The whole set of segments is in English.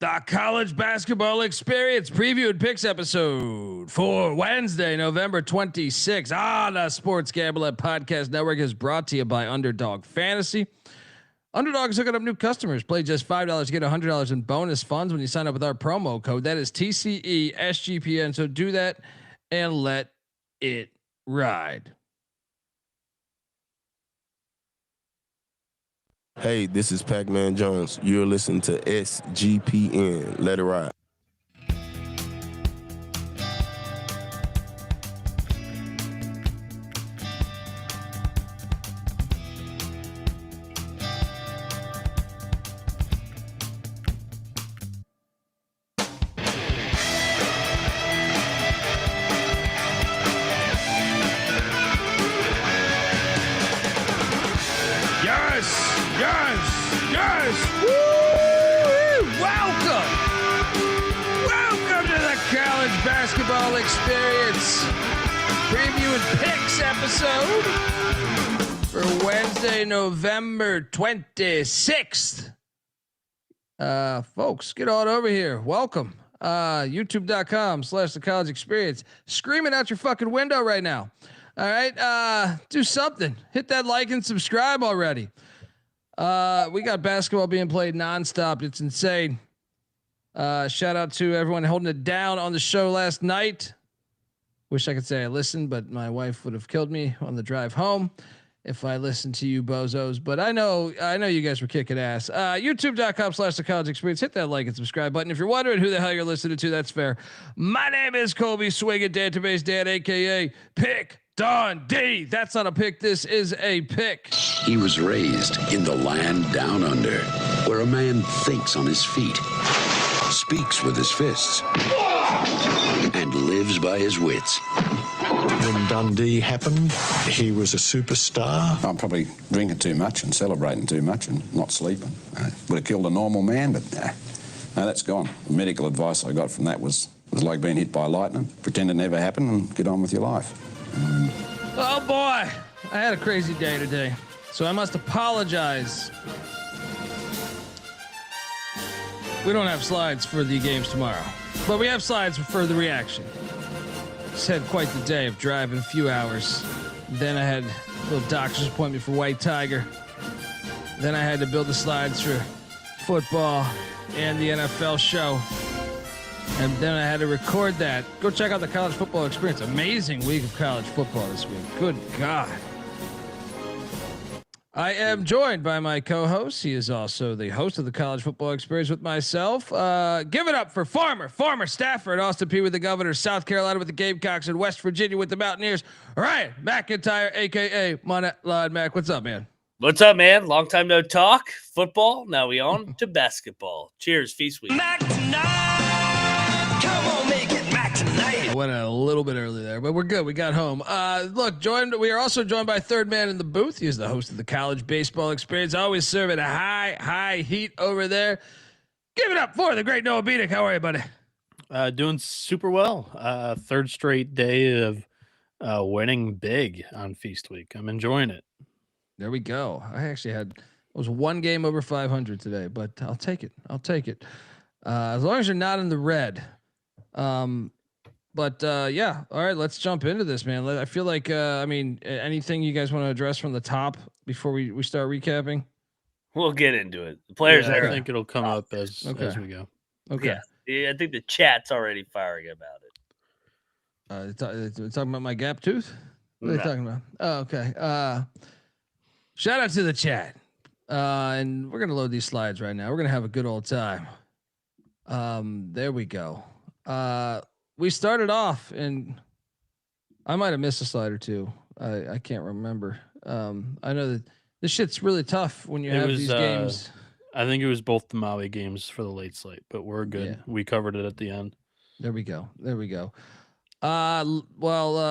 The college basketball experience preview and picks episode for Wednesday, November 26th on the Sports Gambling Podcast Network is brought to you by Underdog Fantasy. Underdog is hooking up new customers. Play just $5 to get $100 in bonus funds when you sign up with our promo code. That is TCESGPN. So do that and let it ride. Hey, this is Pac-Man Jones. You're listening to SGPN. Let it ride. Basketball experience preview and picks episode for Wednesday, November 26th. Folks, get on over here. Welcome. YouTube.com/the college experience. Screaming out your fucking window right now. All right. Do something. Hit that like and subscribe already. We got basketball being played nonstop. It's insane. Shout out to everyone holding it down on the show last night. Wish I could say I listened, but my wife would have killed me on the drive home if I listened to you bozos. But I know you guys were kicking ass. YouTube.com/the college experience. Hit that like and subscribe button. If you're wondering who the hell you're listening to, that's fair. My name is Colby Swinging Database Dan, aka Pick Don D. That's not a pick. This is a pick. He was raised in the land down under, where a man thinks on his feet, speaks with his fists, and lives by his wits. When Dundee happened, he was a superstar. I'm probably drinking too much and celebrating too much and not sleeping. Would have killed a normal man, but no, that's gone. The medical advice I got from that was like being hit by lightning. Pretend it never happened and get on with your life. Oh boy, I had a crazy day today, so I must apologize. We don't have slides for the games tomorrow, but we have slides for the reaction. Just had quite the day of driving a few hours. Then I had a little doctor's appointment for White Tiger. Then I had to build the slides for football and the NFL show. And then I had to record that. Go check out the college football experience. Amazing week of college football this week. Good God. I am joined by my co-host. He is also the host of the college football experience with myself. Give it up for former staffer at Austin Peay with the Governors, South Carolina with the Gamecocks, and West Virginia with the Mountaineers. Ryan McIntyre, aka Moneyline Mac. What's up, man? What's up, man? Long time no talk. Football. Now we on to basketball. Cheers, Feast Week. Mac tonight. Come on, make it Mac tonight. I went a little bit early there, but we're good. We got home. Look, we are also joined by third man in the booth. He is the host of the college baseball experience. Always serving a high heat over there. Give it up for the great Noah Bieniek. How are you, buddy? Doing super well. Third straight day of winning big on Feast Week. I'm enjoying it. There we go. I actually it was one game over 500 today, but I'll take it. As long as you're not in the red. Yeah. All right, let's jump into this, man. I feel like, anything you guys want to address from the top before we start recapping? We'll get into it. The players I think it'll come up as we go. Okay. Yeah, I think the chat's already firing about it. They're talking about my gap tooth? What are they talking about? Oh, okay. Shout out to the chat. And we're going to load these slides right now. We're going to have a good old time. There we go. We started off and I might've missed a slide or two. I can't remember. I know that this shit's really tough when you have these games. I think it was both the Maui games for the late slate, but we're good. Yeah. We covered it at the end. There we go.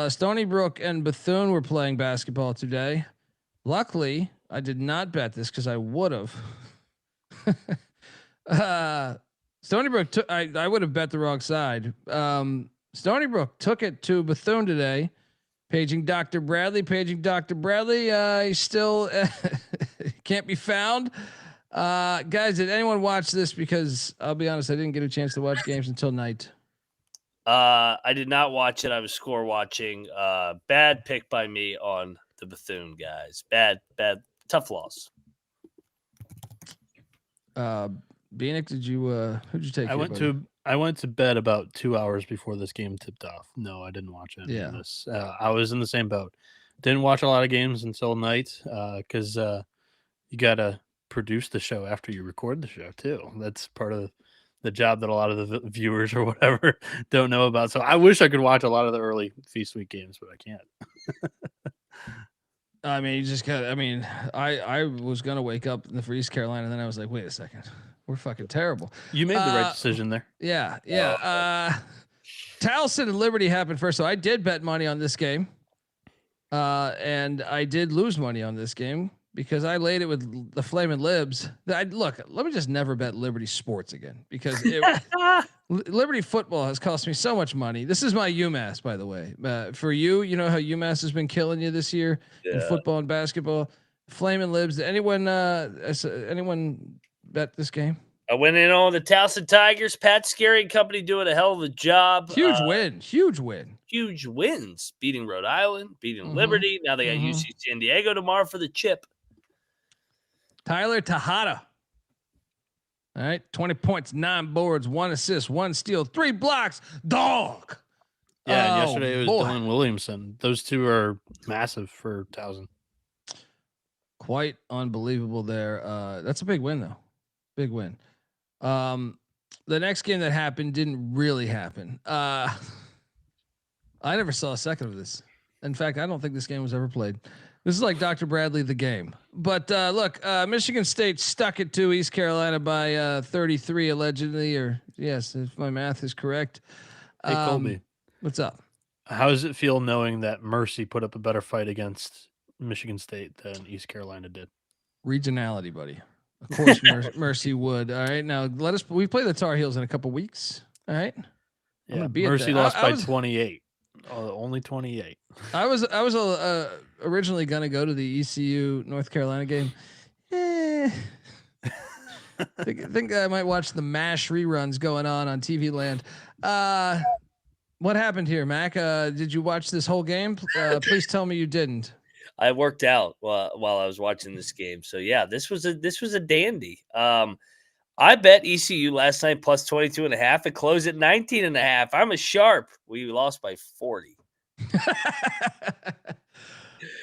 Stony Brook and Bethune were playing basketball today. Luckily, I did not bet this because I would have. Stony Brook I would have bet the wrong side. Stony Brook took it to Bethune today, paging Dr. Bradley. He still can't be found. Guys, did anyone watch this? Because I'll be honest, I didn't get a chance to watch games until night. I did not watch it. I was score watching. Bad pick by me on the Bethune guys. Bad, tough loss. Bieniek, did you who'd you take? I went to bed about 2 hours before this game tipped off. No, I didn't watch any of this. I was in the same boat. Didn't watch a lot of games until night because you gotta produce the show after you record the show too. That's part of the job that a lot of the viewers or whatever don't know about. So I wish I could watch a lot of the early Feast Week games, but I can't. I mean, you just got. I mean, I was gonna wake up for East Carolina, and then I was like, wait a second, we're fucking terrible. You made the right decision there. Yeah. Towson and Liberty happened first, so I did bet money on this game, and I did lose money on this game because I laid it with the Flamin' Libs. Look, let me just never bet Liberty sports again because Liberty football has cost me so much money. This is my UMass, by the way. For you, you know how UMass has been killing you this year in football and basketball. Flamin' Libs. Did anyone bet this game? I went in on the Towson Tigers. Pat Scarry and company doing a hell of a job. Huge win. Huge wins. Beating Rhode Island, beating Liberty. Now they got UC San Diego tomorrow for the chip. Tyler Tejada. All right, 20 points, 9 boards, 1 assist, 1 steal, 3 blocks. Dog. Yeah, and yesterday it was Dylan Williamson. Those two are massive for Towson. Quite unbelievable there. That's a big win, though. Big win. The next game that happened didn't really happen. I never saw a second of this. In fact, I don't think this game was ever played. This is like Dr. Bradley, the game. But look, Michigan State stuck it to East Carolina by 33, allegedly, or yes, if my math is correct. Hey, Colby. What's up? How does it feel knowing that Mercy put up a better fight against Michigan State than East Carolina did? Regionality, buddy. Of course, Mercy would. All right, now we play the Tar Heels in a couple weeks. All right. Yeah, Mercy lost by 28. Only 28. I was originally gonna go to the ECU North Carolina game. Think I might watch the MASH reruns going on TV Land. What happened here, Mac? Did you watch this whole game? Please tell me you didn't. I worked out while I was watching this game. So yeah, this was a dandy. I bet ECU last night plus 22.5. It closed at 19.5. I'm a sharp. We lost by 40.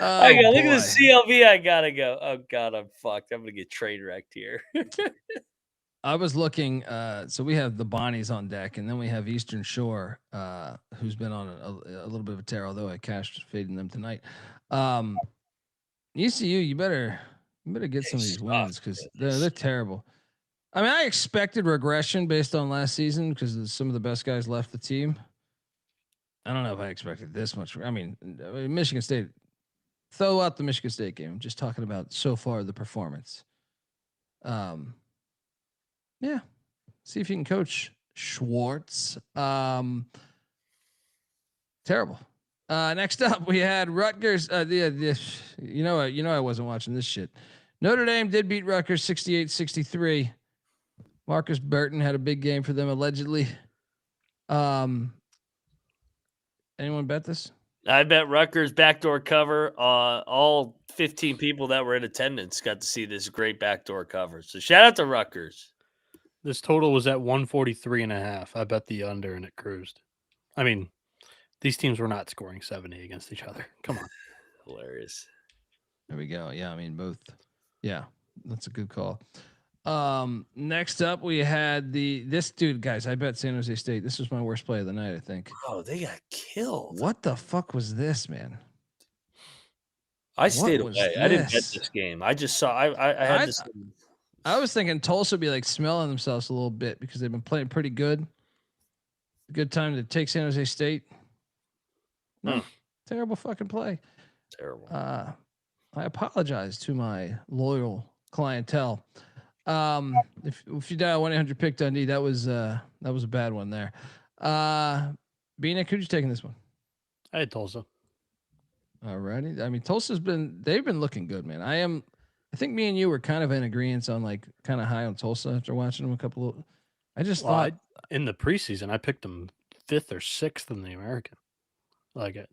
I go, look at the CLV. I gotta go. Oh God, I'm fucked. I'm gonna get train wrecked here. I was looking. So we have the Bonnies on deck, and then we have Eastern Shore, who's been on a little bit of a tear. Although I cashed fading them tonight. ECU, you better get some of these wins because they're terrible. I mean, I expected regression based on last season because some of the best guys left the team. I don't know if I expected this much. I mean, Michigan State. Throw out the Michigan State game. I'm just talking about so far the performance. Yeah. See if you can coach Schwartz. Terrible. Next up, we had Rutgers. You know, I wasn't watching this shit. Notre Dame did beat Rutgers 68-63. Marcus Burton had a big game for them, allegedly. Anyone bet this? I bet Rutgers backdoor cover. All 15 people that were in attendance got to see this great backdoor cover. So shout out to Rutgers. This total was at 143.5. I bet the under and it cruised. I mean, these teams were not scoring 70 against each other. Come on. Hilarious. There we go. Yeah, I mean both. Yeah, that's a good call. Next up we had this dude, guys. I bet San Jose State. This was my worst play of the night, I think. Oh, they got killed. What the fuck was this, man? I stayed away. I didn't bet this game. I just saw. I had this. I was thinking Tulsa would be like smelling themselves a little bit because they've been playing pretty good. Good time to take San Jose State. No, terrible fucking play. Terrible. I apologize to my loyal clientele. If you dial 1-800-PICK-DUNDEE, that was a bad one there. Bieniek, who'd you taking this one? I had Tulsa. Alrighty. I mean, they've been looking good, man. I am I think me and you were kind of in agreement on like kind of high on Tulsa after watching them a couple of. I just thought in the preseason I picked them 5th or 6th in the American. Like it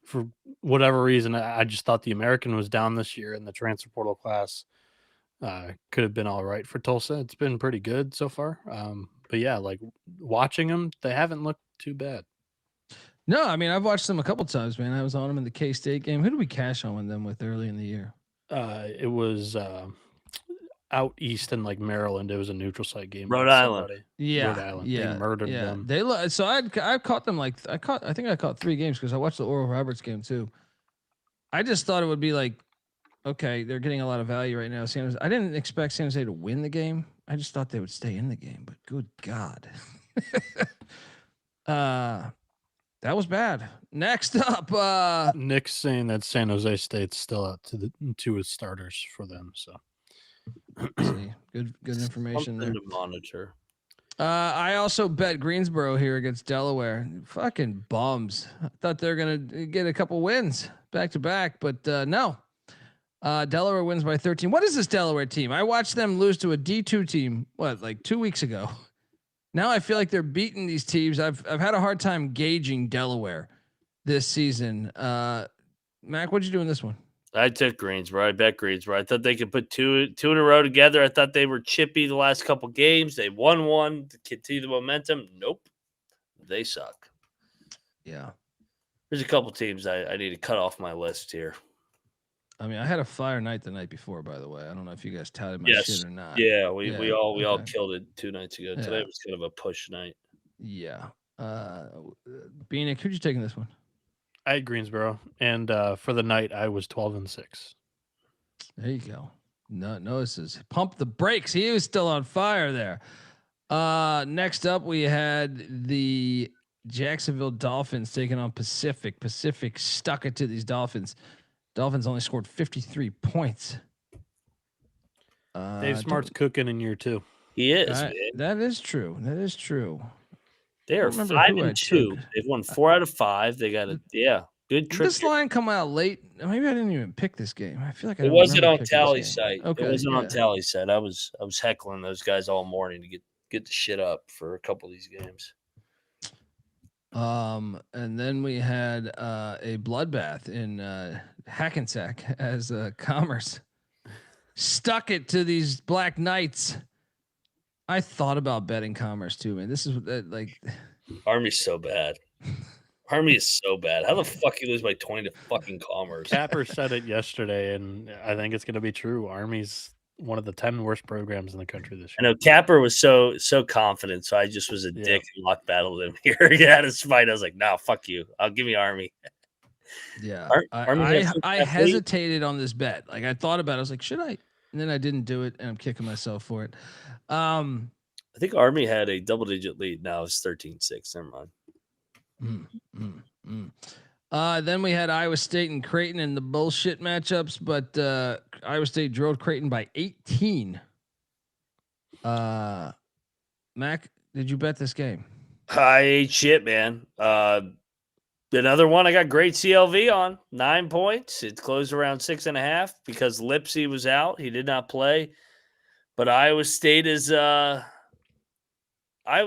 for whatever reason, I just thought the American was down this year, and the transfer portal class could have been all right for Tulsa. It's been pretty good so far. But yeah, like watching them, they haven't looked too bad. No, I mean I've watched them a couple times, man. I was on them in the K-State game. Who did we cash on them with early in the year? It was out east in like Maryland. It was a neutral site game. Rhode Island. Yeah, Rhode Island. yeah, They murdered them. They so I caught them like I think I caught 3 games because I watched the Oral Roberts game too. I just thought it would be like, okay, they're getting a lot of value right now. San Jose, I didn't expect San Jose to win the game. I just thought they would stay in the game. But good God, that was bad. Next up, Nick's saying that San Jose State's still out to his starters for them. So see, good information there to monitor. I also bet Greensboro here against Delaware. Fucking bums. I thought they were gonna get a couple wins back to back, but no. Delaware wins by 13. What is this Delaware team? I watched them lose to a D2 team. Like 2 weeks ago. Now I feel like they're beating these teams. I've had a hard time gauging Delaware this season. Mac, what'd you do in this one? I took Greensboro. I bet Greensboro. I thought they could put two in a row together. I thought they were chippy the last couple games. They won one to continue the momentum. Nope. They suck. Yeah. There's a couple teams I need to cut off my list here. I mean, I had a fire night the night before, by the way. I don't know if you guys touted my shit or not. Yeah, we all killed it 2 nights ago. Yeah. Today was kind of a push night. Yeah. Bieniek, who'd you take in this one? I had Greensboro, and for the night I was 12-6. There you go. No, this is pump the brakes. He was still on fire there. Next up, we had the Jacksonville Dolphins taking on Pacific. Pacific stuck it to these Dolphins. Dolphins only scored 53 points. Dave Smart's cooking in year 2. He is. That is true. That is true. They are 5-2. They've won 4 out of 5. They got good trip. This line come out late. Maybe I didn't even pick this game. I feel like it wasn't on Tally site. Okay, it wasn't on Tally site. I was heckling those guys all morning to get the shit up for a couple of these games. And then we had a bloodbath in Hackensack as Commerce stuck it to these Black Knights. I thought about betting Commerce too, man. This is like Army's so bad. Army is so bad. How the fuck you lose by 20 to fucking Commerce? Capper said it yesterday, and I think it's going to be true. Army's one of the 10 worst programs in the country this year. I know Capper was so confident, so I just was a dick and lock battled him here. He had his fight. I was like, "Nah, fuck you. I'll give me Army." Yeah, I hesitated on this bet. Like I thought about it. I was like, should I? And then I didn't do it, and I'm kicking myself for it. I think Army had a double-digit lead. Now it's 13-6. Never mind. Then we had Iowa State and Creighton in the bullshit matchups, but Iowa State drove Creighton by 18. Mac, did you bet this game? I ate shit, man. Another one I got great CLV on 9 points. It closed around 6.5 because Lipsy was out. He did not play. But Iowa State is Iowa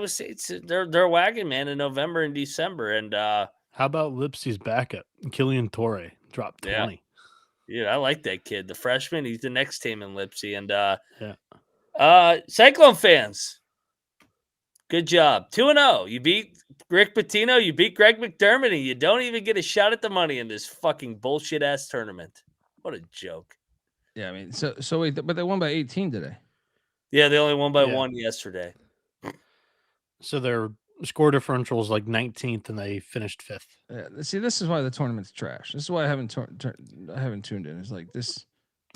State's they're wagging, man, in November and December. And how about Lipsy's backup? Killian Torrey dropped 20. Yeah, I like that kid. The freshman, he's the next team in Lipsy. And Cyclone fans, good job. 2-0. You beat Rick Pitino, you beat Greg McDermott, and you don't even get a shot at the money in this fucking bullshit ass tournament. What a joke. Yeah, I mean, so wait, but they won by 18 today. Yeah, they only won by 1 yesterday. So their score differential is like 19th, and they finished 5th. Yeah, see, this is why the tournament's trash. This is why I haven't tuned in. It's like this.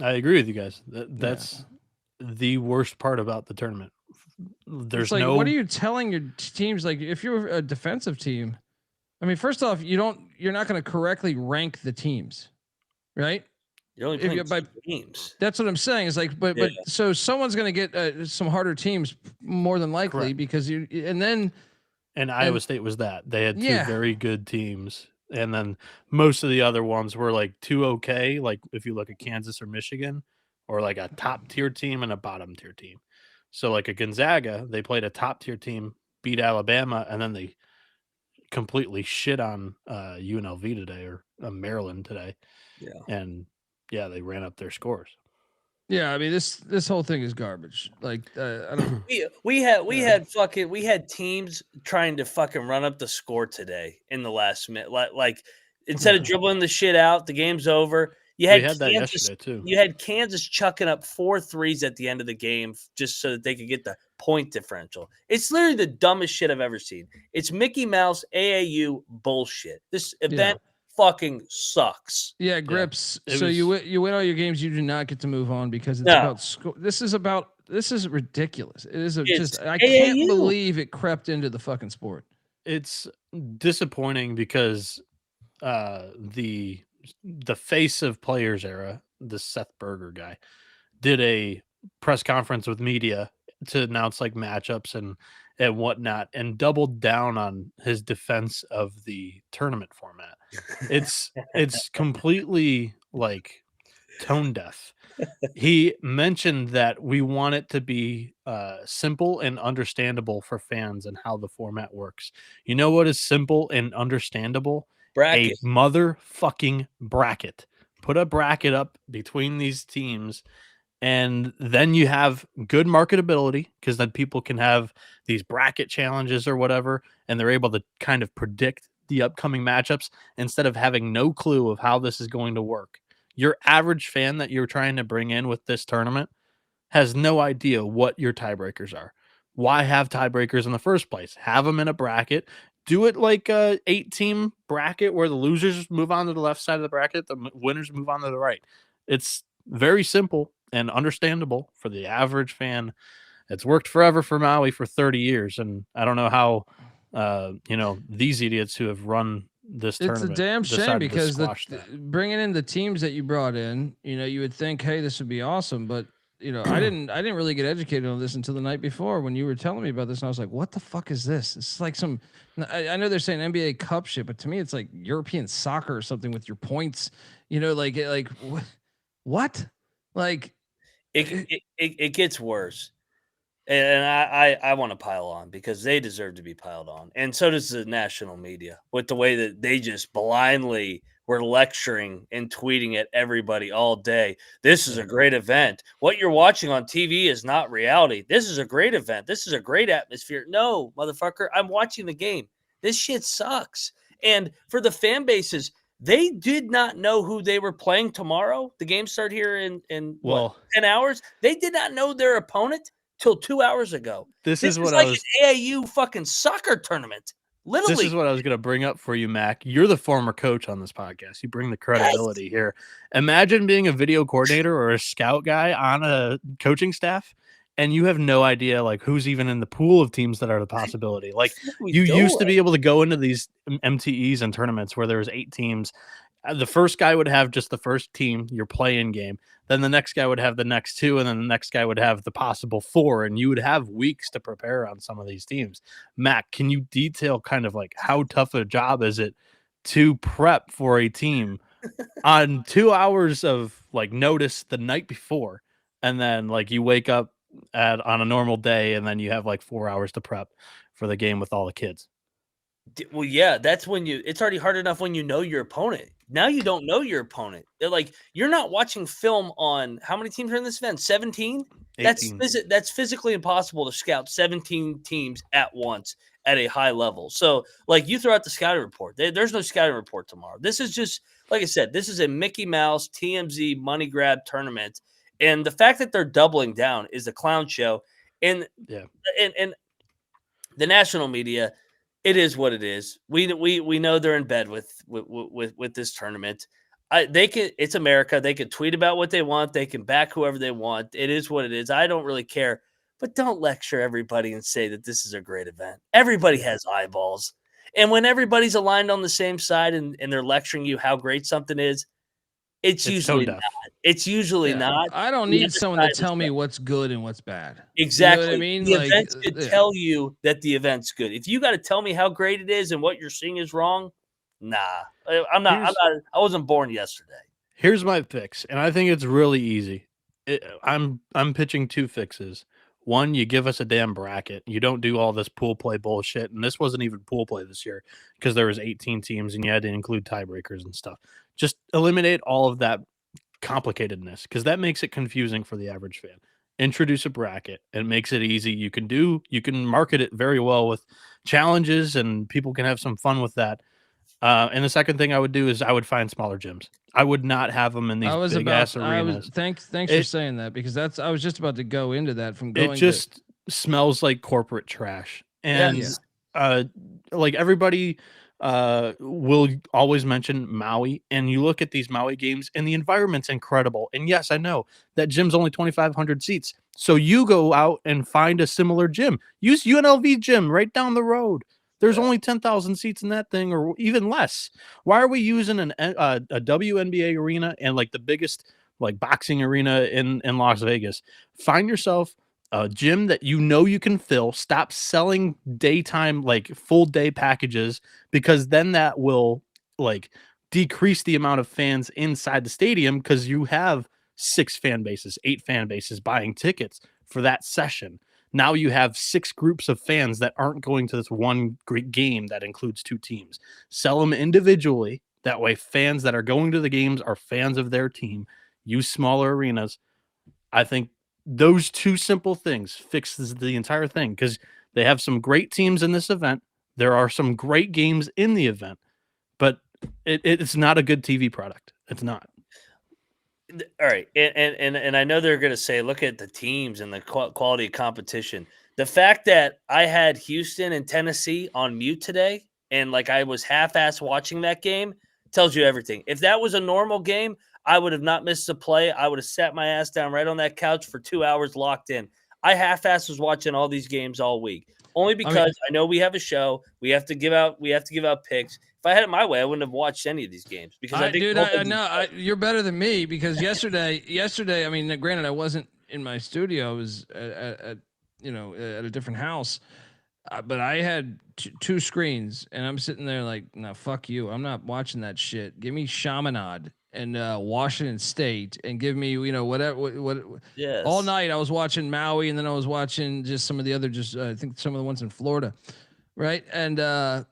I agree with you guys. That's the worst part about the tournament. There's like, no. What are you telling your teams? Like, if you're a defensive team, I mean, first off, you're not going to correctly rank the teams, right? You're only playing by teams. That's what I'm saying. Is like, but so someone's going to get some harder teams more than likely because and Iowa State was that they had 2 very good teams, and then most of the other ones were like 2 okay. Like if you look at Kansas or Michigan, or like a top tier team and a bottom tier team. So like a Gonzaga, they played a top tier team, beat Alabama, and then they completely shit on UNLV today or Maryland today. Yeah. And yeah, they ran up their scores. Yeah, I mean this whole thing is garbage. Like I don't. We had teams trying to fucking run up the score today in the last minute. Like instead of dribbling the shit out, the game's over. We had that yesterday too. You had Kansas chucking up 4 threes at the end of the game just so that they could get the point differential. It's literally the dumbest shit I've ever seen. It's Mickey Mouse AAU bullshit. This event fucking sucks. Yeah, Grips. So you win all your games, you do not get to move on because it's about score. This is ridiculous. It is I can't believe it crept into the fucking sport. It's disappointing because the face of Players Era, the Seth Berger guy, did a press conference with media to announce like matchups and whatnot, and doubled down on his defense of the tournament format. It's completely like tone deaf. He mentioned that we want it to be simple and understandable for fans and how the format works. You know what is simple and understandable? Bracket. A motherfucking bracket. Put a bracket up between these teams, and then you have good marketability because then people can have these bracket challenges or whatever, and they're able to kind of predict the upcoming matchups instead of having no clue of how this is going to work. Your average fan that you're trying to bring in with this tournament has no idea what your tiebreakers are. Why have tiebreakers in the first place? Have them in a bracket. Do it like a 8-team bracket where the losers move on to the left side of the bracket, the winners move on to the right. It's very simple and understandable for the average fan. It's worked forever for Maui for 30 years, and I don't know how these idiots who have run this tournament. It's a damn shame because bringing in the teams that you brought in, you would think, hey, this would be awesome, but I didn't really get educated on this until the night before when you were telling me about this, and I was like, what the fuck is this? It's like I know they're saying NBA Cup shit, but to me it's like European soccer or something with your points, like what? Like it gets worse. And I want to pile on because they deserve to be piled on. And so does the national media with the way that they just blindly were lecturing and tweeting at everybody all day. This is a great event. What you're watching on TV is not reality. This is a great event. This is a great atmosphere. No, motherfucker, I'm watching the game. This shit sucks. And for the fan bases, they did not know who they were playing tomorrow. The game started here in 10 hours. They did not know their opponent till 2 hours ago. This is what like an AAU fucking soccer tournament. Literally. This is what I was going to bring up for you, Mac. You're the former coach on this podcast. You bring the credibility here. Imagine being a video coordinator or a scout guy on a coaching staff, and you have no idea like who's even in the pool of teams that are the possibility. Like you used to be able to go into these MTEs and tournaments where there was 8 teams. The first guy would have just the first team, your play-in game. Then the next guy would have the next 2, and then the next guy would have the possible 4, and you would have weeks to prepare on some of these teams. Mac, can you detail kind of like how tough a job is it to prep for a team on 2 hours of like notice the night before, and then like you wake up on a normal day, and then you have like 4 hours to prep for the game with all the kids? Well, yeah, that's when it's already hard enough when you know your opponent. Now you don't know your opponent. They're like, you're not watching film on how many teams are in this event? 17? 18. That's physically impossible to scout 17 teams at once at a high level. So, like, you throw out the scouting report. There's no scouting report tomorrow. This is just, like I said, this is a Mickey Mouse TMZ money grab tournament. And the fact that they're doubling down is a clown show. And and the national media, it is what it is. We know they're in bed with this tournament. It's America. They can tweet about what they want. They can back whoever they want. It is what it is. I don't really care. But don't lecture everybody and say that this is a great event. Everybody has eyeballs. And when everybody's aligned on the same side and they're lecturing you how great something is, it's usually not. It's usually not. I don't need someone to tell me what's good and what's bad. Exactly. You know what I mean? The events could tell you that the event's good. If you got to tell me how great it is and what you're seeing is wrong, nah. I wasn't born yesterday. Here's my picks, and I think it's really easy. I'm pitching 2 fixes. One, you give us a damn bracket. You don't do all this pool play bullshit. And this wasn't even pool play this year because there was 18 teams and you had to include tiebreakers and stuff. Just eliminate all of that complicatedness because that makes it confusing for the average fan. Introduce a bracket. It makes it easy. You can market it very well with challenges and people can have some fun with that. And the second thing I would do is I would find smaller gyms. I would not have them in these big ass arenas. Thanks for saying that because I was just about to go into that from going. It just smells like corporate trash, and like everybody will always mention Maui, and you look at these Maui games, and the environment's incredible. And yes, I know that gym's only 2,500 seats, so you go out and find a similar gym. Use UNLV gym right down the road. There's only 10,000 seats in that thing or even less. Why are we using a WNBA arena and like the biggest like boxing arena in Las Vegas? Find yourself a gym that you know you can fill. Stop selling daytime, like full day packages, because then that will like decrease the amount of fans inside the stadium because you have 6 fan bases, 8 fan bases buying tickets for that session. Now you have 6 groups of fans that aren't going to this one great game that includes 2 teams. Sell them individually. That way fans that are going to the games are fans of their team. Use smaller arenas. I think those 2 simple things fixes the entire thing because they have some great teams in this event. There are some great games in the event, but it's not a good TV product. It's not. All right, and I know they're going to say, look at the teams and the quality of competition. The fact that I had Houston and Tennessee on mute today, and like I was half-assed watching that game, tells you everything. If that was a normal game, I would have not missed a play. I would have sat my ass down right on that couch for 2 hours locked in. I half-assed was watching all these games all week, only because I know we have a show. We have to give out picks. If I had it my way, I wouldn't have watched any of these games because I think you're better than me because yesterday, I mean, granted, I wasn't in my studio. I was at a different house, but I had 2 screens, and I'm sitting there like, no, fuck you. I'm not watching that shit. Give me Chaminade and Washington State, and give me whatever. Yes. All night I was watching Maui, and then I was watching just some of the other I think some of the ones in Florida, right? And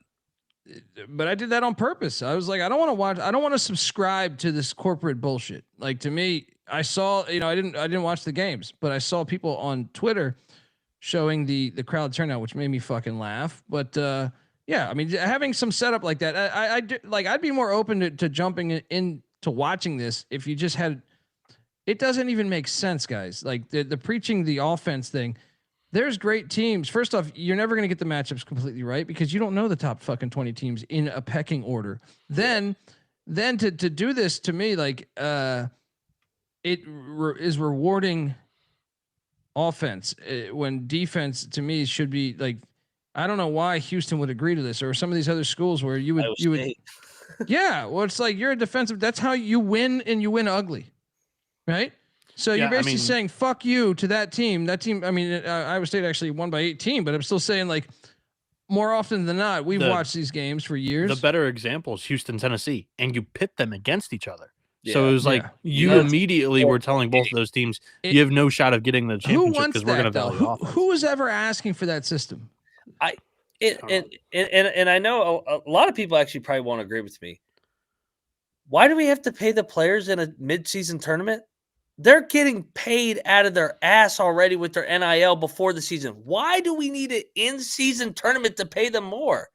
but I did that on purpose. I was like, I don't want to watch. I don't want to subscribe to this corporate bullshit. Like to me, I saw, I didn't watch the games, but I saw people on Twitter showing the crowd turnout, which made me fucking laugh. But yeah, I mean, having some setup like that, I'd be more open to jumping in to watching this if you just had. It doesn't even make sense, guys. Like the preaching the offense thing. There's great teams. First off, you're never going to get the matchups completely right because you don't know the top fucking 20 teams in a pecking order. Then to do this to me, like, is rewarding offense when defense to me should be like, I don't know why Houston would agree to this or some of these other schools where you would, yeah. Well, it's like you're a defensive. That's how you win and you win ugly. Right. So you're basically saying fuck you to that team. That team. I mean, Iowa State actually won by 18, but I'm still saying like more often than not, we've watched these games for years. The better example is Houston, Tennessee, and you pit them against each other. Yeah. So it was like you immediately were telling both of those teams you have no shot of getting the championship because we're going to value offense. Who was ever asking for that system? And I know a lot of people actually probably won't agree with me. Why do we have to pay the players in a midseason tournament? They're getting paid out of their ass already with their NIL before the season. Why do we need an in-season tournament to pay them more?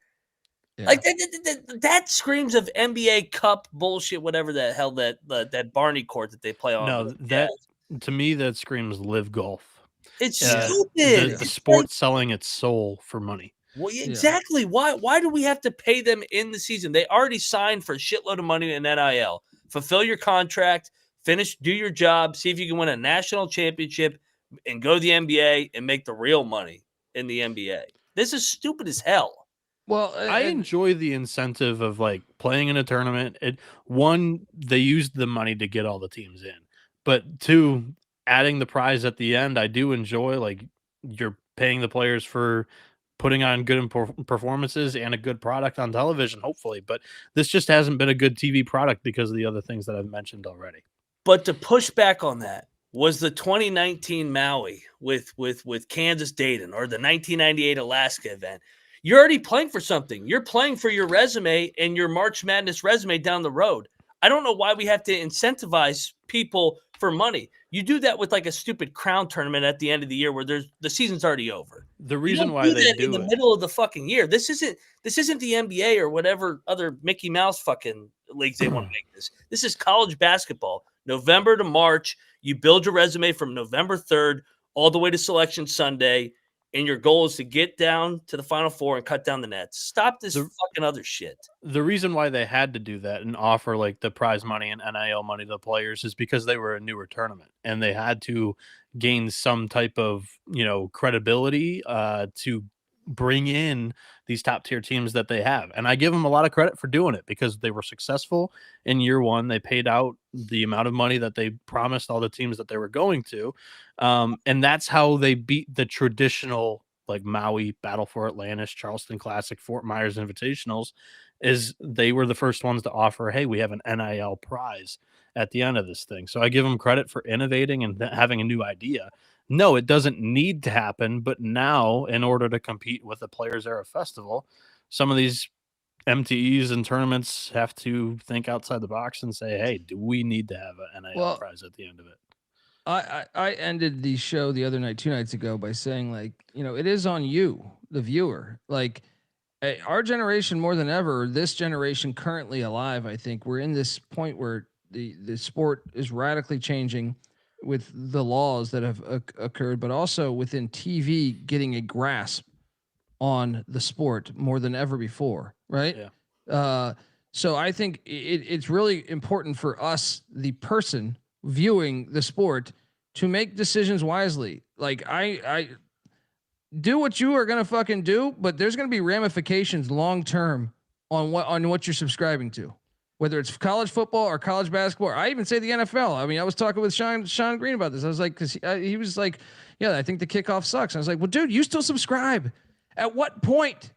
Yeah. Like that screams of NBA Cup bullshit, whatever the hell that Barney court that they play on. No, to me that screams live golf. It's stupid. The sport selling its soul for money. Well, exactly. Yeah. Why do we have to pay them in the season? They already signed for a shitload of money in NIL. Fulfill your contract. Finish, do your job, see if you can win a national championship and go to the NBA and make the real money in the NBA. This is stupid as hell. Well, I enjoy the incentive of like playing in a tournament. One, they used the money to get all the teams in, but 2, adding the prize at the end. I do enjoy like you're paying the players for putting on good performances and a good product on television, hopefully. But this just hasn't been a good TV product because of the other things that I've mentioned already. But to push back on that, was the 2019 Maui with Kansas Dayton or the 1998 Alaska event. You're already playing for something. You're playing for your resume and your March Madness resume down the road. I don't know why we have to incentivize people for money. You do that with like a stupid crown tournament at the end of the year where the season's already over. The reason why they do in the middle of the fucking year. This isn't the NBA or whatever other Mickey Mouse fucking leagues they want to make this. This is college basketball. November to March, you build your resume from November 3rd all the way to Selection Sunday, and your goal is to get down to the Final Four and cut down the nets. Stop this fucking other shit. The reason why they had to do that and offer like the prize money and NIL money to the players is because they were a newer tournament and they had to gain some type of, credibility to bring in these top tier teams that they have. And I give them a lot of credit for doing it because they were successful in year one. They paid out the amount of money that they promised all the teams that they were going to. And that's how they beat the traditional like Maui, Battle for Atlantis, Charleston Classic, Fort Myers Invitationals, is they were the first ones to offer, hey, we have an NIL prize at the end of this thing. So I give them credit for innovating and having a new idea. No, it doesn't need to happen, but now in order to compete with the Players Era Festival, some of these MTEs and tournaments have to think outside the box and say, hey, do we need to have an NIL prize at the end of it? I ended the show the other night, 2 nights ago, by saying, like, it is on you, the viewer. Like, our generation more than ever, this generation currently alive, I think we're in this point where the sport is radically changing with the laws that have occurred, but also within TV getting a grasp on the sport more than ever before. Right. Yeah. So I think it's really important for us, the person viewing the sport, to make decisions wisely. Like I do what you are going to fucking do, but there's going to be ramifications long-term on what you're subscribing to, whether it's college football or college basketball. Or I even say the NFL. I mean, I was talking with Sean Green about this. I was like, cause he was like, yeah, I think the kickoff sucks. I was like, well, dude, you still subscribe. At what point,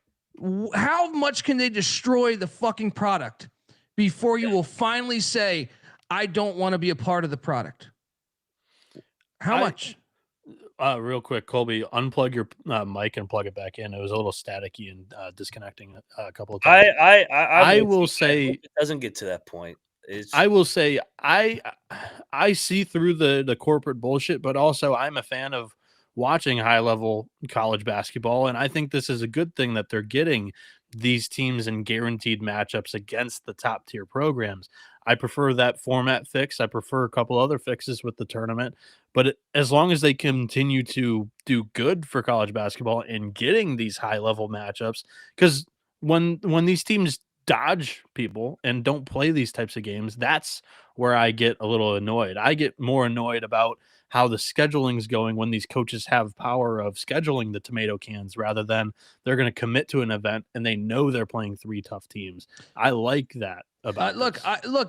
how much can they destroy the fucking product before you will finally say, I don't want to be a part of the product? How much? Real quick, Colby, unplug your mic and plug it back in. It was a little staticky and disconnecting a couple of times. I will say it doesn't get to that point. I will say I see through the corporate bullshit, but also I'm a fan of watching high level college basketball, and I think this is a good thing that they're getting these teams in guaranteed matchups against the top tier programs. I prefer that format fix. I prefer a couple other fixes with the tournament, but as long as they continue to do good for college basketball and getting these high level matchups, because when these teams dodge people and don't play these types of games, that's where I get a little annoyed. I get more annoyed about how the scheduling's going when these coaches have power of scheduling the tomato cans rather than they're going to commit to an event and they know they're playing 3 tough teams. I like that about look,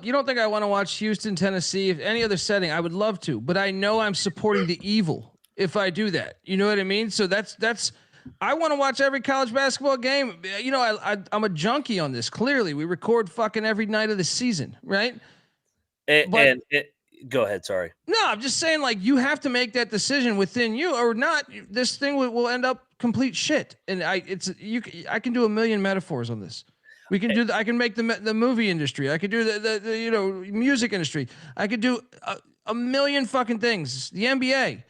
you don't think I want to watch Houston, Tennessee, if any other setting, I would love to, but I know I'm supporting the evil if I do that. You know what I mean? So that's I want to watch every college basketball game. I'm a junkie on this. Clearly, we record fucking every night of the season, right? Go ahead. Sorry. No, I'm just saying, like, you have to make that decision within you, or not. This thing will end up complete shit. And I can do a million metaphors on this. We can do. I can make the movie industry. I could do the music industry. I could do a million fucking things. The NBA.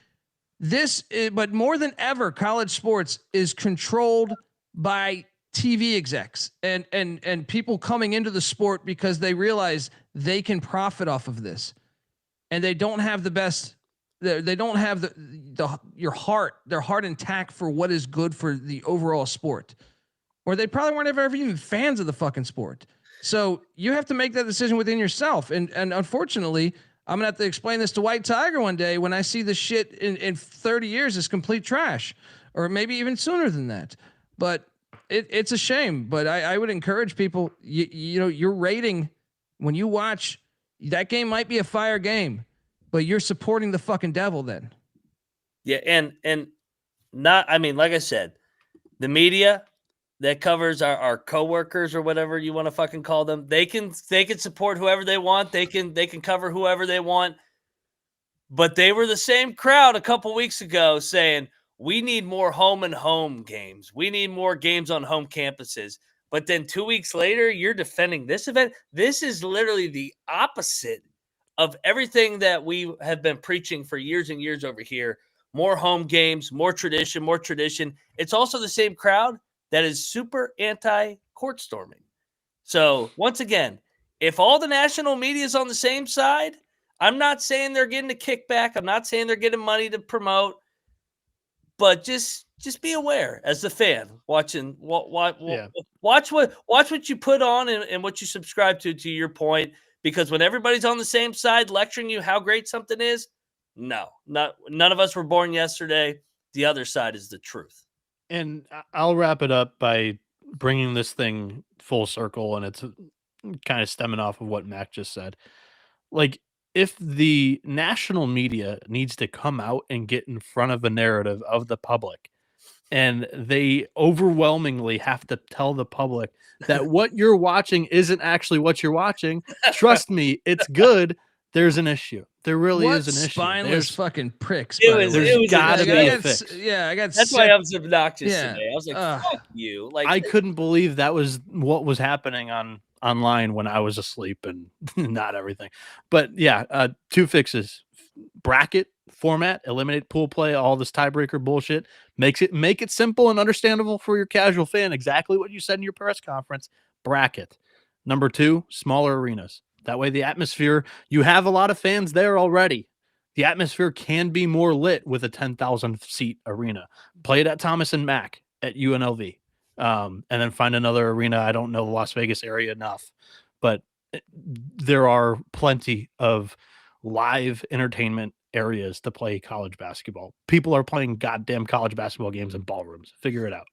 But more than ever, college sports is controlled by TV execs and people coming into the sport because they realize they can profit off of this, and they don't have the best. They don't have their heart intact for what is good for the overall sport, or they probably weren't ever even fans of the fucking sport. So you have to make that decision within yourself, and unfortunately, I'm gonna have to explain this to White Tiger one day when I see the shit in 30 years is complete trash, or maybe even sooner than that. But it's a shame. But I would encourage people. Your rating when you watch that game might be a fire game, but you're supporting the fucking devil then. Yeah, and not. I mean, like I said, the media that covers our coworkers or whatever you want to fucking call them. They can support whoever they want. They can cover whoever they want. But they were the same crowd a couple weeks ago saying, we need more home and home games. We need more games on home campuses. But then 2 weeks later, you're defending this event. This is literally the opposite of everything that we have been preaching for years and years over here. More home games, more tradition, more tradition. It's also the same crowd that is super anti-court storming. So once again, if all the national media is on the same side, I'm not saying they're getting a kickback. I'm not saying they're getting money to promote, but just be aware as the fan watching. Watch what you put on and what you subscribe to. To your point, because when everybody's on the same side lecturing you how great something is, none of us were born yesterday. The other side is the truth. And I'll wrap it up by bringing this thing full circle, and it's kind of stemming off of what Mac just said. Like, if the national media needs to come out and get in front of a narrative of the public, and they overwhelmingly have to tell the public that what you're watching isn't actually what you're watching, trust me, it's good. There's an issue. There really is an issue. Spineless fucking pricks. There's gotta be a fix. I got. That's why I was obnoxious today. I was like, "Fuck you!" Like, I couldn't believe that was what was happening online when I was asleep and not everything. But yeah, 2 fixes: bracket format, eliminate pool play, all this tiebreaker bullshit. Make it simple and understandable for your casual fan. Exactly what you said in your press conference. Bracket. Number 2, smaller arenas. That way the atmosphere, you have a lot of fans there already. The atmosphere can be more lit with a 10,000 seat arena. Play it at Thomas and Mack at UNLV. And then find another arena. I don't know the Las Vegas area enough, but there are plenty of live entertainment areas to play college basketball. People are playing goddamn college basketball games in ballrooms. Figure it out.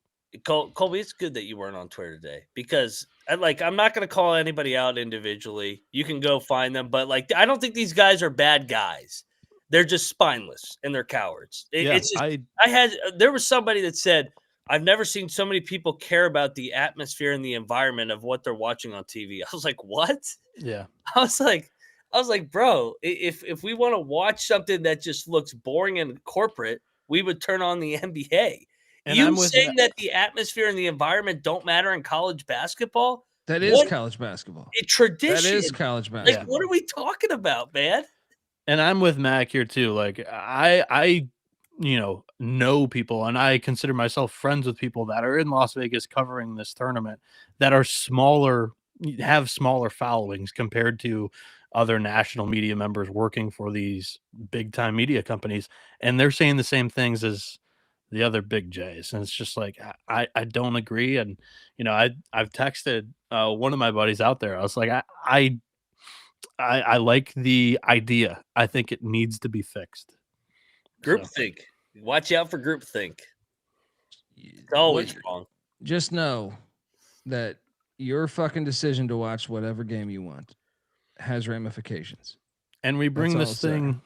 Colby, it's good that you weren't on Twitter today, because I'm not going to call anybody out individually. You can go find them, but I don't think these guys are bad guys. They're just spineless and they're cowards. There was somebody that said, I've never seen so many people care about the atmosphere and the environment of what they're watching on TV. I was like, what? Yeah. I was like, bro, if we want to watch something that just looks boring and corporate, we would turn on the NBA. And you saying that the atmosphere and the environment don't matter in college basketball? That is college basketball. A tradition. That is college basketball. What are we talking about, man? And I'm with Mac here too. I know people, and I consider myself friends with people that are in Las Vegas covering this tournament that are smaller, have smaller followings compared to other national media members working for these big time media companies. And they're saying the same things as the other big J's. And it's just like, I don't agree. And, I've texted one of my buddies out there. I was like, I like the idea. I think it needs to be fixed. Groupthink. Watch out for groupthink. It's always wrong. Just know that your fucking decision to watch whatever game you want has ramifications. And we bring this thing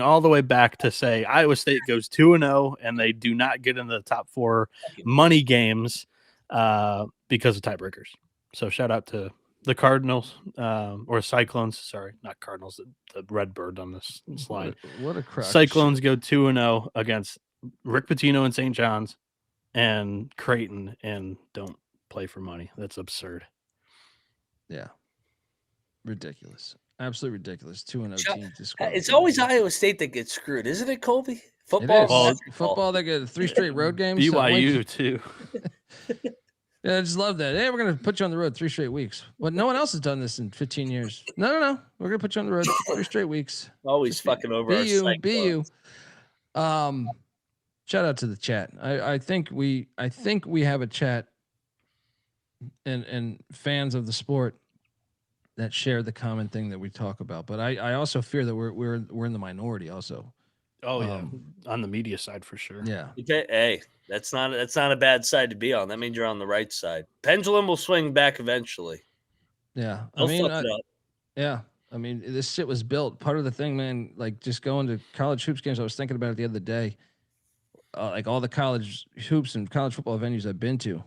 all the way back to say Iowa State goes 2-0 and they do not get into the top 4 money games because of tiebreakers. So shout out to the Cardinals or Cyclones. Sorry, not Cardinals. The Redbird on this slide. What a crush. Cyclones go 2-0 against Rick Pitino and St. John's and Creighton and don't play for money. That's absurd. Yeah. Ridiculous. Absolutely ridiculous. 2-0 team. It's always Iowa State that gets screwed, isn't it, Colby? Football, they get 3 straight road games. BYU too. Yeah, I just love that. Hey, we're going to put you on the road 3 straight weeks. Well, no one else has done this in 15 years. No. We're going to put you on the road 3 straight weeks. Always just fucking over be you. Shout out to the chat. I think we have a chat and fans of the sport that share the common thing that we talk about. But I also fear that we're in the minority also. Oh yeah, on the media side for sure. Yeah. Okay. Hey, that's not a bad side to be on. That means you're on the right side. Pendulum will swing back eventually. Yeah. Fuck it up. Yeah. I mean, this shit was built. Part of the thing, man, just going to college hoops games. I was thinking about it the other day. All the college hoops and college football venues I've been to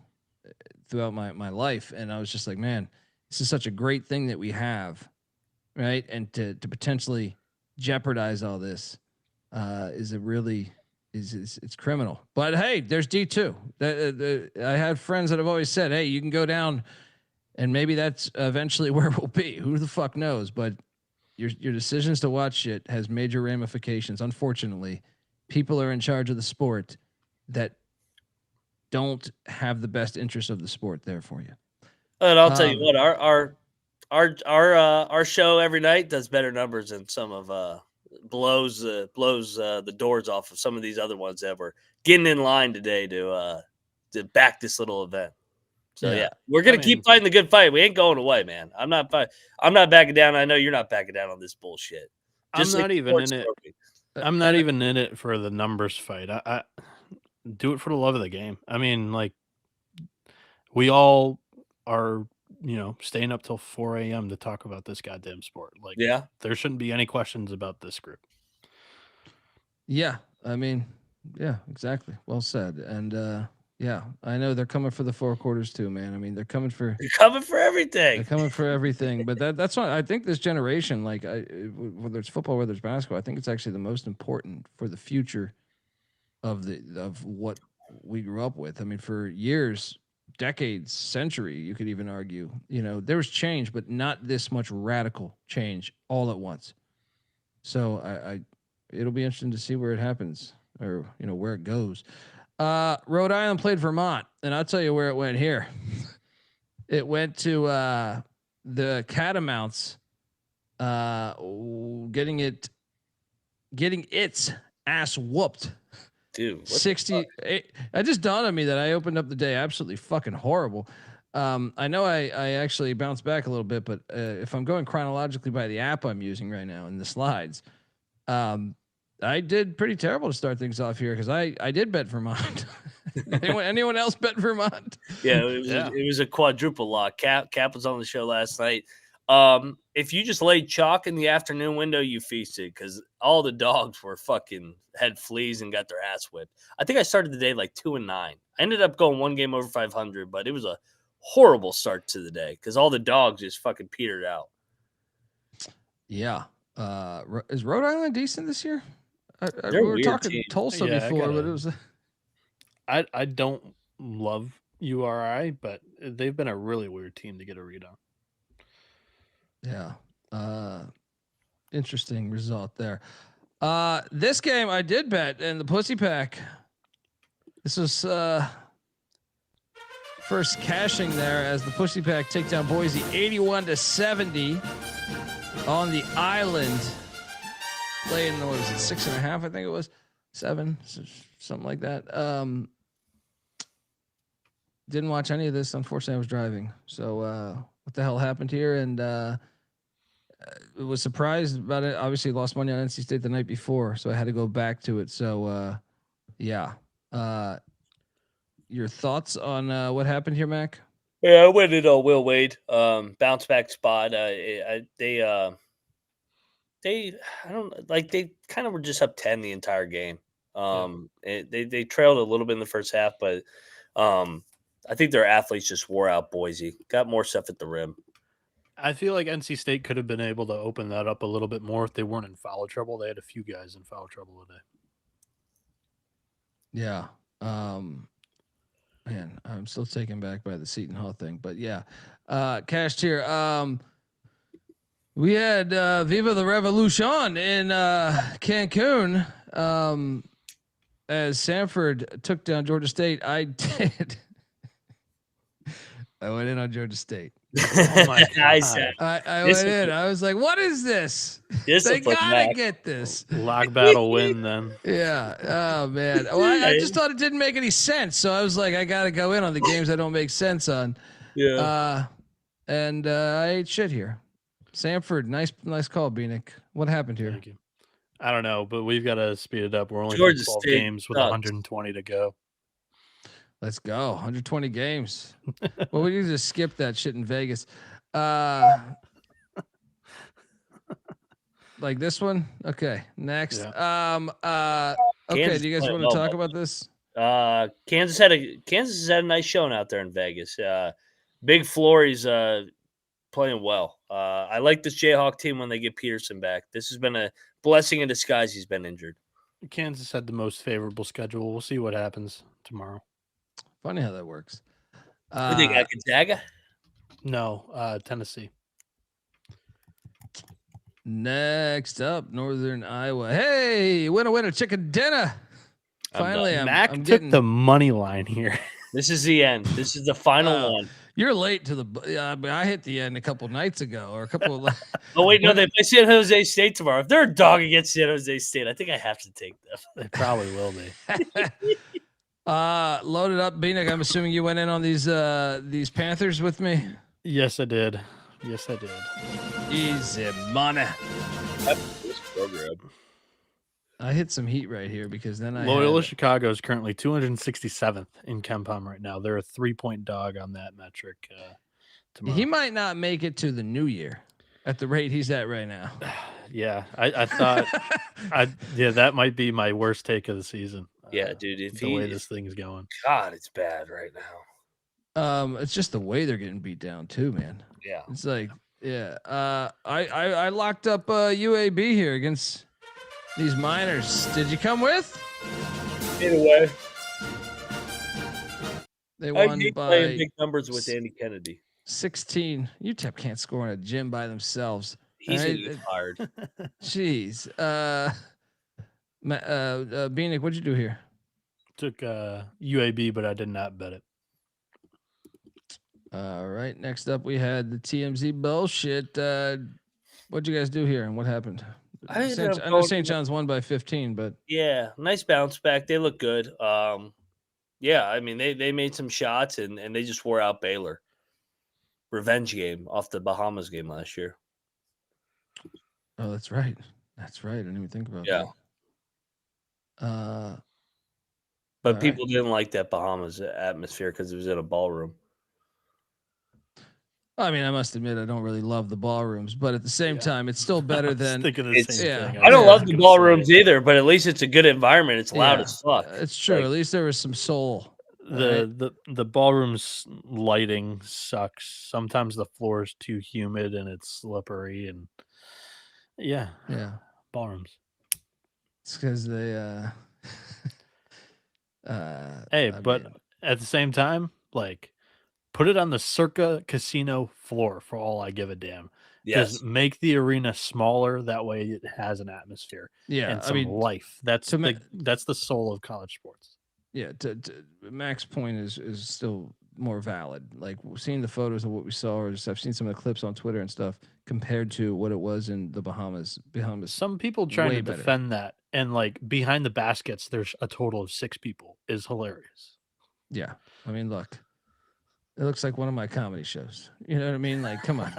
throughout my life. And I was just like, man, this is such a great thing that we have. Right. And to potentially jeopardize all this is it's criminal. But hey, there's D2. I have friends that have always said, hey, you can go down, and maybe that's eventually where we'll be. Who the fuck knows? But your decisions to watch shit has major ramifications. Unfortunately, people are in charge of the sport that don't have the best interest of the sport there for you. And I'll tell you what, our show every night does better numbers than some of blows the doors off of some of these other ones that were getting in line today to back this little event. So yeah, we're gonna keep fighting the good fight. We ain't going away, man. I'm not backing down. I know you're not backing down on this bullshit. Just I'm not even in it. I'm not even in it for the numbers fight. I do it for the love of the game. I mean, like, we all are, staying up till 4 a.m. to talk about this goddamn sport. Like, yeah, there shouldn't be any questions about this group. Yeah, I mean, yeah, exactly. Well said. And yeah, I know they're coming for the four quarters too, man. I mean, they're coming for everything. They're coming for everything. But that's why I think this generation, like, whether it's football, whether it's basketball, I think it's actually the most important for the future of what we grew up with. I mean, for years, decades, century, you could even argue, there was change, but not this much radical change all at once. So it'll be interesting to see where it happens, or where it goes. Rhode Island played Vermont, and I'll tell you where it went here. It went to the Catamounts, getting its ass whooped. Dude, 60. It just dawned on me that I opened up the day absolutely fucking horrible. I know I actually bounced back a little bit, but if I'm going chronologically by the app I'm using right now in the slides, I did pretty terrible to start things off here because I did bet Vermont. anyone else bet Vermont? Yeah, it was a quadruple lock. Cap was on the show last night. If you just laid chalk in the afternoon window, you feasted because all the dogs were fucking had fleas and got their ass whipped. I think I started the day like 2-9. I ended up going one game over 500, but it was a horrible start to the day because all the dogs just fucking petered out. Yeah. Is Rhode Island decent this year? We were talking team. Tulsa before, but it was. I don't love URI, but they've been a really weird team to get a read on. Yeah. Interesting result there. This game I did bet in the Pussy Pack. This was first cashing there as the Pussy Pack take down Boise 81-70 on the island. Playing, what was it, 6.5? I think it was 7, something like that. Didn't watch any of this. Unfortunately, I was driving. So what the hell happened here? And was surprised about it. Obviously, lost money on NC State the night before, so I had to go back to it. So yeah. Your thoughts on what happened here, Mac? Yeah, I went in on Will Wade. Bounce back spot. They kind of were just up 10 the entire game. They trailed a little bit in the first half, but I think their athletes just wore out Boise. Got more stuff at the rim. I feel like NC State could have been able to open that up a little bit more if they weren't in foul trouble. They had a few guys in foul trouble today. Yeah. Man, I'm still taken back by the Seton Hall thing, but yeah. Cashed here. We had Viva the Revolution in Cancun as Samford took down Georgia State. I did. I went in on Georgia State. Oh my God. I went in. I was like, what is this? They gotta get this. Lock battle win then. Yeah. Oh man. Well, I just thought it didn't make any sense. So I was like, I gotta go in on the games that don't make sense on. Yeah. And I ate shit here. Samford, nice call, Bieniek. What happened here? Thank you. I don't know, but we've got to speed it up. We're only Georgia 12 State games with 120 to go. Let's go. 120 games. Well, we need to skip that shit in Vegas. Like this one? Okay. Next. Yeah. Okay, Kansas do you guys want to talk about this? Kansas had a nice showing out there in Vegas. Big Flory's playing well. I like this Jayhawk team when they get Peterson back. This has been a blessing in disguise. He's been injured. Kansas had the most favorable schedule. We'll see what happens tomorrow. Funny how that works. Who they got, Gonzaga? No, Tennessee. Next up, Northern Iowa. Hey, winner, chicken dinner. Finally, I'm took the money line here. This is the end. This is the final one. You're late to the. I hit the end a couple nights ago, or a couple. Oh wait, no, they play San Jose State tomorrow. If they're a dog against San Jose State, I think I have to take them. They probably will be. Loaded up, Bieniek. I'm assuming you went in on these Panthers with me. Yes, I did. Easy money. This program. I hit some heat right here because then Loyola Chicago is currently 267th in KenPom right now. They're a 3-point dog on that metric. Tomorrow. He might not make it to the new year at the rate he's at right now. Yeah, I thought, that might be my worst take of the season. Yeah, dude. If the way this thing's going, God, it's bad right now. It's just the way they're getting beat down too, man. Yeah, it's like, yeah. I locked up UAB here against these Miners. Did you come with? Either way, they won by big numbers with Andy Kennedy. 16. UTEP can't score in a gym by themselves. He's hard. Jeez. Bieniek, what'd you do here? Took UAB, but I did not bet it. All right. Next up, we had the TMZ bullshit. What'd you guys do here, and what happened? I know St. John's won by 15, but yeah, nice bounce back. They look good. Yeah, I mean they made some shots and they just wore out Baylor. Revenge game off the Bahamas game last year. Oh, that's right. I didn't even think about that. But people didn't like that Bahamas atmosphere because it was in a ballroom. I mean, I must admit, I don't really love the ballrooms, but at the same time, it's still better than. I don't love the ballrooms either, but at least it's a good environment. It's loud as fuck. It's true. At least there was some soul. The ballroom's lighting sucks. Sometimes the floor is too humid and it's slippery, and ballrooms. It's because they. But at the same time, like, put it on the Circa Casino floor for all I give a damn. Yes. Just make the arena smaller. That way it has an atmosphere. Yeah. And some life. That's the soul of college sports. Yeah. Mac's point is still more valid. Like, seeing the photos of what we saw, or just I've seen some of the clips on Twitter and stuff compared to what it was in the Bahamas. Some people trying to defend that, and like behind the baskets, there's a total of 6 people is hilarious. Yeah. I mean, look. It looks like one of my comedy shows. You know what I mean? Like, come on.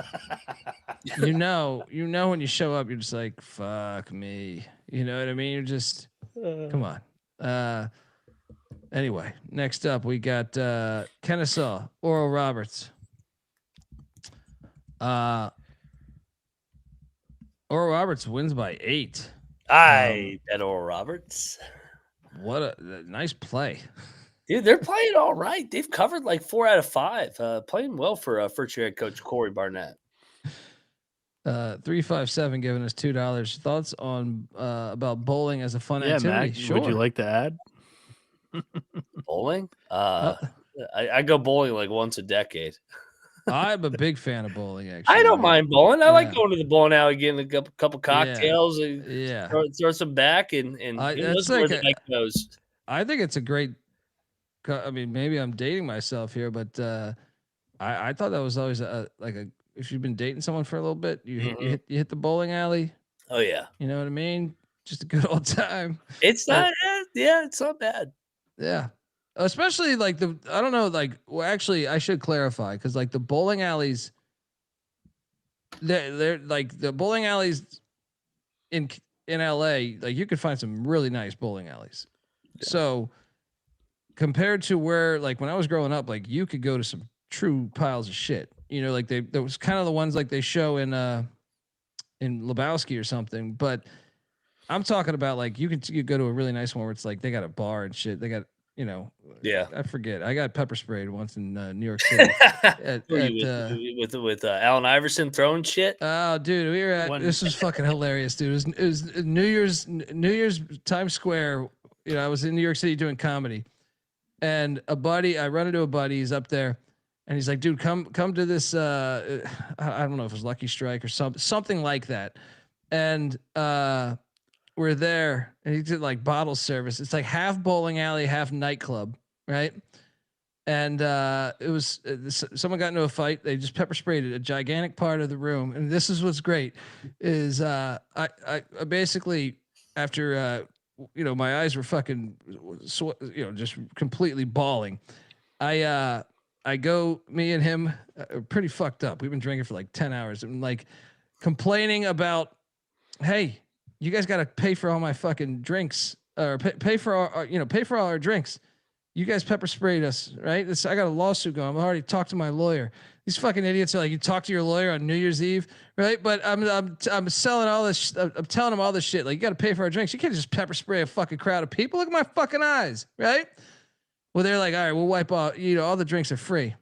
you know when you show up, you're just like, fuck me. You know what I mean? You're just, come on. Anyway, next up, we got Kennesaw, Oral Roberts. Oral Roberts wins by 8. I bet Oral Roberts. What a nice play. Dude, they're playing all right. They've covered like 4 out of 5. Playing well for first-year head coach Corey Barnett. 357 giving us $2. Thoughts on about bowling as a fun activity? Mac, sure. Would you like to add? Bowling? I go bowling like once a decade. I'm a big fan of bowling, actually. I don't mind bowling. I like going to the bowling alley, getting a couple cocktails, and throw some back, and that's where the night goes. I think it's a great. I mean, maybe I'm dating myself here, but I thought that was always if you've been dating someone for a little bit, you hit the bowling alley. Oh yeah, you know what I mean. Just a good old time. It's not, it's not bad. Yeah, especially like I don't know, like, well, actually, I should clarify, because like the bowling alleys, they're like the bowling alleys in LA, like you could find some really nice bowling alleys. Yeah. So compared to where, like, when I was growing up, like you could go to some true piles of shit. You know, like there was kind of the ones like they show in Lebowski or something, but I'm talking about like you go to a really nice one where it's like they got a bar and shit. They got Yeah. I forget. I got pepper sprayed once in New York City. with Allen Iverson throwing shit. Oh, dude, we were at. This was fucking hilarious, dude. It was New Year's Times Square. I was in New York City doing comedy, and I run into a buddy. He's up there, and he's like, "Dude, come to this. I don't know if it was Lucky Strike or something like that." And we're there, and he did like bottle service. It's like half bowling alley, half nightclub, right? And it was someone got into a fight. They just pepper sprayed a gigantic part of the room. And this is what's great is I basically after my eyes were fucking just completely bawling. I go, me and him are pretty fucked up. We've been drinking for like 10 hours and like complaining about, hey, you guys got to pay for all my fucking drinks or pay for all our drinks. You guys pepper sprayed us, right? I got a lawsuit going. I've already talked to my lawyer. These fucking idiots are like, you talk to your lawyer on New Year's Eve, right? But I'm selling all this. I'm telling them all this shit. Like, you got to pay for our drinks. You can't just pepper spray a fucking crowd of people. Look at my fucking eyes, right? Well, they're like, all right, we'll wipe out. All the drinks are free.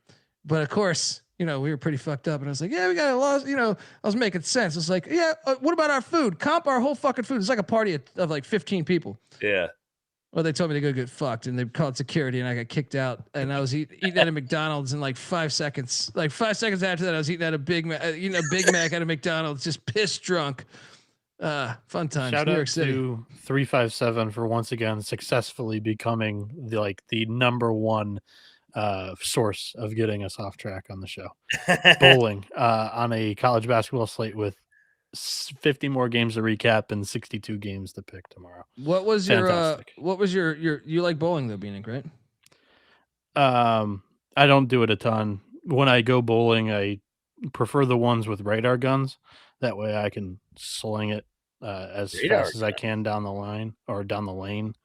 But of course, we were pretty fucked up. And I was like, yeah, we got a loss. I was making sense. It's like, yeah, what about our food? Comp our whole fucking food. It's like a party of like 15 people. Yeah. Well, they told me to go get fucked, and they called security, and I got kicked out. And I was eating at a McDonald's in like 5 seconds. Like 5 seconds after that, I was eating a Big Mac at a McDonald's, just piss drunk. Fun times. Shout New out York City. to 357 for once again successfully becoming the number one source of getting us off track on the show. Bowling on a college basketball slate with 50 more games to recap and 62 games to pick tomorrow. What was your you like bowling though, Bieniek, right? I don't do it a ton. When I go bowling, I prefer the ones with radar guns. That way I can sling it as fast as I can down the line or down the lane.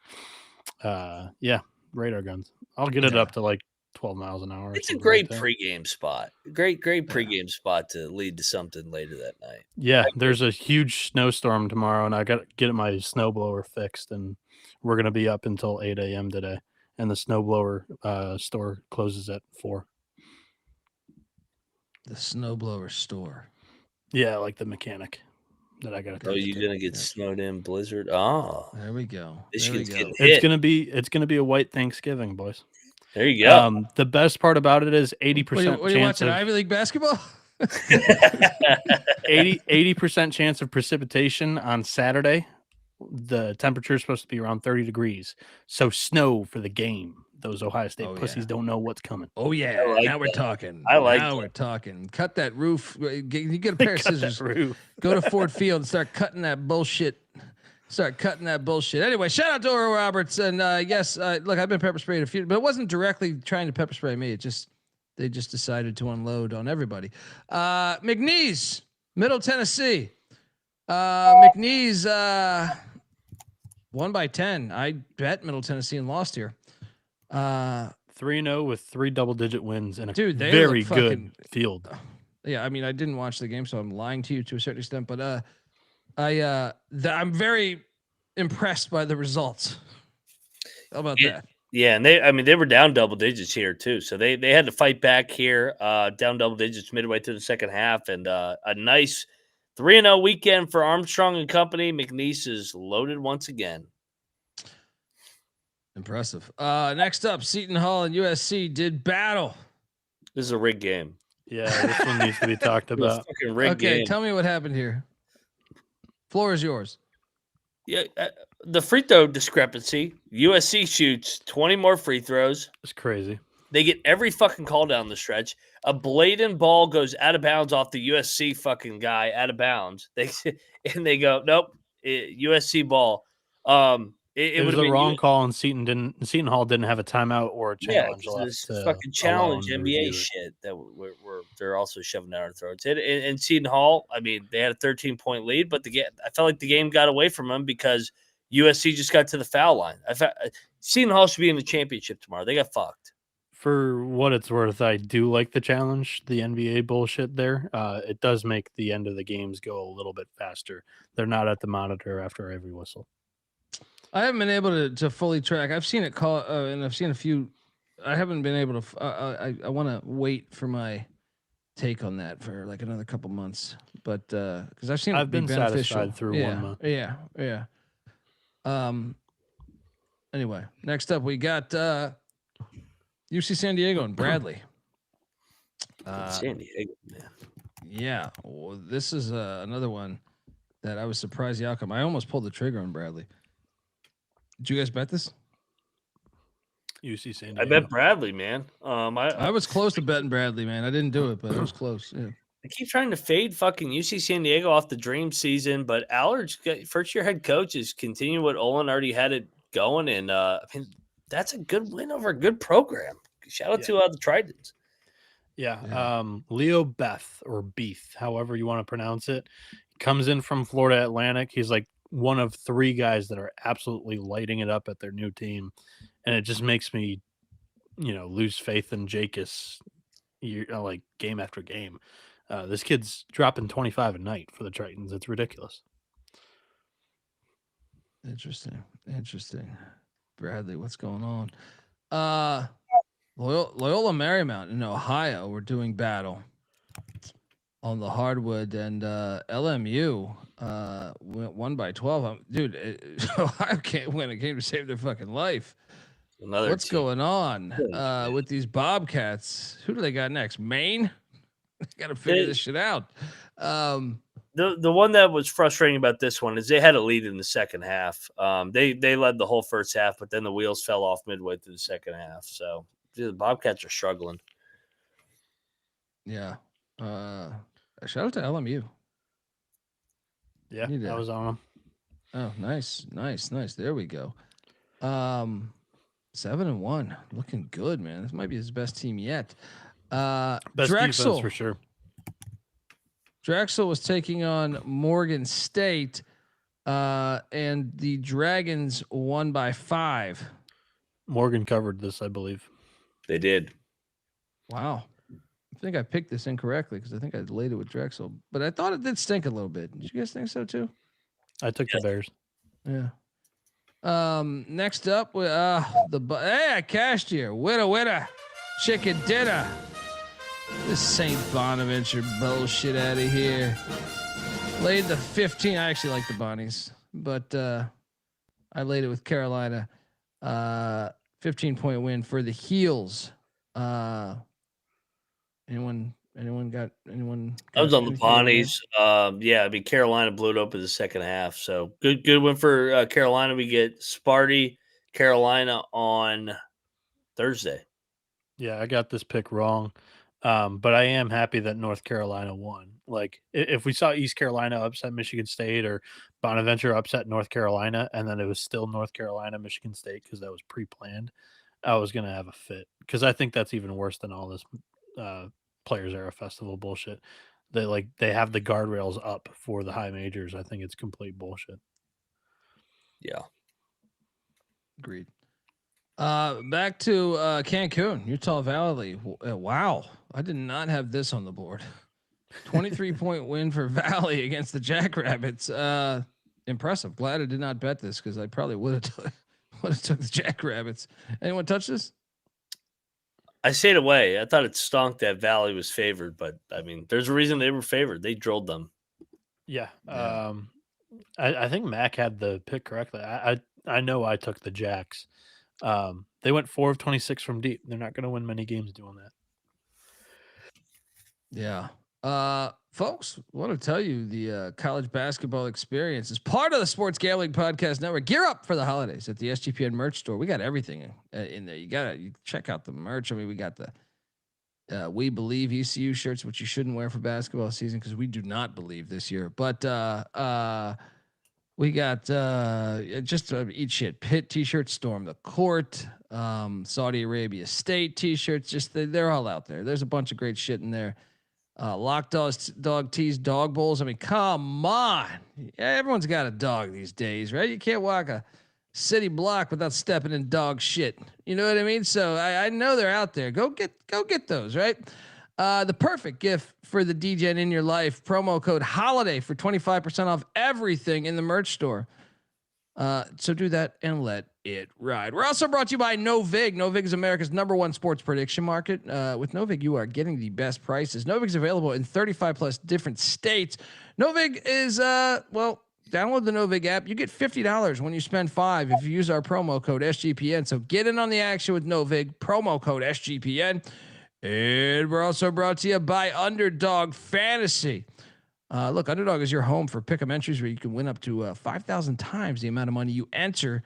Yeah, radar guns. I'll get it up to like 12 miles an hour. It's a great pregame spot. Great pregame spot to lead to something later that night. Yeah, there's a huge snowstorm tomorrow, and I got to get my snowblower fixed, and we're going to be up until 8 a.m. today, and the snowblower store closes at 4. The snowblower store. Yeah, like the mechanic that I got to. Oh, you're going to get snowed in blizzard? Oh. There we go. It's going to be a white Thanksgiving, boys. There you go. The best part about it is 80% What are you watching, Ivy League basketball? 80% chance of precipitation on Saturday. The temperature is supposed to be around 30 degrees. So snow for the game. Those Ohio State pussies don't know what's coming. Oh, yeah. Now we're talking. We're talking. Cut that roof. You get a pair of scissors. Go to Ford Field and start cutting that bullshit. Anyway, shout out to Oral Roberts. And yes, look, I've been pepper sprayed a few, but it wasn't directly trying to pepper spray me. They just decided to unload on everybody. McNeese, Middle Tennessee. McNeese won by 10. I bet Middle Tennessee and lost here. 3-0 with 3 double-digit wins and a they very good field. Yeah, I mean, I didn't watch the game, so I'm lying to you to a certain extent, but I'm very impressed by the results. How about that? Yeah, and they were down double digits here too, so they had to fight back here, down double digits midway through the second half, and a nice 3-0 weekend for Armstrong and company. McNeese is loaded once again. Impressive. Next up, Seton Hall and USC did battle. This is a rigged game. Yeah, this one needs to be talked about. Okay, tell me what happened here. Floor is yours. Yeah, the free throw discrepancy. USC shoots 20 more free throws. It's crazy. They get every fucking call down the stretch. A Bladen ball goes out of bounds off the USC fucking guy out of bounds. They go, nope, USC ball. It was the wrong call, and Seton Hall didn't have a timeout or a challenge. Yeah, this fucking challenge NBA shit that they're also shoving down our throats. And Seton Hall, I mean, they had a 13-point lead, but I felt like the game got away from them because USC just got to the foul line. Seton Hall should be in the championship tomorrow. They got fucked. For what it's worth, I do like the challenge, the NBA bullshit there. It does make the end of the games go a little bit faster. They're not at the monitor after every whistle. I haven't been able to fully track. I've seen it call, and I've seen a few. I haven't been able to. I want to wait for my take on that for like another couple months, but because I've seen it I've be been beneficial satisfied through 1 month. Yeah. Anyway, next up we got UC San Diego and Bradley. San Diego, man. Yeah, well, this is another one that I was surprised the outcome. I almost pulled the trigger on Bradley. Did you guys bet this? UC San Diego. I bet Bradley, man. I was close to betting Bradley, man. I didn't do it, but I was close. Yeah. I keep trying to fade fucking UC San Diego off the dream season, but Allard's first year head coach is continuing what Olin already had it going, and I mean that's a good win over a good program. Shout out to the Tritons. Yeah. Leo Beth or Beef, however you want to pronounce it, comes in from Florida Atlantic. He's like one of 3 guys that are absolutely lighting it up at their new team. And it just makes me, lose faith in Jacobs like game after game. This kid's dropping 25 a night for the Tritons. It's ridiculous. Interesting. Bradley, what's going on? Loyola Marymount in Ohio, we're doing battle on the hardwood, and LMU won by 12. Dude, Ohio can't win a game to save their fucking life. What's going on with these Bobcats? Who do they got next? Maine? Got to figure this shit out. The one that was frustrating about this one is they had a lead in the second half. They led the whole first half, but then the wheels fell off midway through the second half. So the Bobcats are struggling. Yeah. Shout out to LMU. Yeah, I was on them. Oh, nice. There we go. 7-1, looking good, man. This might be his best team yet. Best Drexel defense for sure. Drexel was taking on Morgan State, and the Dragons won by 5. Morgan covered this, I believe. They did. Wow. I think I picked this incorrectly because I think I laid it with Drexel, but I thought it did stink a little bit. Did you guys think so too? I took the Bears. Yeah. Next up, I cashed here. Witta, chicken dinner. This St. Bonaventure bullshit out of here. Laid the 15. I actually like the Bonnies, but I laid it with Carolina. 15-point win for the Heels. Anyone? I was on the Bonnies. Yeah, I mean Carolina blew it up in the second half. So good win for Carolina. We get Sparty, Carolina on Thursday. Yeah, I got this pick wrong. But I am happy that North Carolina won. Like if we saw East Carolina upset Michigan State or Bonaventure upset North Carolina, and then it was still North Carolina, Michigan State, because that was pre-planned, I was going to have a fit, because I think that's even worse than all this Players Era Festival bullshit. They have the guardrails up for the high majors. I think it's complete bullshit. Yeah. Agreed. Back to Cancun, Utah Valley. Wow. I did not have this on the board. 23-point win for Valley against the Jackrabbits. Impressive. Glad I did not bet this, because I probably would have took the Jackrabbits. Anyone touch this? I stayed away. I thought it stunk that Valley was favored, but I mean, there's a reason they were favored. They drilled them. Yeah. I think Mac had the pick correctly. I know I took the Jacks. They went 4 of 26 from deep. They're not going to win many games doing that. Yeah. Folks, I want to tell you the college basketball experience is part of the Sports Gambling Podcast Network. Gear up for the holidays at the SGPN merch store. We got everything in there. You check out the merch. I mean, we got the We Believe ECU shirts, which you shouldn't wear for basketball season because we do not believe this year. But we got just eat shit. Pitt t-shirts, Storm the Court, Saudi Arabia State t-shirts. Just they're all out there. There's a bunch of great shit in there. Lock dog tees, dog bowls. I mean, come on. Everyone's got a dog these days, right? You can't walk a city block without stepping in dog shit. You know what I mean? So I know they're out there. Go get those, right? The perfect gift for the DJ in your life. Promo code HOLIDAY for 25% off everything in the merch store. So do that and let it ride. We're also brought to you by Novig. Novig is America's #1 sports prediction market. With Novig, you are getting the best prices. Novig is available in 35 plus different states. Novig is, download the Novig app. You get $50 when you spend $5 if you use our promo code SGPN. So get in on the action with Novig, promo code SGPN. And we're also brought to you by Underdog Fantasy. Look, Underdog is your home for pick'em entries where you can win up to 5,000 times the amount of money you enter.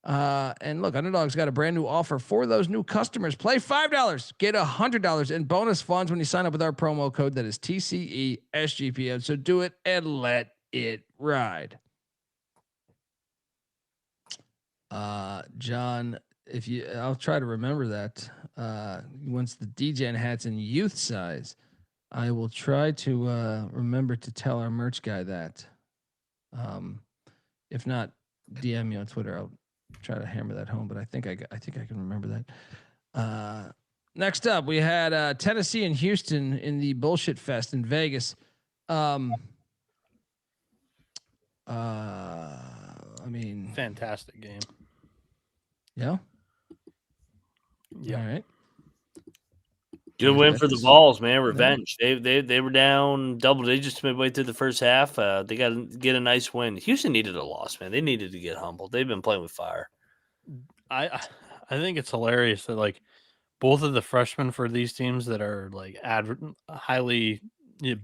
And look, Underdog's got a brand new offer for those new customers. Play $5, get $100 in bonus funds when you sign up with our promo code that is TCESGPN. So do it and let it ride. John, I'll try to remember that. Once the DJN hat's in youth size, I will try to remember to tell our merch guy that. If not, DM me on Twitter. I'll try to hammer that home. But I think I can remember that. Next up, we had Tennessee and Houston in the Bullshit Fest in Vegas. Fantastic game. Yeah. Yeah. All right. Good win for the Vols, man. Revenge. They were down double digits midway through the first half. They got to get a nice win. Houston needed a loss, man. They needed to get humbled. They've been playing with fire. I think it's hilarious that like both of the freshmen for these teams that are like highly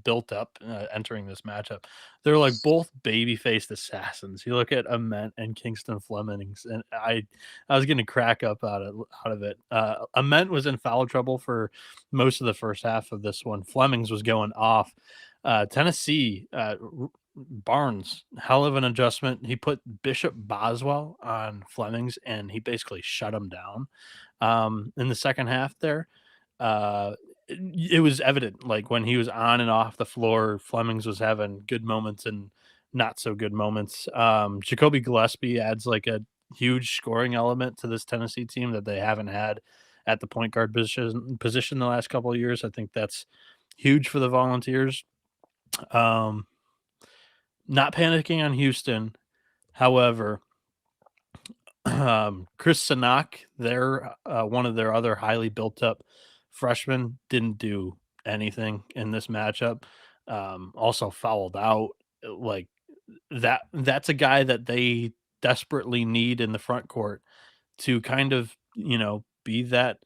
built up entering this matchup, they're like both baby-faced assassins. You look at Ament and Kingston Flemings, and I was getting a crack up out of it. Ament was in foul trouble for most of the first half of this one. Flemings was going off. Tennessee, Barnes, hell of an adjustment. He put Bishop Boswell on Flemings, and he basically shut him down in the second half there. It was evident, like when he was on and off the floor, Flemings was having good moments and not so good moments. Jacoby Gillespie adds like a huge scoring element to this Tennessee team that they haven't had at the point guard position the last couple of years. I think that's huge for the Volunteers. Not panicking on Houston, however. Chris Sanak, one of their other highly built up freshmen, didn't do anything in this matchup. Also fouled out. Like that's a guy that they desperately need in the front court to kind of, be that.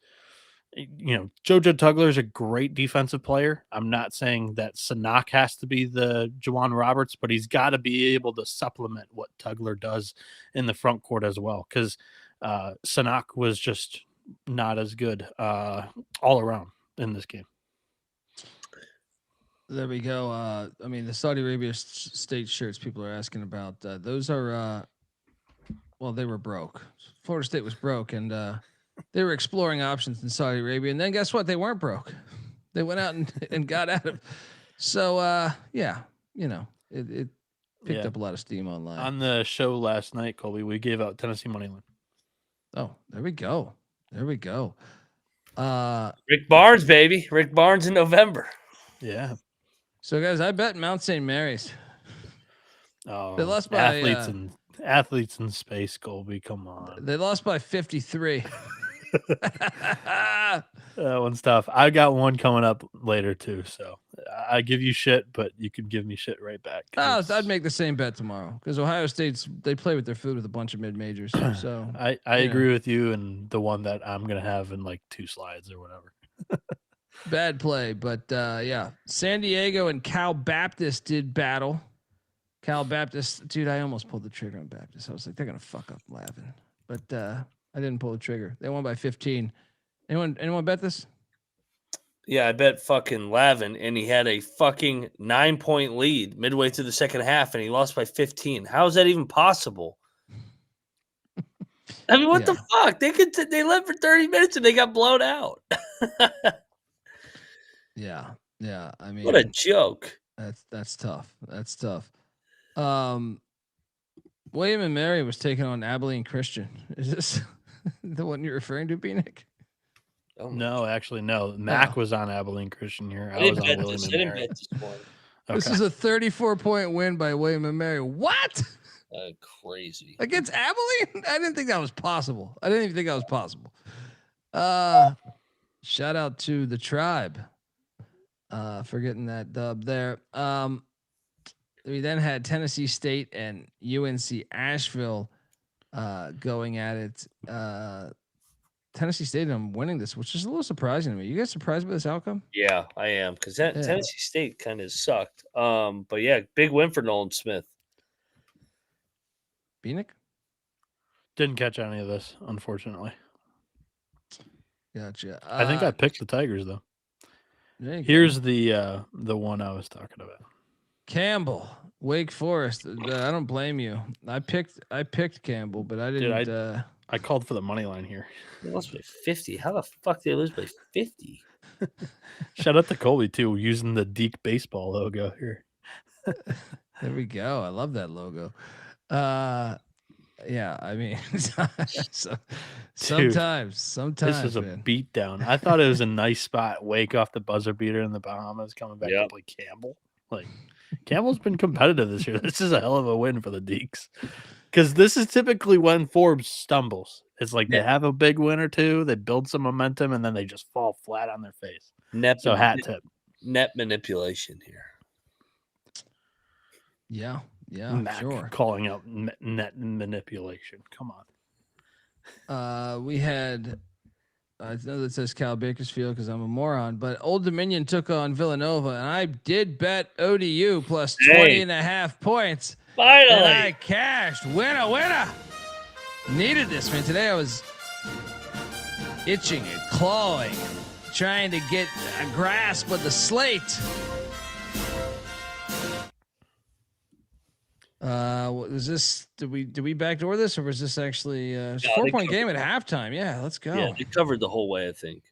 JoJo Tugler is a great defensive player. I'm not saying that Sanak has to be the Juwan Roberts, but he's got to be able to supplement what Tugler does in the front court as well. Because Sanak was just not as good all around in this game. There we go. The Saudi Arabia state shirts people are asking about. Those are, they were broke. Florida State was broke, and they were exploring options in Saudi Arabia. And then guess what? They weren't broke. They went out and got out of. So, it picked up a lot of steam online. On the show last night, Colby, we gave out Tennessee money line. Oh, there we go. Rick Barnes, baby. Rick Barnes in November. Yeah. So, guys, I bet Mount St. Mary's. Oh, they lost by athletes in space, Colby. Come on. They lost by 53. That one's tough. I got one coming up later too, so I give you shit, but you can give me shit right back. I'd make the same bet tomorrow because Ohio they play with their food with a bunch of mid majors. So I agree with you, and the one that I'm gonna have in like 2 slides or whatever. Bad play, but San Diego and Cal Baptist did battle. Cal Baptist, dude, I almost pulled the trigger on Baptist. I was like, they're gonna fuck up Lavin, but I didn't pull the trigger. They won by 15. Anyone bet this? Yeah, I bet fucking Lavin, and he had a fucking 9-point lead midway through the second half, and he lost by 15. How is that even possible? I mean, what the fuck? They led for 30 minutes and they got blown out. Yeah. I mean, what a joke. That's tough. That's tough. William and Mary was taking on Abilene Christian. Is this the one you're referring to, Bieniek? Oh, no, actually, no. Mac was on Abilene Christian here. I was on William and Mary. This is a 34-point win by William and Mary. What? Crazy. Against Abilene? I didn't think that was possible. I didn't even think that was possible. Shout out to the tribe for getting that dub there. We then had Tennessee State and UNC Asheville going at it. Tennessee State I'm winning this, which is a little surprising to me. You guys surprised by this outcome? Yeah, I am because Tennessee State kind of sucked. But yeah, big win for Nolan Smith. Bieniek? Didn't catch any of this, unfortunately. Gotcha. I think I picked the Tigers though. Here's the one I was talking about. Campbell, Wake Forest. I don't blame you. I picked Campbell, but I didn't. Dude, I called for the money line here. They lost by 50. How the fuck did they lose by 50? Shout out to Colby too, using the Deke baseball logo here. There we go. I love that logo. Yeah, I mean, so sometimes this is a beatdown. I thought it was a nice spot. Wake off the buzzer beater in the Bahamas, coming back to play Campbell. Like Campbell's been competitive this year. This is a hell of a win for the Deeks, because this is typically when Forbes stumbles. It's like they have a big win or two, they build some momentum, and then they just fall flat on their face. So hat tip. Net manipulation here. Yeah, Mac sure. Calling out net manipulation. Come on. We had, I know that says Cal Bakersfield because I'm a moron, but Old Dominion took on Villanova, and I did bet ODU plus 20.5 points. Finally, and I cashed. Winner. Needed this, man. Today I was itching and clawing, trying to get a grasp of the slate. What was this? Did we backdoor this, or was this actually a 4-point game at halftime? Yeah, let's go. Yeah, they covered the whole way, I think.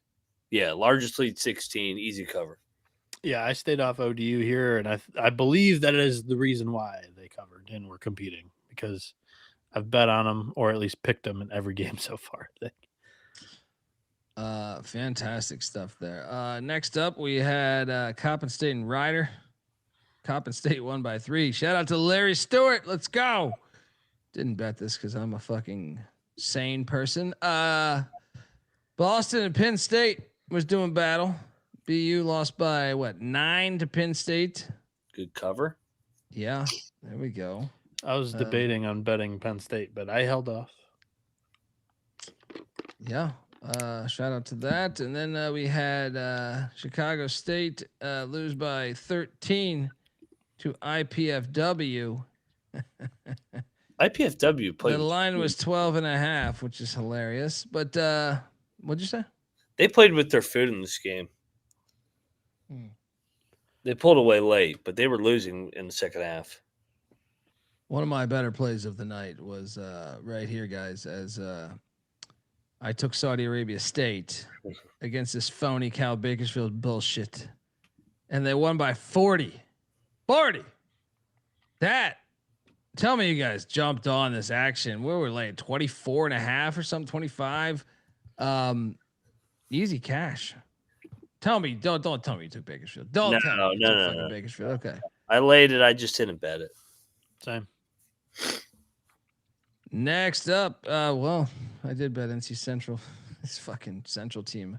Yeah, largest lead 16, easy cover. Yeah, I stayed off ODU here, and I believe that is the reason why they covered and were competing, because I've bet on them, or at least picked them in every game so far, I think. Fantastic stuff there. Next up, we had Coppin State and Ryder. Coppin State won by 3. Shout out to Larry Stewart. Let's go. Didn't bet this because I'm a fucking sane person. Boston and Penn State was doing battle. BU lost by 9 to Penn State. Good cover. Yeah, there we go. I was debating on betting Penn State, but I held off. Yeah. Shout out to that. And then we had Chicago State lose by 13 to IPFW. IPFW played. The line was 12.5, which is hilarious. But what'd you say? They played with their foot in this game. They pulled away late, but they were losing in the second half. One of my better plays of the night was right here, guys, as I took Saudi Arabia State against this phony Cal Bakersfield bullshit. And they won by 40. 40. Tell me you guys jumped on this action. Where were like 24.5 or something, 25. Easy cash. Tell me, don't tell me you took Bakersfield. Don't tell me you took fucking Bakersfield. Okay. I laid it, I just didn't bet it. Same. Next up, well, I did bet NC Central. This fucking Central team.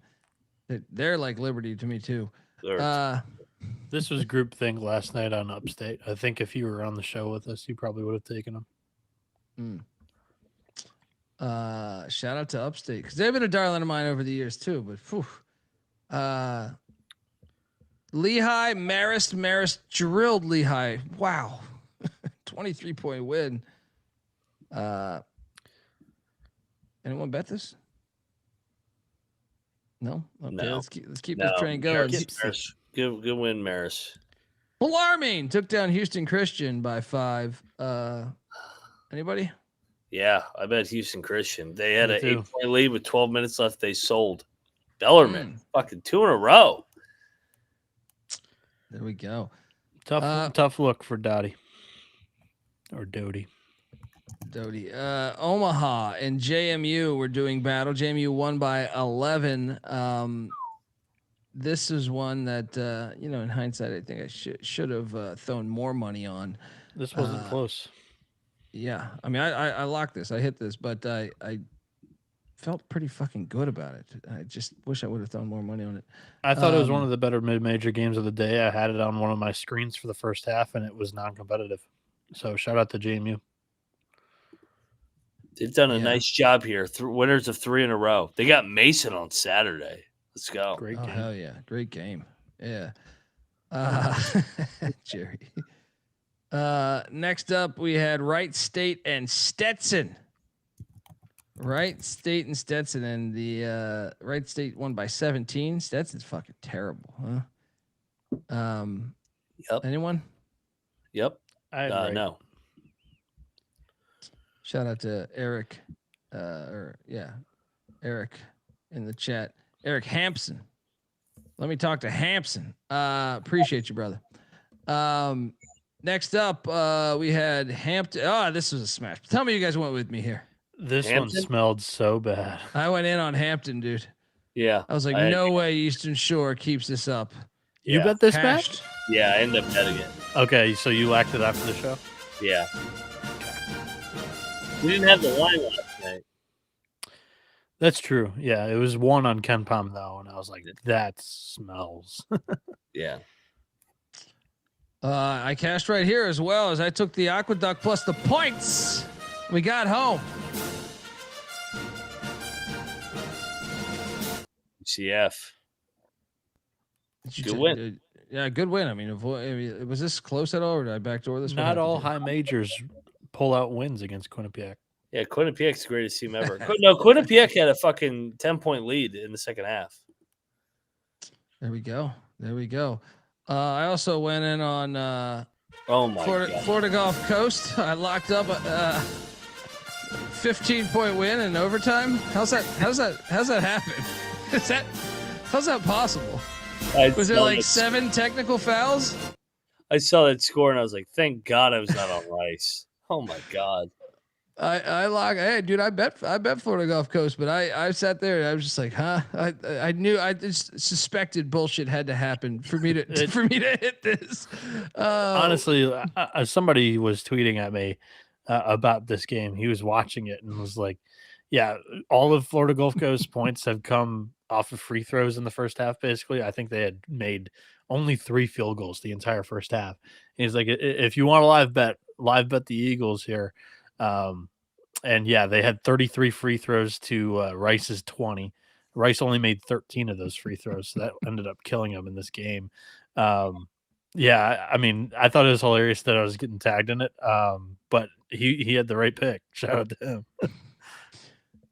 They're like Liberty to me too. This was groupthink last night on Upstate. I think if you were on the show with us, you probably would have taken them. Shout out to Upstate because they've been a darling of mine over the years too. But Lehigh, Marist drilled Lehigh. Wow, 23-point win. Anyone bet this? No. Okay, no. Let's keep this train going. Good win, Maris. Alarming took down Houston Christian by 5. Anybody? Yeah, I bet Houston Christian. They had an 8-point lead with 12 minutes left. They sold. Bellarmine, fucking 2 in a row. There we go. Tough look for Dottie or Doty. Omaha and JMU were doing battle. JMU won by 11. This is one that in hindsight, I think I should have thrown more money on. This wasn't close. Yeah, I mean, I locked this. I hit this, but I felt pretty fucking good about it. I just wish I would have thrown more money on it. I thought it was one of the better mid-major games of the day. I had it on one of my screens for the first half, and it was non-competitive. So shout out to JMU. They've done a nice job here. Winners of 3 in a row. They got Mason on Saturday. Let's go. Great game. Hell yeah. Great game. Yeah. Jerry. Next up, we had Wright State and Stetson. Wright State and Stetson, and the Wright State won by 17. Stetson's fucking terrible, huh? Yep. Anyone? Yep. Right. No. Shout out to Eric, Eric in the chat. Eric Hampson. Let me talk to Hampson. Appreciate you, brother. Next up, we had Hampton. Oh, this was a smash. Tell me you guys went with me here. This Hampton? one smelled so bad. I went in on Hampton, dude. Yeah. I was like, no way Eastern Shore keeps this up. You bet this Cashed. match? Yeah, I ended up betting it. Okay, so you lacked it after the show? Yeah. We didn't have the line last night. That's true. Yeah, it was 1 on Ken Palm, though, and I was like, that smells. Yeah. I cashed right here as well as I took the Aqueduct plus the points. We got home. CF. Good win. Yeah, good win. I mean, was this close at all, or did I backdoor this one? Not all high majors pull out wins against Quinnipiac. Yeah, Quinnipiac's the greatest team ever. No, Quinnipiac had a fucking 10-point lead in the second half. There we go. I also went in on Florida Gulf Coast. I locked up a 15-point win in overtime. How's that happen? How's that possible? Was there like 7 technical fouls? I saw that score and I was like, thank God I was not on Rice. Oh my God. Hey dude, I bet Florida Gulf Coast, but I sat there and I was just like, huh? I knew, I just suspected bullshit had to happen for me to hit this. Honestly, somebody was tweeting at me about this game. He was watching it and was like, yeah, all of Florida Gulf Coast points have come off of free throws in the first half. Basically, I think they had made only 3 field goals the entire first half. And he's like, if you want a live bet the Eagles here. And yeah, they had 33 free throws to Rice's 20. Rice only made 13 of those free throws, so that ended up killing him in this game. Yeah, I mean, I thought it was hilarious that I was getting tagged in it, but he had the right pick. Shout out to him.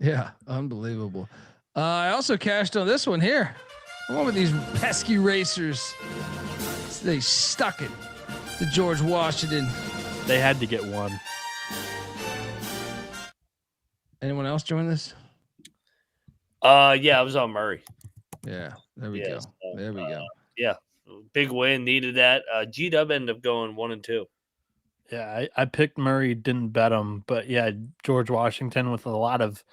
Yeah, unbelievable. I also cashed on this one here. One with these pesky racers. They stuck it to George Washington. They had to get one. Anyone else join this? Yeah, I was on Murray. Yeah, there we go. There we go. Yeah, big win. Needed that. G-Dub ended up going 1 and 2. Yeah, I picked Murray, didn't bet him, but yeah, George Washington with a lot of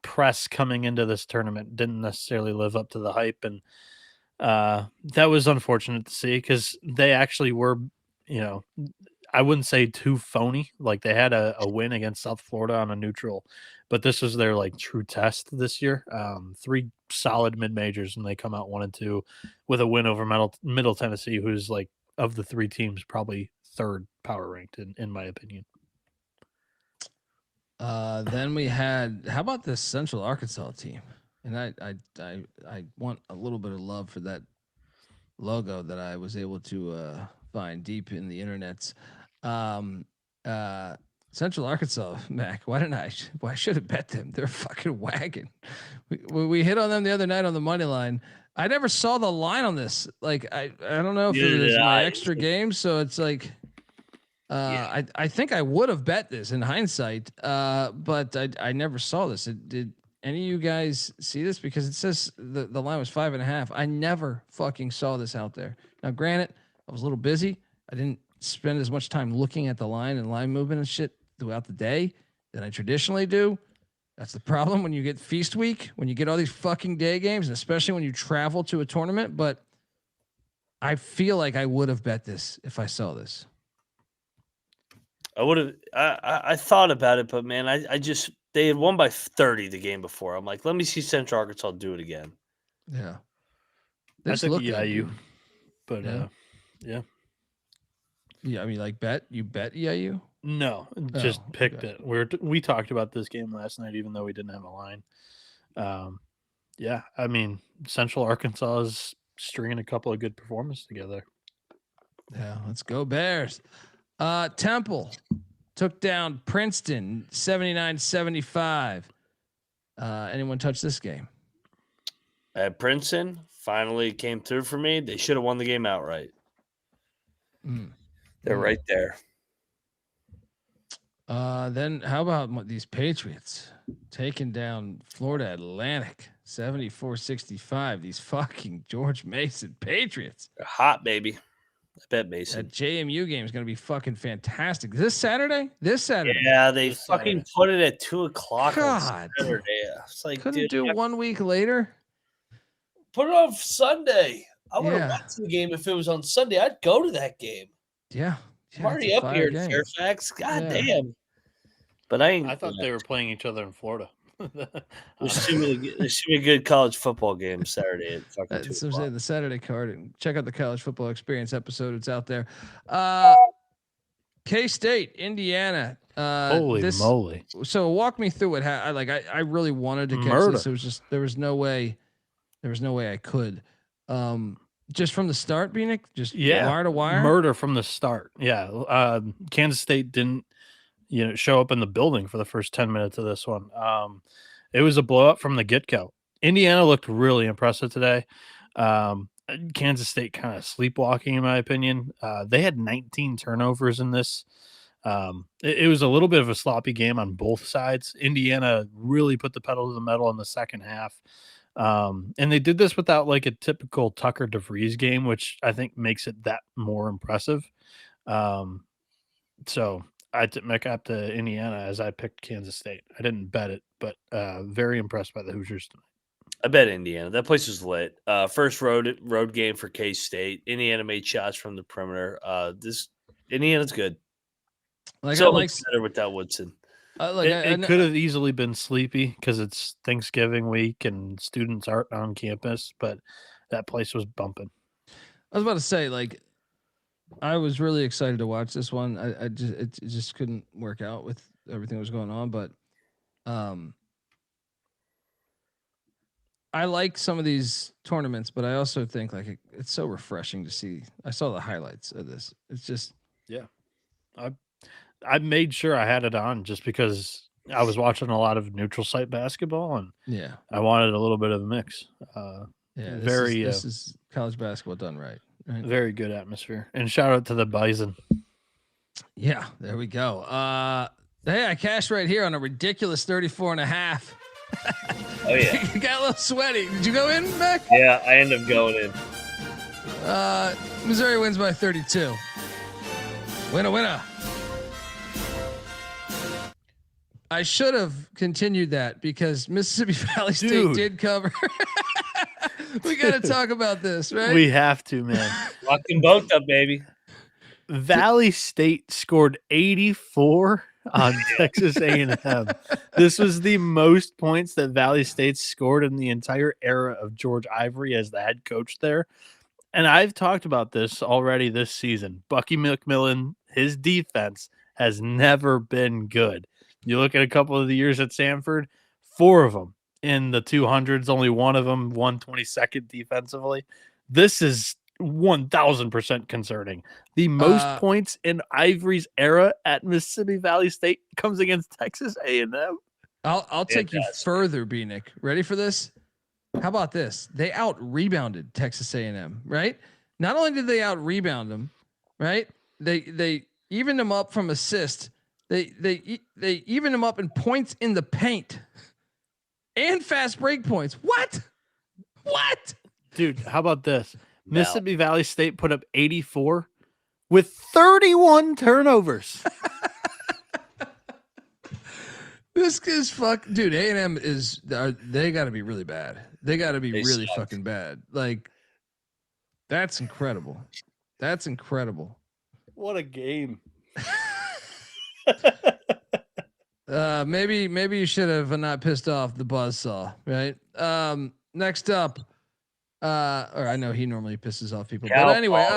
press coming into this tournament didn't necessarily live up to the hype, and that was unfortunate to see because they actually were, I wouldn't say too phony. Like they had a win against South Florida on a neutral, but this was their like true test this year. 3 solid mid majors, and they come out 1 and 2 with a win over Middle Tennessee, who's like of the 3 teams probably 3rd power ranked in my opinion. Then we had, how about this Central Arkansas team? And I want a little bit of love for that logo that I was able to find deep in the internets. Central Arkansas, Mac. I should have bet them. They're a fucking wagon. We hit on them the other night on the money line. I never saw the line on this. Like I don't know if it was my extra game, so it's like. I think I would have bet this in hindsight, but I never saw this. Did any of you guys see this? Because it says the line was 5.5. I never fucking saw this out there. Now, granted, I was a little busy. I didn't spend as much time looking at the line and line movement and shit throughout the day than I traditionally do. That's the problem when you get feast week, when you get all these fucking day games, and especially when you travel to a tournament. But I feel like I would have bet this if I saw this. I would have. I thought about it, but man, I just they had won by 30 the game before. I'm like, let me see Central Arkansas do it again. Yeah. I took EIU, good, but yeah. Yeah, I mean, like you bet EIU? No, just picked it. We talked about this game last night, even though we didn't have a line. Yeah, I mean, Central Arkansas is stringing a couple of good performances together. Yeah, let's go Bears. Temple took down Princeton 79-75. Anyone touch this game? Princeton finally came through for me. They should have won the game outright. They're right there. Then how about these Patriots taking down Florida Atlantic 74-65? These fucking George Mason Patriots. They're hot, baby. I bet Mason. That JMU game is going to be fucking fantastic. This Saturday? Yeah, they fucking put it at 2:00 God. on Saturday. It's like, couldn't do 1 week later. Put it on Sunday. I would have watched the game if it was on Sunday. I'd go to that game. Yeah. I'm already up here in Fairfax. God damn. But I thought they were playing each other in Florida. There's too many good college football games Saturday at fucking 2 So I'm o'clock. saying the Saturday card, and check out the College Football Experience episode. It's out there. K-State, Indiana. Holy moly! So walk me through it. I really wanted to catch this. It was just there was no way I could. Just from the start, Bieniek, just wire to wire, murder from the start. Yeah, Kansas State didn't show up in the building for the first 10 minutes of this one. It was a blowout from the get-go. Indiana looked really impressive today. Kansas State kind of sleepwalking, in my opinion. They had 19 turnovers in this. It was a little bit of a sloppy game on both sides. Indiana really put the pedal to the metal in the second half. And they did this without like a typical Tucker DeVries game, which I think makes it that more impressive. So I took my cap to Indiana as I picked Kansas State. I didn't bet it, but very impressed by the Hoosiers tonight. I bet Indiana. That place was lit. First road game for K-State. Indiana made shots from the perimeter. Indiana's good. Much better without Woodson. It could have easily been sleepy because it's Thanksgiving week and students aren't on campus, but that place was bumping. I was about to say, I was really excited to watch this one. It just couldn't work out with everything that was going on, but I like some of these tournaments, but I also think it's so refreshing to see. I saw the highlights of this. It's just I made sure I had it on just because I was watching a lot of neutral site basketball and I wanted a little bit of a mix. This is college basketball done right. Very good atmosphere. And shout out to the Bison. Yeah, there we go. Hey, I cashed right here on a ridiculous 34.5. Oh yeah. You got a little sweaty. Did you go in, Mac? Yeah, I ended up going in. Missouri wins by 32. Winner. I should have continued that because Mississippi Valley State did cover. We got to talk about this, right? We have to, man. Locking both up, baby. Valley State scored 84 on Texas A&M. This was the most points that Valley State scored in the entire era of George Ivory as the head coach there. And I've talked about this already this season. Bucky McMillan, his defense has never been good. You look at a couple of the years at Samford, 4 of them in the 200s, only one of them 122nd defensively. This is 1000% concerning. The most points in Ivory's era at Mississippi Valley State comes against Texas A&M. I'll take you further, Bieniek. Ready for this? How about this? They out rebounded Texas A&M, right? Not only did they out rebound them, right? They evened them up from assist. They evened them up in points in the paint and fast break points. What? Dude, how about this? Mississippi Valley State put up 84 with 31 turnovers. This is dude. A&M they got to be really bad. They got to be really fucking bad. That's incredible. What a game. Maybe you should have not pissed off the buzzsaw, right? Next up, or I know he normally pisses off people, but anyway,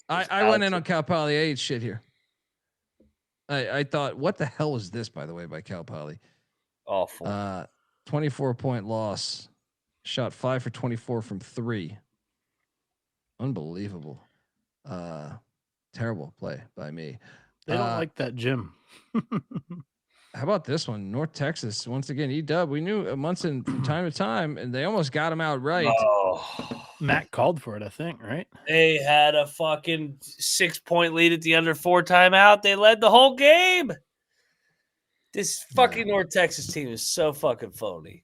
I went in on Cal Poly. I ate shit here. I thought, what the hell is this, by the way, by Cal Poly? Awful. 24-point loss. Shot 5 for 24 from 3. Unbelievable. Terrible play by me. They don't like that gym. How about this one? North Texas, once again, E-Dub. We knew Munson from time to time, and they almost got him out right. Oh. Matt called for it, I think, right? They had a fucking 6-point lead at the under 4 timeout. They led the whole game. This fucking North Texas team is so fucking phony.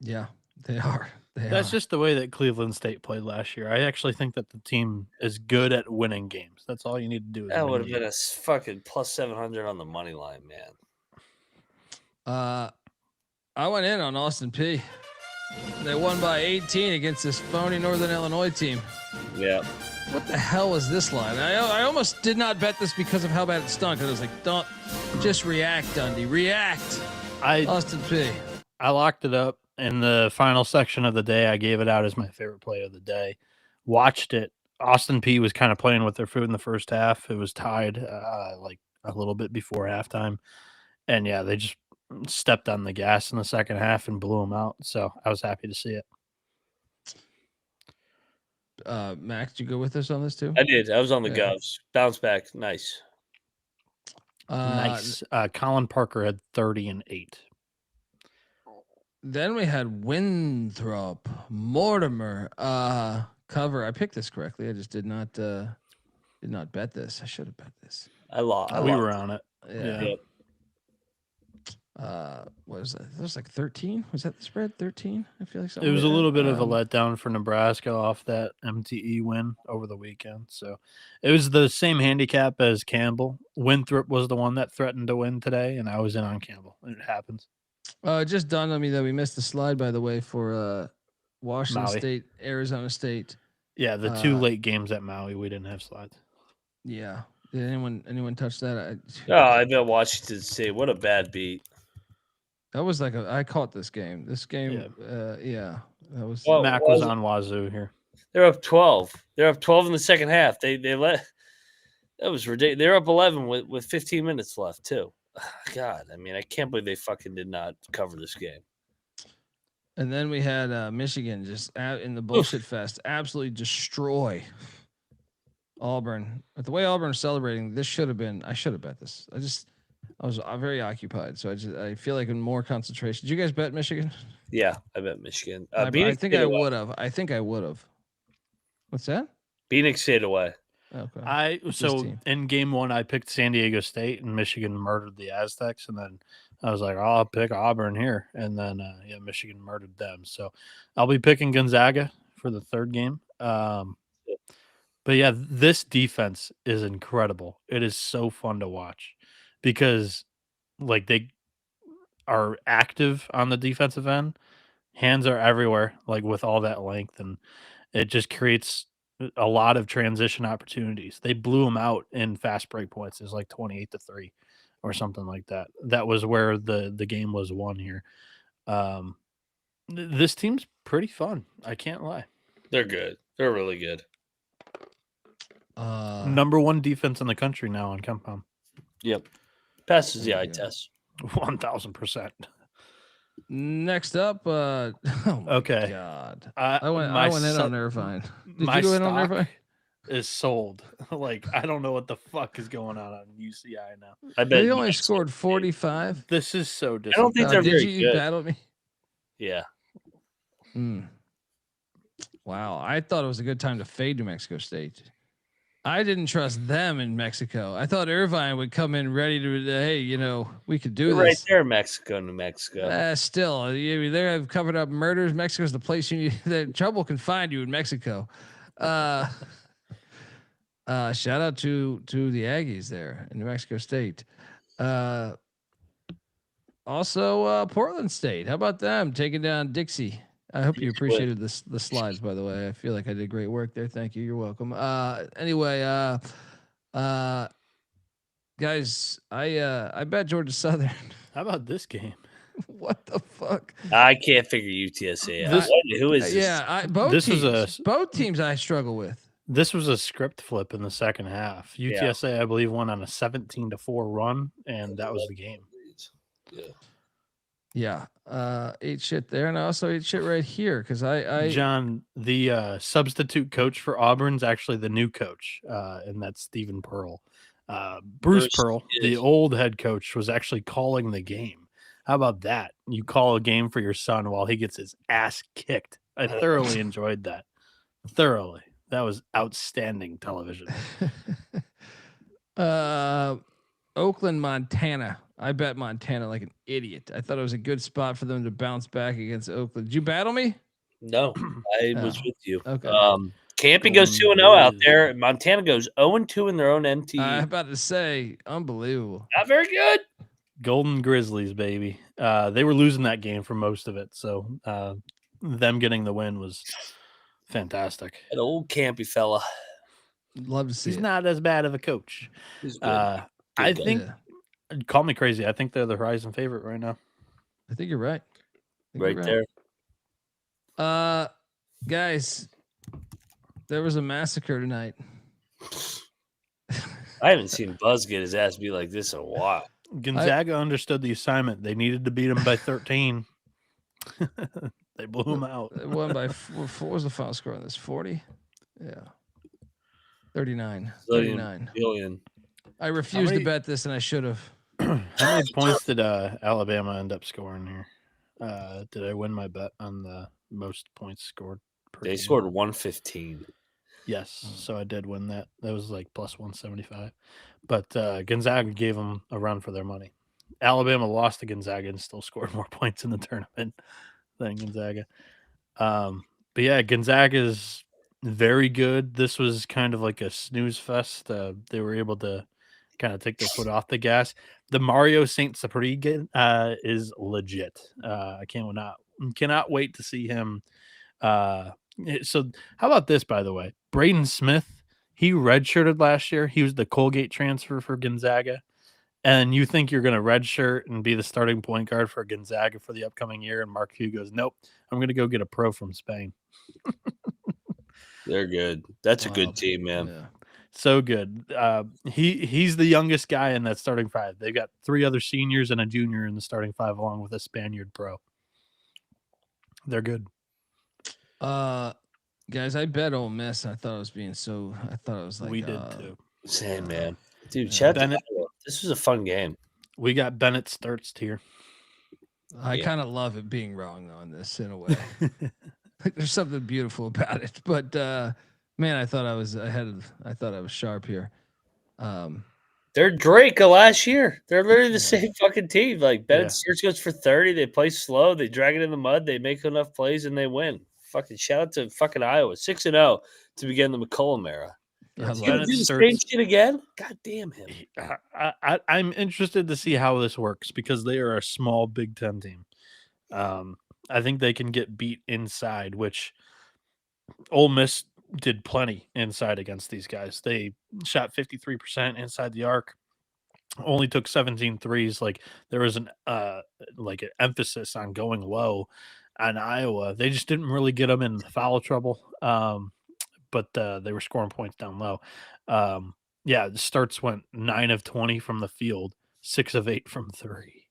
Yeah, they are. That's just the way that Cleveland State played last year. I actually think that the team is good at winning games. That's all you need to do. That would have been a fucking plus 700 on the money line, man. I went in on Austin P. They won by 18 against this phony Northern Illinois team. Yeah. What the hell was this line? I almost did not bet this because of how bad it stunk. I was like, don't just react, Dundee. React. Austin P. I locked it up. In the final section of the day, I gave it out as my favorite play of the day. Watched it. Austin P was kind of playing with their food in the first half. It was tied like a little bit before halftime. And yeah, they just stepped on the gas in the second half and blew them out. So I was happy to see it. Max, did you go with us on this too? I did. I was on the Govs. Bounce back. Nice. Nice. Colin Parker had 30 and 8. Then we had Winthrop, Mortimer, cover. I picked this correctly. I just did not bet this. I should have bet this. I lost. We were on it. Yeah. Yep. What was that? That was like 13. Was that the spread? 13? I feel like something. It was like a little that. bit of a letdown for Nebraska off that MTE win over the weekend. So it was the same handicap as Campbell. Winthrop was the one that threatened to win today, and I was in on Campbell. It happens. It just dawned on me that we missed the slide, by the way, for Washington Maui. State, Arizona State. Yeah, the two late games at Maui, we didn't have slides. Yeah. Did anyone touch that? I bet Washington State. What a bad beat. That was like I caught this game. This game, yeah. That was Mac was on Wazoo here. They're up 12. They're up 12 in the second half. They let that was ridiculous. They're up 11 with 15 minutes left too. God, I mean, I can't believe they fucking did not cover this game. And then we had Michigan just in the bullshit fest, absolutely destroy Auburn. But the way Auburn is celebrating, this should have been. I should have bet this. I was very occupied, so I feel like in more concentration. Did you guys bet Michigan? Yeah, I bet Michigan. I think I would have. I think I would have. What's that? Phoenix stayed away. Okay. In game one, I picked San Diego State, and Michigan murdered the Aztecs, and then I was like, I'll pick Auburn here, and then Michigan murdered them. So I'll be picking Gonzaga for the third game. But yeah, this defense is incredible. It is so fun to watch because like they are active on the defensive end. Hands are everywhere, like with all that length, and it just creates a lot of transition opportunities. They blew them out in fast break points. It's like 28-3 or something like that. That was where the game was won here. This team's pretty fun. I can't lie. They're good. They're really good. Number one defense in the country now on compound. Yep. Passes the eye test. 1000%. Next up, okay. God, I went in on Irvine. Did my you go in on stock Irvine? is sold. Like I don't know what the fuck is going on UCI now. I bet They only scored 45. This is so disappointing. I don't think they're very Did you good. battle me? Yeah. Wow, I thought it was a good time to fade New Mexico State. I didn't trust them in Mexico. I thought Irvine would come in ready to, hey, we could do You're this. right there, New Mexico. Still, they have covered up murders. Mexico's the place that trouble can find you in Mexico. Shout out to the Aggies there in New Mexico State. Also, Portland State. How about them taking down Dixie? I hope you appreciated the slides, by the way. I feel like I did great work there. Thank you. You're welcome. Anyway, guys, I bet Georgia Southern. How about this game? What the fuck? I can't figure UTSA out. Who is this? Yeah, both teams I struggle with. This was a script flip in the second half. UTSA, I believe, won on a 17-4 run, and that was the game. Yeah. Ate shit there, and I also ate shit right here because I John, the substitute coach for Auburn's actually the new coach, and that's Stephen Pearl. Bruce Pearl, the old head coach, was actually calling the game. How about that? You call a game for your son while he gets his ass kicked. I thoroughly enjoyed that. Thoroughly. That was outstanding television. Oakland, Montana. I bet Montana like an idiot. I thought it was a good spot for them to bounce back against Oakland. Did you battle me? No, I was with you. Okay. Campy goes 2-0 out there. Montana goes 0-2 in their own MTE. I'm about to say, unbelievable. Not very good. Golden Grizzlies, baby. They were losing that game for most of it, so them getting the win was fantastic. An old campy fella. Love to see He's it. not as bad of a coach. He's good. I think, call me crazy, I think they're the Horizon favorite right now. I think you're right. Right there. Guys, there was a massacre tonight. I haven't seen Buzz get his ass beat like this in a while. Gonzaga understood the assignment. They needed to beat him by 13. They blew him out. It won by what was the final score on this? 40? Yeah. 39. 39. Billion. I refused to bet this, and I should have. How many points did Alabama end up scoring here? Did I win my bet on the most points scored? They scored 115. Yes, so I did win that. That was like plus 175. But Gonzaga gave them a run for their money. Alabama lost to Gonzaga and still scored more points in the tournament than Gonzaga. But yeah, Gonzaga's very good. This was kind of like a snooze fest. They were able to kind of take their foot off the gas. The Mario St. Sapri is legit. I cannot wait to see him. So how about this, by the way? Braden Smith, he redshirted last year. He was the Colgate transfer for Gonzaga. And you think you're going to redshirt and be the starting point guard for Gonzaga for the upcoming year. And Mark Few goes, nope, I'm going to go get a pro from Spain. They're good. That's a good team, man. Yeah. So good. He's the youngest guy in that starting five. They got 3 other seniors and a junior in the starting five, along with a Spaniard pro. They're good. Guys, I bet Ole Miss. I thought it was like we did too. Same, man. Dude, chat. This was a fun game. We got Bennett Sturtz here. I kind of love it being wrong on this in a way. Like there's something beautiful about it, but man, I thought I was ahead. I thought I was sharp here. They're Drake of last year. They're literally the same fucking team. Like Bennett Sturtz goes for 30. They play slow. They drag it in the mud. They make enough plays and they win. Fucking shout out to fucking Iowa, 6-0 to begin the McCollum era. He's gonna do the same shit again. God damn him. I'm interested to see how this works because they are a small Big Ten team. I think they can get beat inside, which Ole Miss did plenty inside against these guys. They shot 53% inside the arc, only took 17 threes. Like there was an emphasis on going low on Iowa. They just didn't really get them in foul trouble. But they were scoring points down low. The Starts went 9 of 20 from the field, 6 of 8 from 3.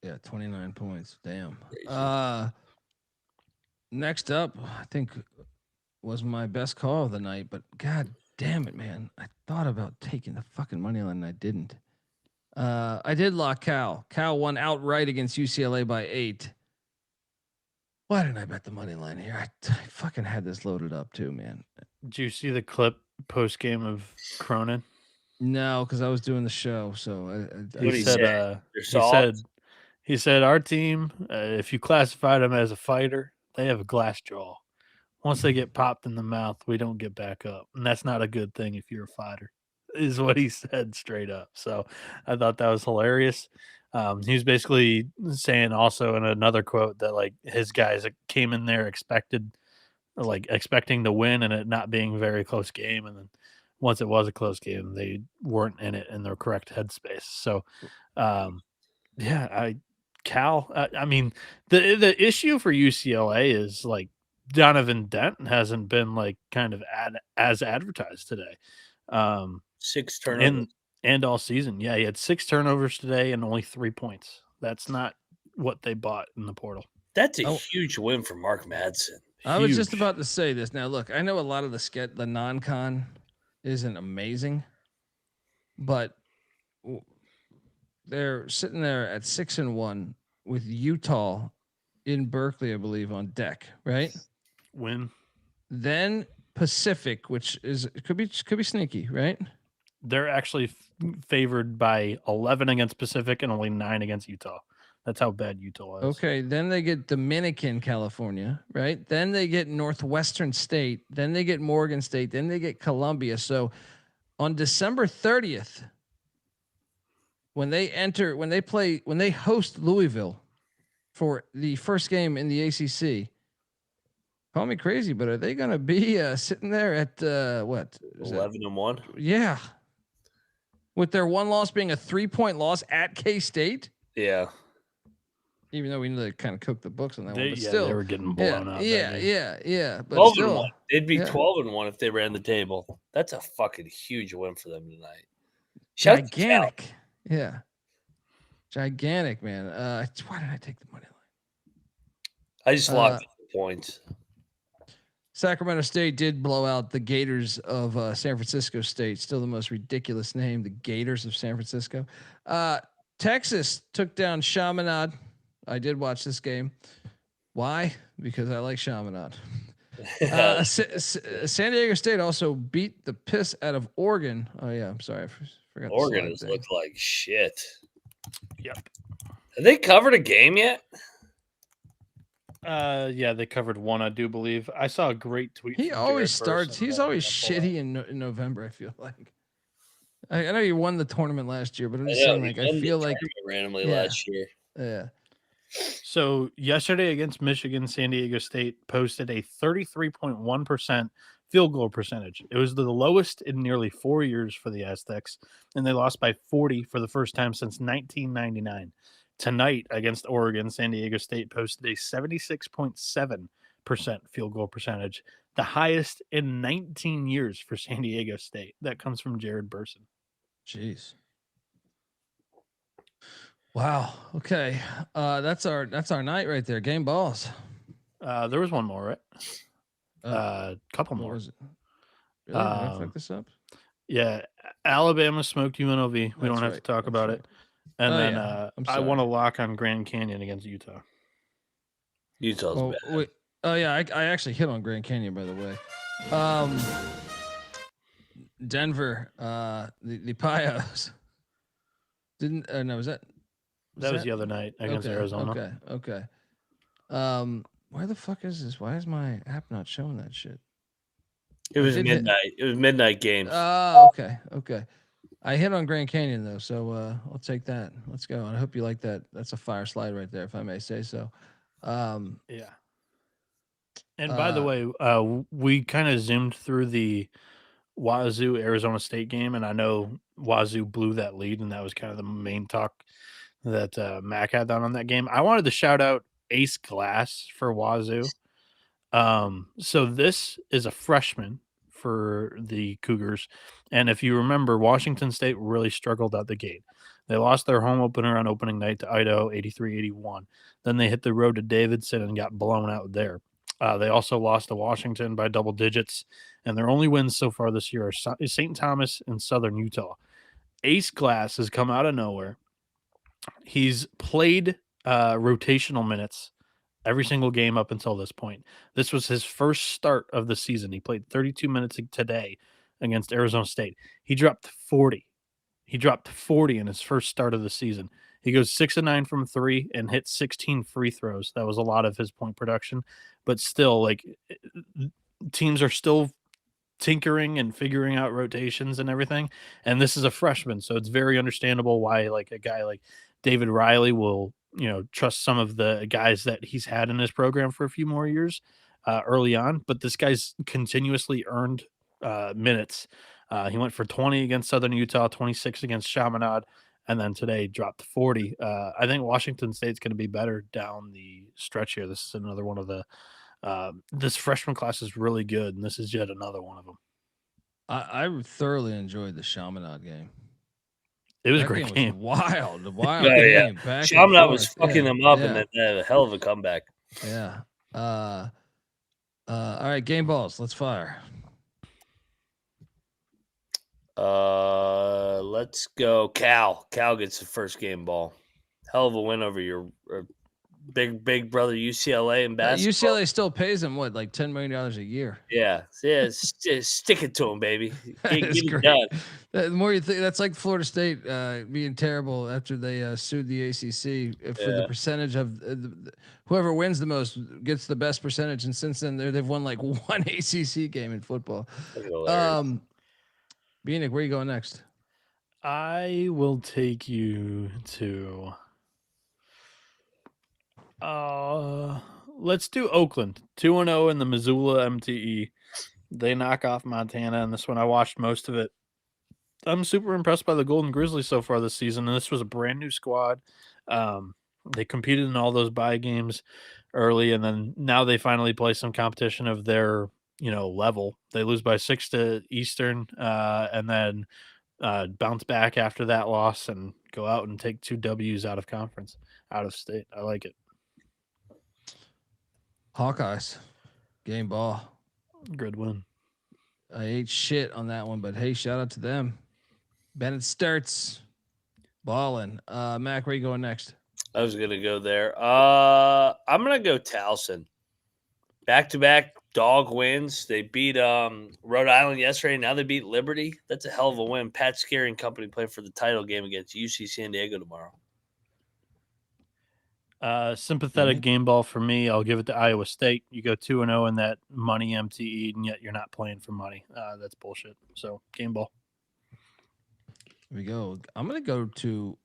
Yeah, 29 points. Damn. Next up, I think was my best call of the night, but god damn it, man. I thought about taking the fucking money line and I didn't. I did lock Cal. Cal won outright against UCLA by 8. Why didn't I bet the money line here? I fucking had this loaded up too, man. Did you see the clip post game of Cronin? No, because I was doing the show. So he said our team, if you classify them as a fighter, they have a glass jaw. Once they get popped in the mouth, we don't get back up, and that's not a good thing if you're a fighter. Is what he said straight up. So I thought that was hilarious. He was basically saying also in another quote that like his guys came in there expecting to win and it not being a very close game. And then once it was a close game, they weren't in it in their correct headspace. So, Cal. I mean, the issue for UCLA is like Donovan Dent hasn't been like kind of as advertised today. 6 turnovers and all season. Yeah, he had 6 turnovers today and only 3 points. That's not what they bought in the portal. That's a huge win for Mark Madsen. I was just about to say this. Now, look, I know a lot of the non-con isn't amazing, but they're sitting there at 6-1 with Utah in Berkeley, I believe, on deck, right? Win. Then Pacific, which is could be sneaky, right? They're actually favored by 11 against Pacific and only 9 against Utah. That's how bad Utah is. Okay, then they get Dominican, California, right? Then they get Northwestern State. Then they get Morgan State. Then they get Columbia. So on December 30th, when they host Louisville for the first game in the ACC, call me crazy, but are they going to be sitting there at what? 11-1? Yeah. With their one loss being a 3-point loss at K-State? Yeah. Even though we knew they kind of cooked the books on that one, but Yeah, still, they were getting blown out. Yeah. But 12-1. They'd be 12-1 if they ran the table. That's a fucking huge win for them tonight. Gigantic, yeah, gigantic, man. Why did I take the money line? I just locked the points. Sacramento State did blow out the Gators of San Francisco State. Still the most ridiculous name, the Gators of San Francisco. Texas took down Chaminade. I did watch this game. Why? Because I like Chaminade. San Diego State also beat the piss out of Oregon. Oh yeah, I'm sorry, I forgot. Oregon has looked like shit. Yep. Have they covered a game yet? Yeah, they covered one, I do believe. I saw a great tweet. He always starts. He's always shitty in November. I feel like. I know you won the tournament last year, but I'm just saying, like, I feel like randomly last year. Yeah. So yesterday against Michigan, San Diego State posted a 33.1% field goal percentage. It was the lowest in nearly 4 years for the Aztecs, and they lost by 40 for the first time since 1999. Tonight against Oregon, San Diego State posted a 76.7% field goal percentage, the highest in 19 years for San Diego State. That comes from Jared Burson. Jeez. Wow. Okay. That's our night right there. Game balls. There was one more, right? Couple more. Was it? Really? Did I fuck this up? Yeah. Alabama smoked UNLV. We don't have to talk about it. And then I want to lock on Grand Canyon against Utah. Utah's bad. Wait. Oh yeah, I actually hit on Grand Canyon, by the way. Denver, the Pios didn't. No, was that? That was the other night against Arizona. Okay. Where the fuck is this? Why is my app not showing that shit? It was midnight. It was midnight games. Oh, okay. I hit on Grand Canyon though, so I'll take that. Let's go. And I hope you like that. That's a fire slide right there, if I may say so. Yeah. And by the way, we kind of zoomed through the Wazoo Arizona State game, and I know Wazoo blew that lead, and that was kind of the main talk that Mac had on that game. I wanted to shout out Ace Glass for Wazoo. So this is a freshman for the Cougars, and if you remember, Washington State really struggled out the gate. They lost their home opener on opening night to Idaho 83-81. Then they hit the road to Davidson and got blown out there. They also lost to Washington by double digits, and their only wins so far this year are St. Thomas and Southern Utah. Ace Glass has come out of nowhere. He's played rotational minutes every single game up until this point. This was his first start of the season. He played 32 minutes today against Arizona State. He dropped 40. He dropped 40 in his first start of the season. He goes 6-9 from 3 and hit 16 free throws. That was a lot of his point production, but still, like, teams are still tinkering and figuring out rotations and everything. And this is a freshman, so it's very understandable why, like, a guy like David Riley will, trust some of the guys that he's had in his program for a few more years early on. But this guy's continuously earned minutes He went for 20 against Southern Utah, 26 against Chaminade, and then today dropped to 40. I think Washington State's going to be better down the stretch here. This is another one of the this freshman class is really good, and this is yet another one of them. I thoroughly enjoyed the Chaminade game. It was a great game. Was wild Oh, game. yeah. Back Chaminade was forth. fucking them up, and then a hell of a comeback. Yeah. All right, game balls. Let's fire. Let's go. Cal gets the first game ball. Hell of a win over your big brother UCLA in basketball. UCLA still pays him what, like $10 million a year? Yeah. Stick it to him, baby. Get it done. The more you think, that's like Florida State being terrible after they sued the ACC for the percentage of whoever wins the most gets the best percentage, and since then they've won like one ACC game in football. Bieniek, where are you going next? I will take you to. Let's do Oakland 2-0 in the Missoula MTE. They knock off Montana in this one. I watched most of it. I'm super impressed by the Golden Grizzlies so far this season, and this was a brand new squad. They competed in all those bye games early, and then now they finally play some competition of their level. They lose by 6 to Eastern, and then bounce back after that loss and go out and take 2 W's out of state. I like it. Hawkeyes, game ball. Good win. I ate shit on that one, but hey, shout out to them. Bennett starts balling. Mac, where you going next? I was gonna go there. I'm gonna go Towson. Back-to-back dog wins. They beat Rhode Island yesterday. Now they beat Liberty. That's a hell of a win. Pat Scarry and company playing for the title game against UC San Diego tomorrow. Sympathetic game ball for me. I'll give it to Iowa State. You go 2-0 in that money MTE, and yet you're not playing for money. That's bullshit. So game ball. Here we go. I'm gonna go to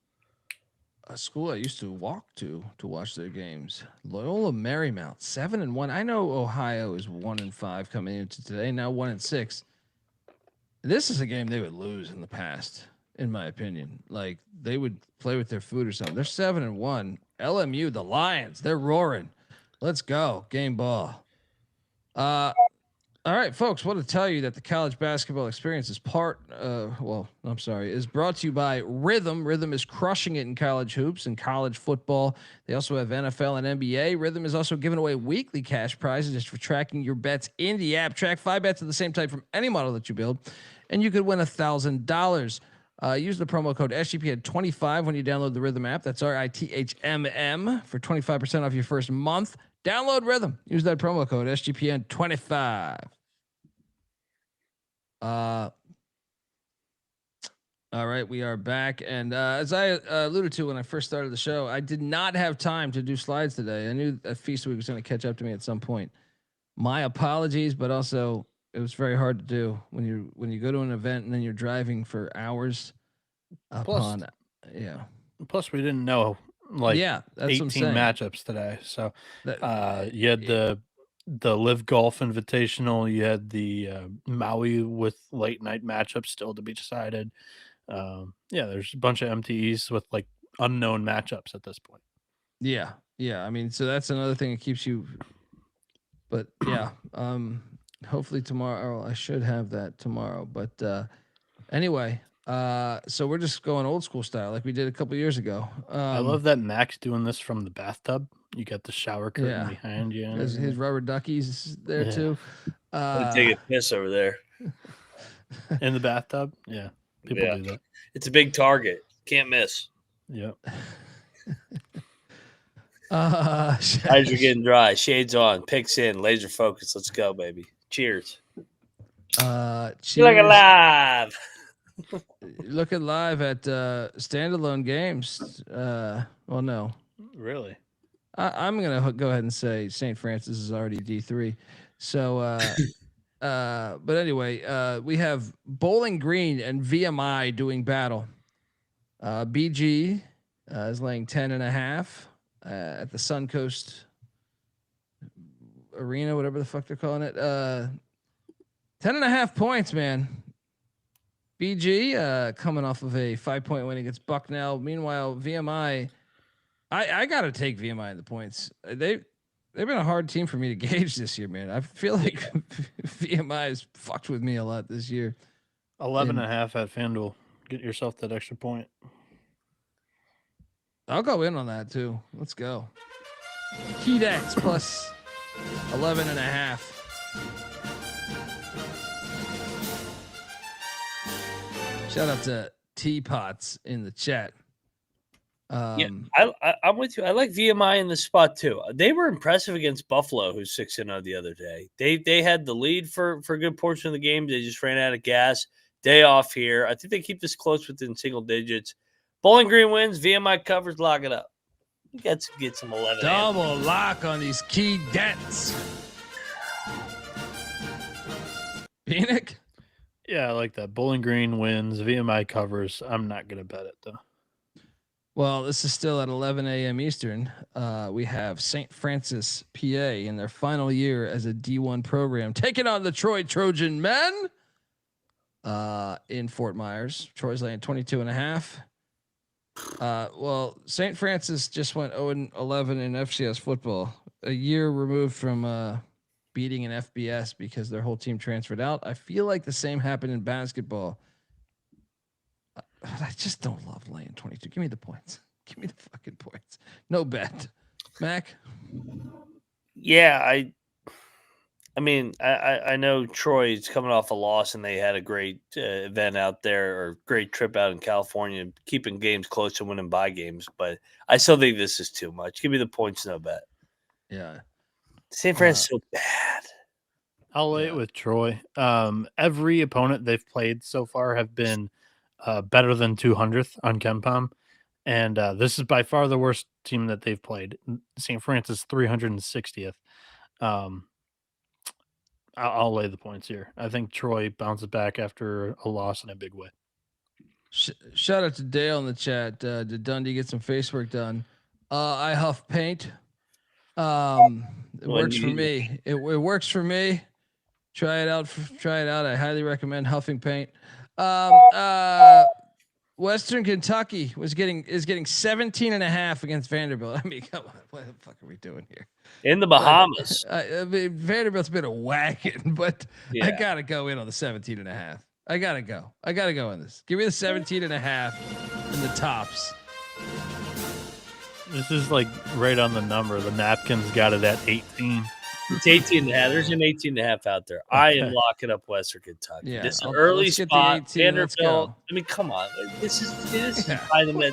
a school I used to walk to watch their games. Loyola Marymount, 7-1. I know Ohio is 1-5 coming into today. Now 1-6. This is a game they would lose in the past, in my opinion. Like they would play with their food or something. They're 7-1. LMU, the Lions, they're roaring. Let's go. Game ball. All right, folks, want to tell you that the college basketball experience is is brought to you by Rhythm. Rhythm is crushing it in college hoops and college football. They also have NFL and NBA. Rhythm is also giving away weekly cash prizes just for tracking your bets in the app. Track 5 bets of the same type from any model that you build, and you could win $1,000. Use the promo code SGPN25 when you download the Rhythm app. That's RITHMM for 25% off your first month. Download Rhythm. Use that promo code SGPN25. All right, we are back. And as I alluded to when I first started the show, I did not have time to do slides today. I knew that Feast Week was going to catch up to me at some point. My apologies, but also it was very hard to do when you go to an event and then you're driving for hours. Plus, we didn't know that's 18 matchups today. So you had the Live Golf Invitational, you had the Maui with late night matchups still to be decided. There's a bunch of MTEs with like unknown matchups at this point. Yeah. I mean, so that's another thing that keeps you. But hopefully tomorrow I should have that tomorrow. But anyway. So we're just going old school style like we did a couple years ago. I love that Mac's doing this from the bathtub. You got the shower curtain behind you. His rubber duckies there too. Take a piss over there in the bathtub. Yeah, people do that. It's a big target. Can't miss. Yep. Eyes are getting dry. Shades on. Picks in. Laser focus. Let's go, baby. Cheers. Cheers. Look alive. Looking live at standalone games. No. Really? I'm going to go ahead and say St. Francis is already D3. So, but anyway, we have Bowling Green and VMI doing battle. BG is laying 10.5 at the Suncoast Arena, whatever the fuck they're calling it. 10.5 points, man. BG coming off of a 5-point win against Bucknell. Meanwhile, VMI, I gotta take VMI in the points. They've been a hard team for me to gauge this year, man. I feel like VMI has fucked with me a lot this year. 11.5 at FanDuel. Get yourself that extra point. I'll go in on that too. Let's go. Heat-X plus 11.5. Shout out to Teapots in the chat. Yeah, I'm with you. I like VMI in the spot too. They were impressive against Buffalo, who's 6-0 the other day. They had the lead for a good portion of the game. They just ran out of gas. Day off here. I think they keep this close within single digits. Bowling Green wins. VMI covers. Lock it up. You got to get some 11. Double lock on these key dents. Bieniek? Yeah, I like that. Bowling Green wins. VMI covers. I'm not going to bet it, though. Well, this is still at 11 a.m. Eastern. We have St. Francis, PA, in their final year as a D1 program, taking on the Troy Trojan men in Fort Myers. Troy's laying 22.5. Well, St. Francis just went 0-11 in FCS football, a year removed from beating an FBS because their whole team transferred out. I feel like the same happened in basketball. I just don't love laying 22. Give me the points. Give me the fucking points. No bet. Mac? Yeah, I mean, I know Troy's coming off a loss and they had a great event out there or great trip out in California, keeping games close and winning by games. But I still think this is too much. Give me the points, no bet. Yeah. St. Francis so bad. I'll lay it with Troy. Every opponent they've played so far have been better than 200th on KenPom. And this is by far the worst team that they've played. St. Francis 360th. I'll lay the points here. I think Troy bounces back after a loss in a big way. Shout out to Dale in the chat. Did Dundee get some face work done? I huff paint. It works for me. It works for me. Try it out. I highly recommend huffing paint. Western Kentucky is getting 17.5 against Vanderbilt. I mean, come on, what the fuck are we doing here? In the Bahamas. I mean, Vanderbilt's been a wagon, but I gotta go in on the 17.5. I gotta go in this. Give me the 17.5 in the tops. This is like right on the number. The napkins got it at 18. It's 18.5. There's an 18.5 out there. I am locking up Western Kentucky. Yeah, this is an early spot. Vanderbilt. I mean, come on. This is what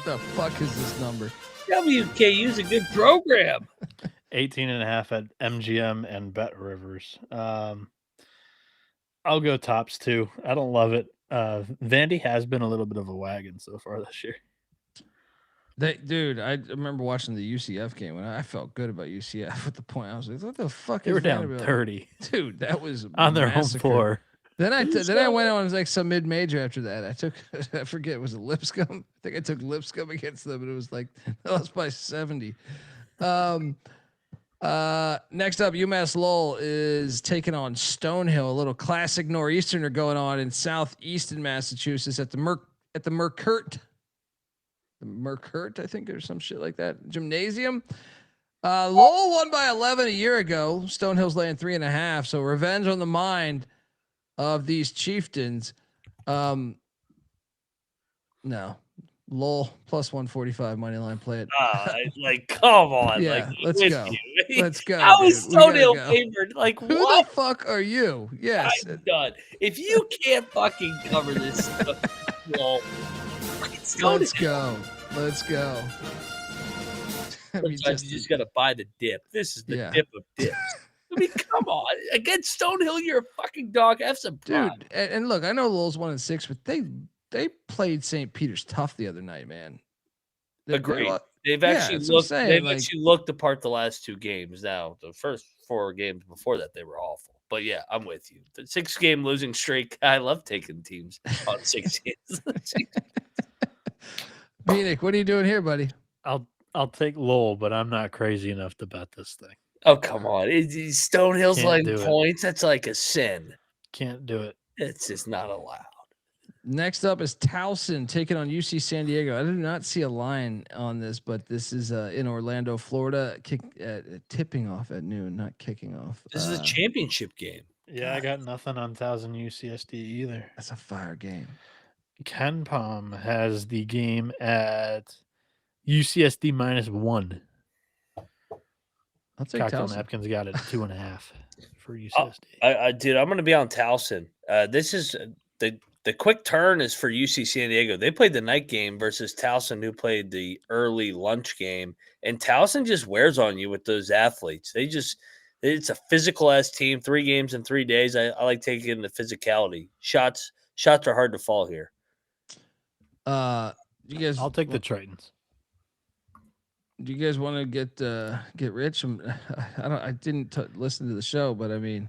the fuck is this number? WKU is a good program. 18.5 at MGM and Bet Rivers. I'll go tops too. I don't love it. Vandy has been a little bit of a wagon so far this year. Dude, I remember watching the UCF game when I felt good about UCF at the point. I was like, what the fuck they is were down Vanderbilt? 30. Dude, that was on their home floor. Then I went on like some mid-major after that. I forget, was it Lipscomb? I think I took Lipscomb against them, and it was like that was by 70. Next up, UMass Lowell is taking on Stonehill, a little classic nor'easterner going on in southeastern Massachusetts at the Mercurt. The Mercurt, I think, or some shit like that. Gymnasium. Lowell won by 11 a year ago. Stonehill's laying 3.5. So revenge on the mind of these chieftains. No. Lowell plus 145 money line play it. Come on. Yeah, let's go. Let's go. How is Stonehill favored? Like, who what the fuck are you? Yes. I'm done. If you can't fucking cover this stuff, well, let's go. Sometimes you just gotta buy the dip. This is the dip of dips. I mean, come on. Against Stonehill, you're a fucking dog. Have some pride. Dude. And look, I know Lowell's 1-6, but they played St. Peter's tough the other night, man. Agreed. They've actually looked the part the last two games. Now, the first 4 games before that, they were awful. But yeah, I'm with you. The 6-game losing streak. I love taking teams on 6 games. Bieniek, what are you doing here, buddy? I'll take Lowell, but I'm not crazy enough to bet this thing. Oh, come on. Stonehill's like points. That's like a sin. Can't do it. It's just not allowed. Next up is Towson taking on UC San Diego. I do not see a line on this, but this is in Orlando, Florida. Tipping off at noon, not kicking off. This is a championship game. Yeah, I got nothing on 1000 UCSD either. That's a fire game. Ken Palm has the game at UCSD -1. I'll take Cocktail Towson. Napkins got it 2.5 for UCSD. Dude, I'm going to be on Towson. This is the quick turn is for UC San Diego. They played the night game versus Towson, who played the early lunch game. And Towson just wears on you with those athletes. It's a physical ass team. 3 games in 3 days. I like taking the physicality. Shots are hard to fall here. You guys, I'll take the Tritons. Do you guys want to get rich? I didn't listen to the show, but I mean,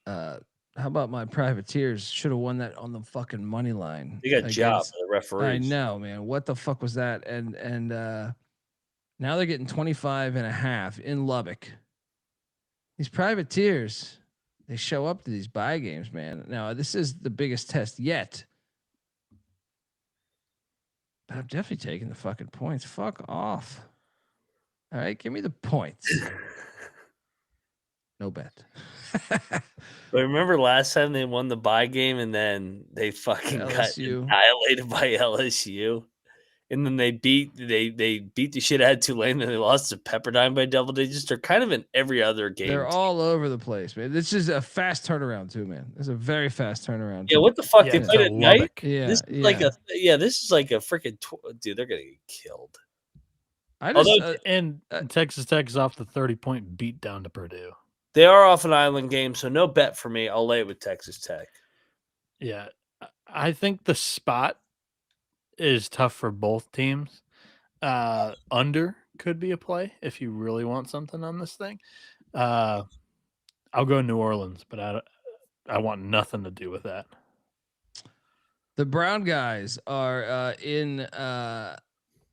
how about my privateers? Should have won that on the fucking money line. They got jobbed by the referees. I know, man. What the fuck was that? And now they're getting 25.5 in Lubbock. These privateers, they show up to these buy games, man. Now this is the biggest test yet. But I'm definitely taking the fucking points. Fuck off. All right, give me the points. No bet. But remember last time they won the bye game and then they fucking got annihilated by LSU, and then they beat the shit out of Tulane and they lost to Pepperdine by double digits. They're kind of in every other game. They're all over the place, man. This is a fast turnaround too, man. It's a very fast turnaround. Yeah, what the fuck? They played at night. Yeah, this is like a freaking dude. They're gonna get killed. Texas Tech is off the 30-point beat down to Purdue. They are off an island game, so no bet for me. I'll lay it with Texas Tech. Yeah, I think the spot is tough for both teams. Under could be a play if you really want something on this thing. I'll go New Orleans, but I want nothing to do with that. The Brown guys are in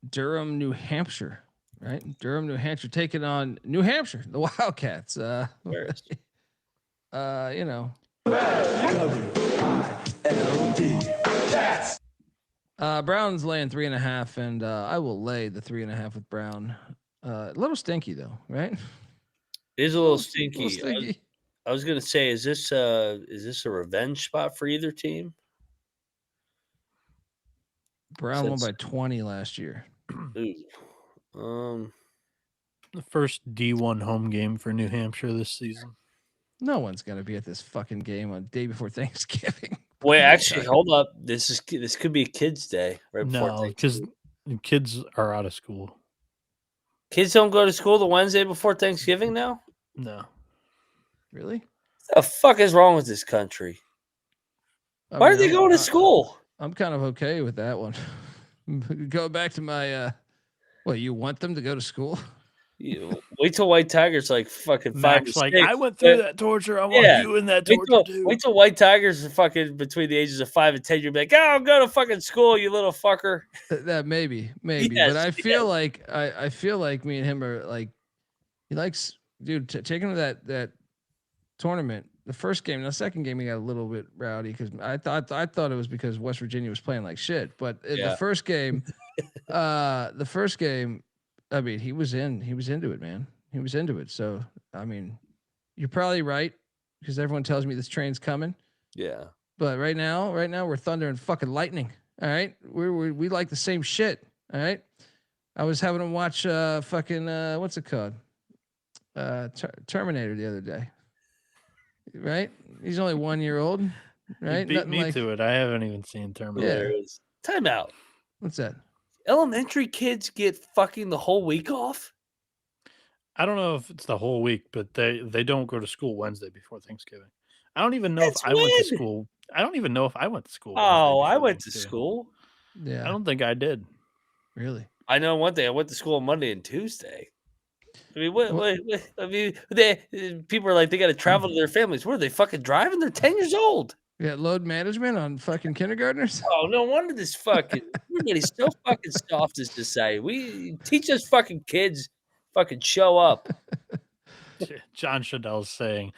Durham, New Hampshire. Right, Durham, New Hampshire, taking on New Hampshire, the Wildcats. You know, Brown's laying 3.5, and I will lay the 3.5 with Brown. A little stinky though, right? It is a little stinky. I was gonna say, is this a revenge spot for either team? Brown won by 20 last year. Ooh. The first D1 home game for New Hampshire this season. No one's gonna be at this fucking game on day before Thanksgiving. Wait, actually, hold up. This could be a kids' day, right? No, because kids are out of school. Kids don't go to school the Wednesday before Thanksgiving now? No. Really? What the fuck is wrong with this country? Why are they going to school? I'm kind of okay with that one. Go back to my you want them to go to school? Wait till White Tigers like fucking 5 Max, to 6. Like, I went through that torture. I want you in that torture too. Wait till White Tigers are fucking between the ages of 5 and 10. You'll be like, oh, go to fucking school, you little fucker. That maybe, Yes, but I feel like I feel like me and him are like, he likes, dude, take him to that tournament. The first game, the second game, he got a little bit rowdy because I thought it was because West Virginia was playing like shit. But the first game, I mean, he was into it, man. He was into it. So, I mean, you're probably right because everyone tells me this train's coming. Yeah. But right now we're thunder and fucking lightning. All right. We like the same shit. All right. I was having him watch what's it called? Terminator the other day. Right? He's only 1 year old. Right? You beat me to it. I haven't even seen Terminator. Yeah. Time out. What's that? Elementary kids get fucking the whole week off? I don't know if it's the whole week, but they don't go to school Wednesday before Thanksgiving. I don't even know if I went to school. I don't even know if I went to school. Oh, I went to school. Yeah. I don't think I did. Really? I know one thing. I went to school on Monday and Tuesday. I mean, people are like, they got to travel to their families. Where are they fucking driving? They're 10 years old. You got load management on fucking kindergartners? Oh, no wonder this fucking everybody's so fucking soft as society. We teach us fucking kids fucking show up. John Shadell's saying,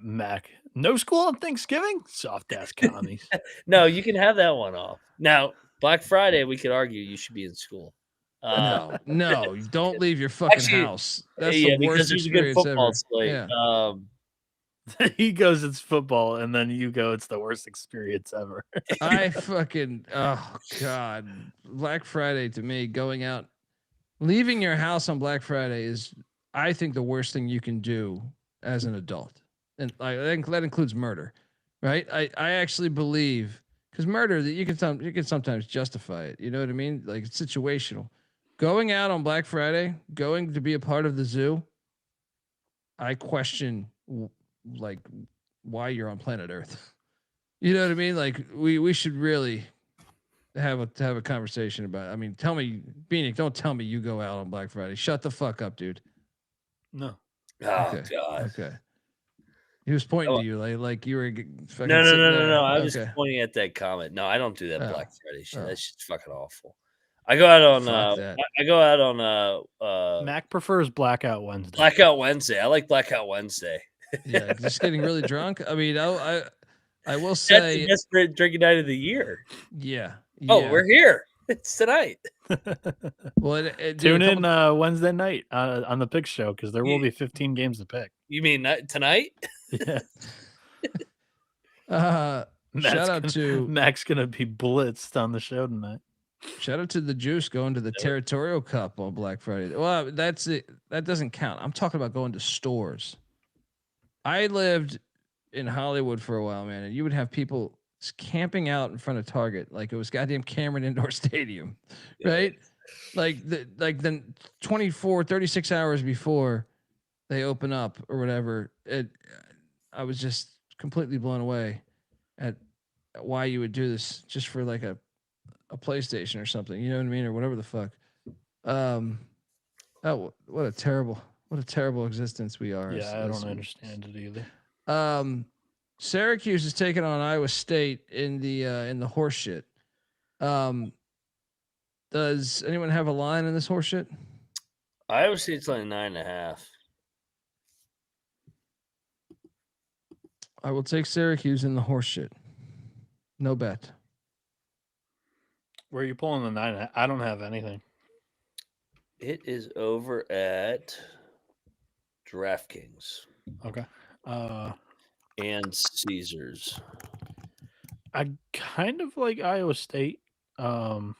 Mac, no school on Thanksgiving? Soft ass commies. No, you can have that one off. Now, Black Friday, we could argue you should be in school. No, don't leave your fucking Actually, house. That's yeah, the because worst there's a good experience football ever. slate. Yeah. He goes, it's football, and then you go, it's the worst experience ever. Oh God. Black Friday to me, going out, leaving your house on Black Friday is, I think, the worst thing you can do as an adult. And that includes murder, right? I actually believe, because murder, that you can sometimes justify it. You know what I mean? Like, it's situational. Going out on Black Friday, going to be a part of the zoo, I question like why you're on planet Earth. You know what I mean? Like, we should really have a conversation about it. I mean, tell me, Bieniek, don't tell me you go out on Black Friday. Shut the fuck up, dude. No. Oh Okay. God. Okay. He was pointing to you like you were fucking No. I was pointing at that comment. No, I don't do that Black Friday shit. That shit's fucking awful. I go out on Mac prefers Blackout Wednesday. Blackout Wednesday. I like Blackout Wednesday. Yeah, just getting really drunk. I mean, I will say that's the best drinking night of the year. Yeah. Oh, we're here. It's tonight. Well, tune in Wednesday night on the pick show, because there will be 15 games to pick. You mean tonight? Yeah. Shout out to Mac's gonna be blitzed on the show tonight. Shout out to the Juice going to the Territorial Cup on Black Friday. Well, that's it. That doesn't count. I'm talking about going to stores. I lived in Hollywood for a while, man, and you would have people camping out in front of Target like it was goddamn Cameron Indoor Stadium, right? Like the 24, 36 hours before they open up or whatever. I was just completely blown away at why you would do this just for like a PlayStation or something, you know what I mean, or whatever the fuck. Oh, what a terrible existence we are. Yeah, I don't understand it either. Syracuse is taking on Iowa State in the horse shit. Does anyone have a line in this horse shit? Iowa State's like 9.5. I will take Syracuse in the horse shit. No bet. Where are you pulling the 9? I don't have anything. It is over at DraftKings. Okay. And Caesars. I kind of like Iowa State. I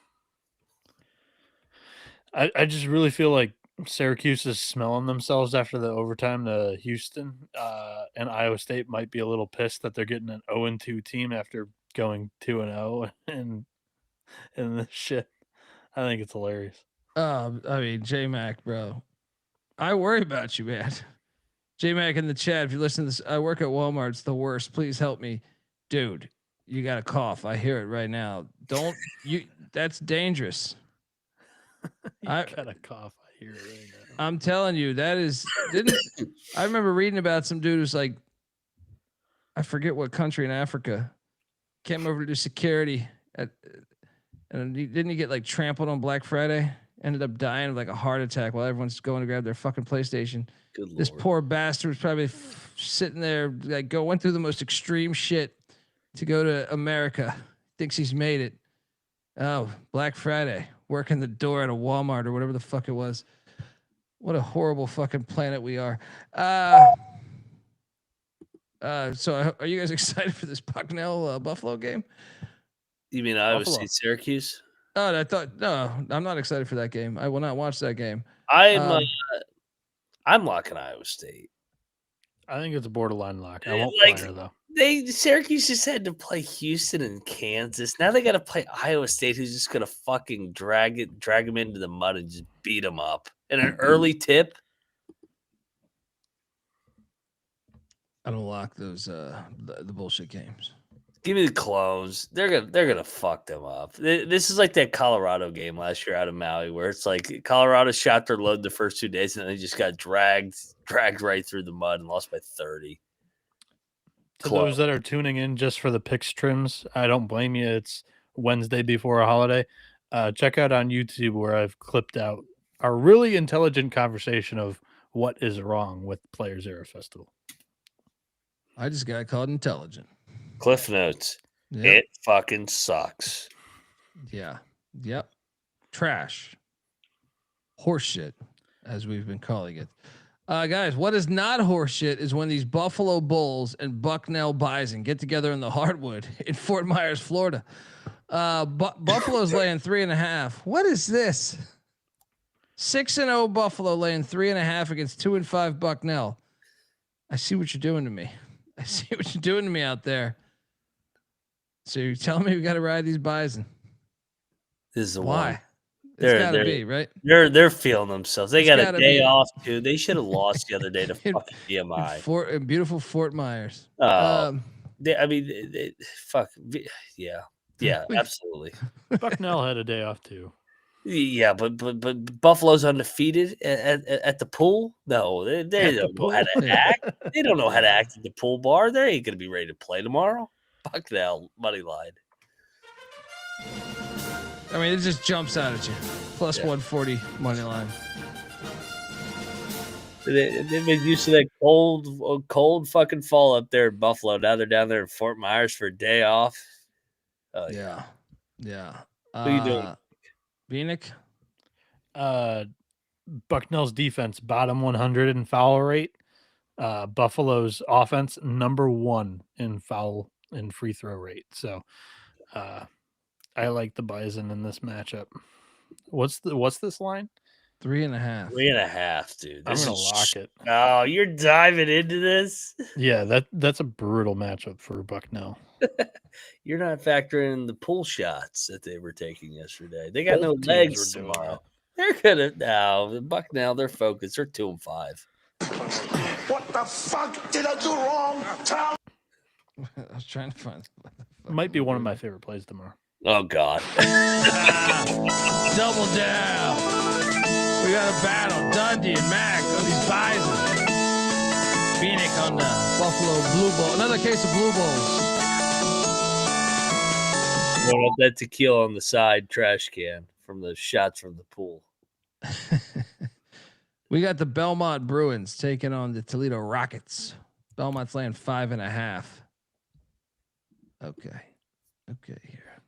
just really feel like Syracuse is smelling themselves after the overtime to Houston, and Iowa State might be a little pissed that they're getting an 0-2 team after going 2-0 and this shit. I think it's hilarious. I mean, J Mac, bro, I worry about you, man. J Mac in the chat, if you listen to this, I work at Walmart. It's the worst. Please help me, dude. You got a cough. I hear it right now. Don't you? That's dangerous. I got a cough. I hear it right now. I'm telling you, that is. I remember reading about some dude who's like, I forget what country in Africa, came over to do security and didn't he get like trampled on Black Friday? Ended up dying of like a heart attack while everyone's going to grab their fucking PlayStation. This poor bastard was probably sitting there, like, went through the most extreme shit to go to America. Thinks he's made it. Oh, Black Friday, working the door at a Walmart or whatever the fuck it was. What a horrible fucking planet we are. So are you guys excited for this Bucknell Buffalo game? You mean Iowa State Syracuse? Oh, I'm not excited for that game. I will not watch that game. I'm locking Iowa State. I think it's a borderline lock. I won't fire though. Syracuse just had to play Houston and Kansas. Now they got to play Iowa State, who's just gonna fucking drag them into the mud and just beat them up. And an early tip. I don't lock those the bullshit games. Give me the clones. They're gonna fuck them up. This is like that Colorado game last year out of Maui, where it's like Colorado shot their load the first 2 days and then they just got dragged right through the mud and lost by 30. To those that are tuning in just for the picks trims, I don't blame you. It's Wednesday before a holiday. Check out on YouTube where I've clipped out our really intelligent conversation of what is wrong with Players Era Festival. I just got called intelligent. Cliff Notes. Yep. It fucking sucks. Yeah. Yep. Trash. Horseshit, as we've been calling it. Guys, what is not horseshit is when these Buffalo Bulls and Bucknell Bison get together in the hardwood in Fort Myers, Florida. Buffalo's laying 3.5. What is this? 6-0 Buffalo laying 3.5 against 2-5 Bucknell. I see what you're doing to me. I see what you're doing to me out there. So you're telling me we got to ride these Bison? This is the Why? one. It's got to be, right? They're feeling themselves. They got a day be. off too. They should have lost the other day to fucking BMI. In beautiful Fort Myers. Fuck. Yeah, absolutely. Bucknell had a day off too. Yeah, but Buffalo's undefeated at the pool. No, they don't know how to act. They don't know how to act at the pool bar. They ain't gonna be ready to play tomorrow. Bucknell money line. I mean, it just jumps out at you. Plus 140 money line. They've been used to that cold fucking fall up there in Buffalo. Now they're down there in Fort Myers for a day off. Yeah. What are you doing? Bieniek? Bucknell's defense, bottom 100 in foul rate. Buffalo's offense, number 1 in foul and free throw rate. So I like the Bison in this matchup. What's this line? 3.5. 3.5 dude. I'm gonna lock it. Oh, you're diving into this? Yeah, that's a brutal matchup for Bucknell. You're not factoring in the pull shots that they were taking yesterday. They got no legs tomorrow. They're gonna Bucknell. They're focused. They're 2-5. What the fuck did I do wrong, Tom? I was trying to find. Might be one of my favorite plays tomorrow. Oh God! Double down. We got a battle. Dundee and Mac on these Bison. Bieniek on the Buffalo Blue Bowl. Another case of Blue Bowls. Well, that tequila on the side trash can from the shots from the pool. We got the Belmont Bruins taking on the Toledo Rockets. Belmont's laying 5.5. Okay here.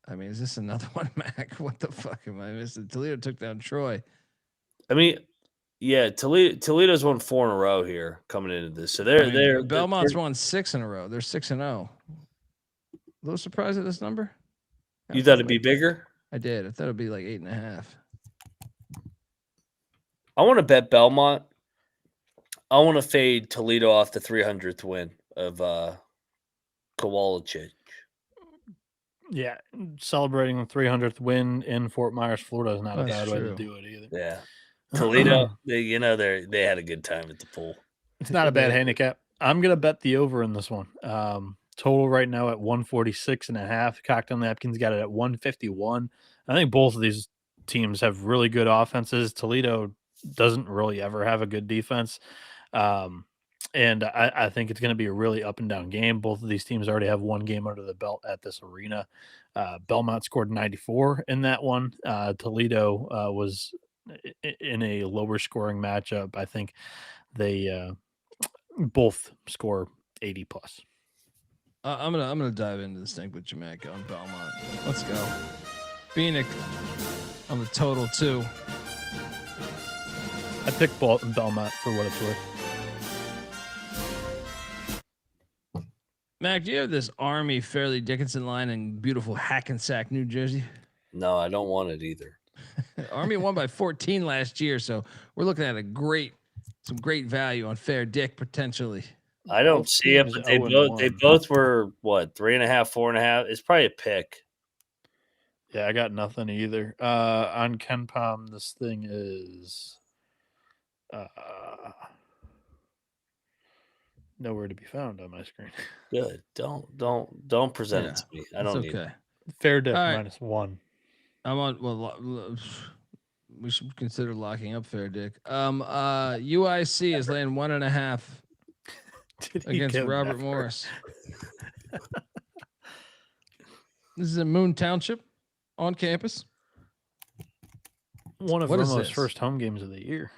I mean, is this another one, Mac? What the fuck am I missing? Toledo took down Troy. I mean, yeah, Toledo's won 4 in a row here coming into this. So Belmont's won 6 in a row. They're 6-0. A little surprised at this number. You thought it'd be bigger? I did. I thought it'd be like 8.5. I want to bet Belmont. I want to fade Toledo off the 300th win of Kowalczyk. Yeah, celebrating the 300th win in Fort Myers, Florida is not a bad way to do it either. Yeah, Toledo, they had a good time at the pool. It's not a bad handicap. I'm gonna bet the over in this one. Total right now at 146.5. Cocktail Napkins got it at 151. I think both of these teams have really good offenses. Toledo doesn't really ever have a good defense. And I think it's going to be a really up and down game. Both of these teams already have one game under the belt at this arena. Belmont scored 94 in that one. Toledo was in a lower scoring matchup. I think they both score 80 plus. I'm gonna dive into this thing with Jamaica on Belmont. Let's go. Bieniek on the total too. I picked Belmont for what it's worth. Mac, do you have this Army Fairleigh Dickinson line in beautiful Hackensack, New Jersey? No, I don't want it either. Army won by 14 last year, so we're looking at some great value on Fair Dick potentially. I don't see it, but they both were what, 3.5, 4.5. It's probably a pick. Yeah, I got nothing either. On KenPom, this thing is nowhere to be found on my screen. Good. Don't present it to me. I don't need it. Fair Dick -1. I'm on. Well, we should consider locking up Fair Dick. UIC is laying 1.5 against Robert Morris. This is in Moon Township on campus. one of What is Romo's this? first home games of the year.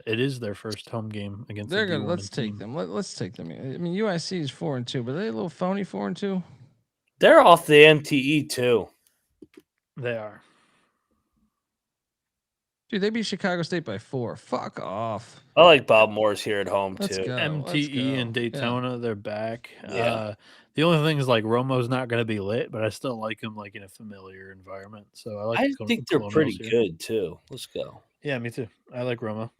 It is their first home game against. They're gonna. D1 Let's take team. them. Let's take them. I mean, UIC is 4-2, but are they a little phony 4-2? They're off the MTE too. They are. Dude, they beat Chicago State by 4. Fuck off. I like Bob Morris here at home Let's too. go. MTE and Daytona, they're back. Yeah. The only thing is like Romo's not going to be lit, but I still like him like in a familiar environment. So I think they're pretty good too. Let's go. Yeah, me too. I like Romo.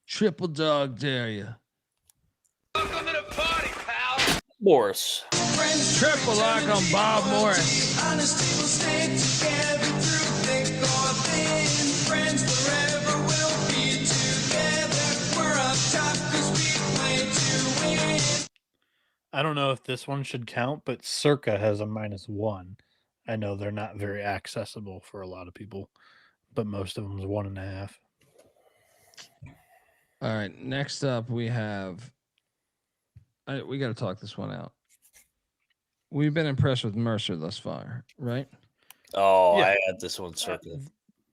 Triple dog dare you. Welcome to the party, pal. Morris. Triple lock on Bob Morris. I don't know if this one should count, but Circa has a -1. I know they're not very accessible for a lot of people, but most of them is 1.5. All right. Next up, we have. We got to talk this one out. We've been impressed with Mercer thus far, right? Oh, Yeah. I had this one circled.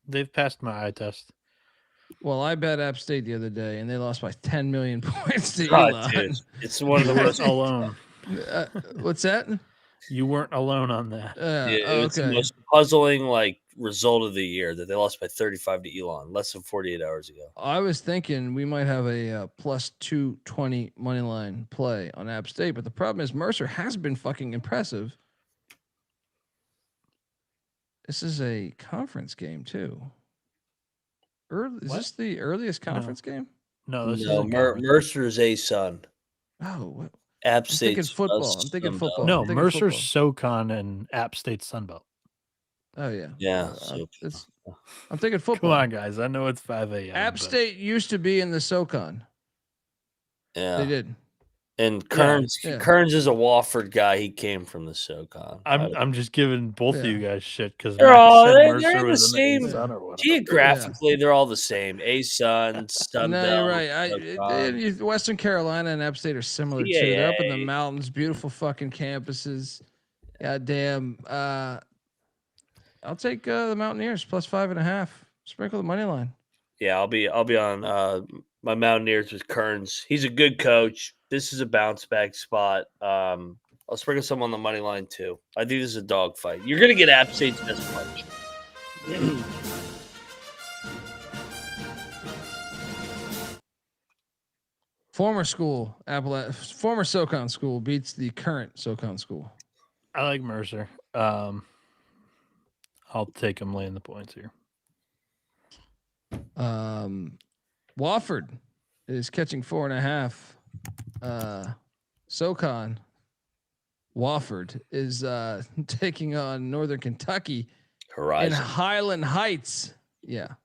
They've passed my eye test. Well, I bet App State the other day, and they lost by 10 million points to Oh, Elon. dude, it's one of the You worst. weren't alone. What's that? You weren't alone on that. Yeah, it's the Okay. most puzzling result of the year that they lost by 35 to Elon less than 48 hours ago. I was thinking we might have a plus 220 money line play on App State, but the problem is Mercer has been fucking impressive. This is a conference game too. Is this the earliest conference game? No, this No, is Mercer's a Sun. Oh, App I'm thinking State's football. I'm thinking Sunbelt. football. no, I'm thinking Mercer's football. SoCon and App State Sunbelt. Oh yeah. Yeah, so I'm thinking football. Come on, guys. I know it's 5 a.m. App but State used to be in the SoCon. yeah. They did. And Kearns, Yeah. Kearns is a Wofford guy. He came from the SoCon. I'm just giving both of Yeah. you guys shit because They're Mercer in the was in same the Sun or whatever. geographically. They're all the same. A Sun, Sunbelt. No, you're right. Western Carolina and App State are similar too. They're up in the PAA. mountains, beautiful fucking campuses. Goddamn. I'll take the Mountaineers plus 5.5. Sprinkle the money line. Yeah, I'll be on my Mountaineers with Kearns. He's a good coach. This is a bounce back spot. I'll sprinkle some on the money line too. I think this is a dog fight. You're gonna get App State's best punch. Former SoCon school beats the current SoCon school. I like Mercer. I'll take him laying the points here. Wofford is catching 4.5. SoCon Wofford is taking on Northern Kentucky Horizon. in Highland Heights. Yeah,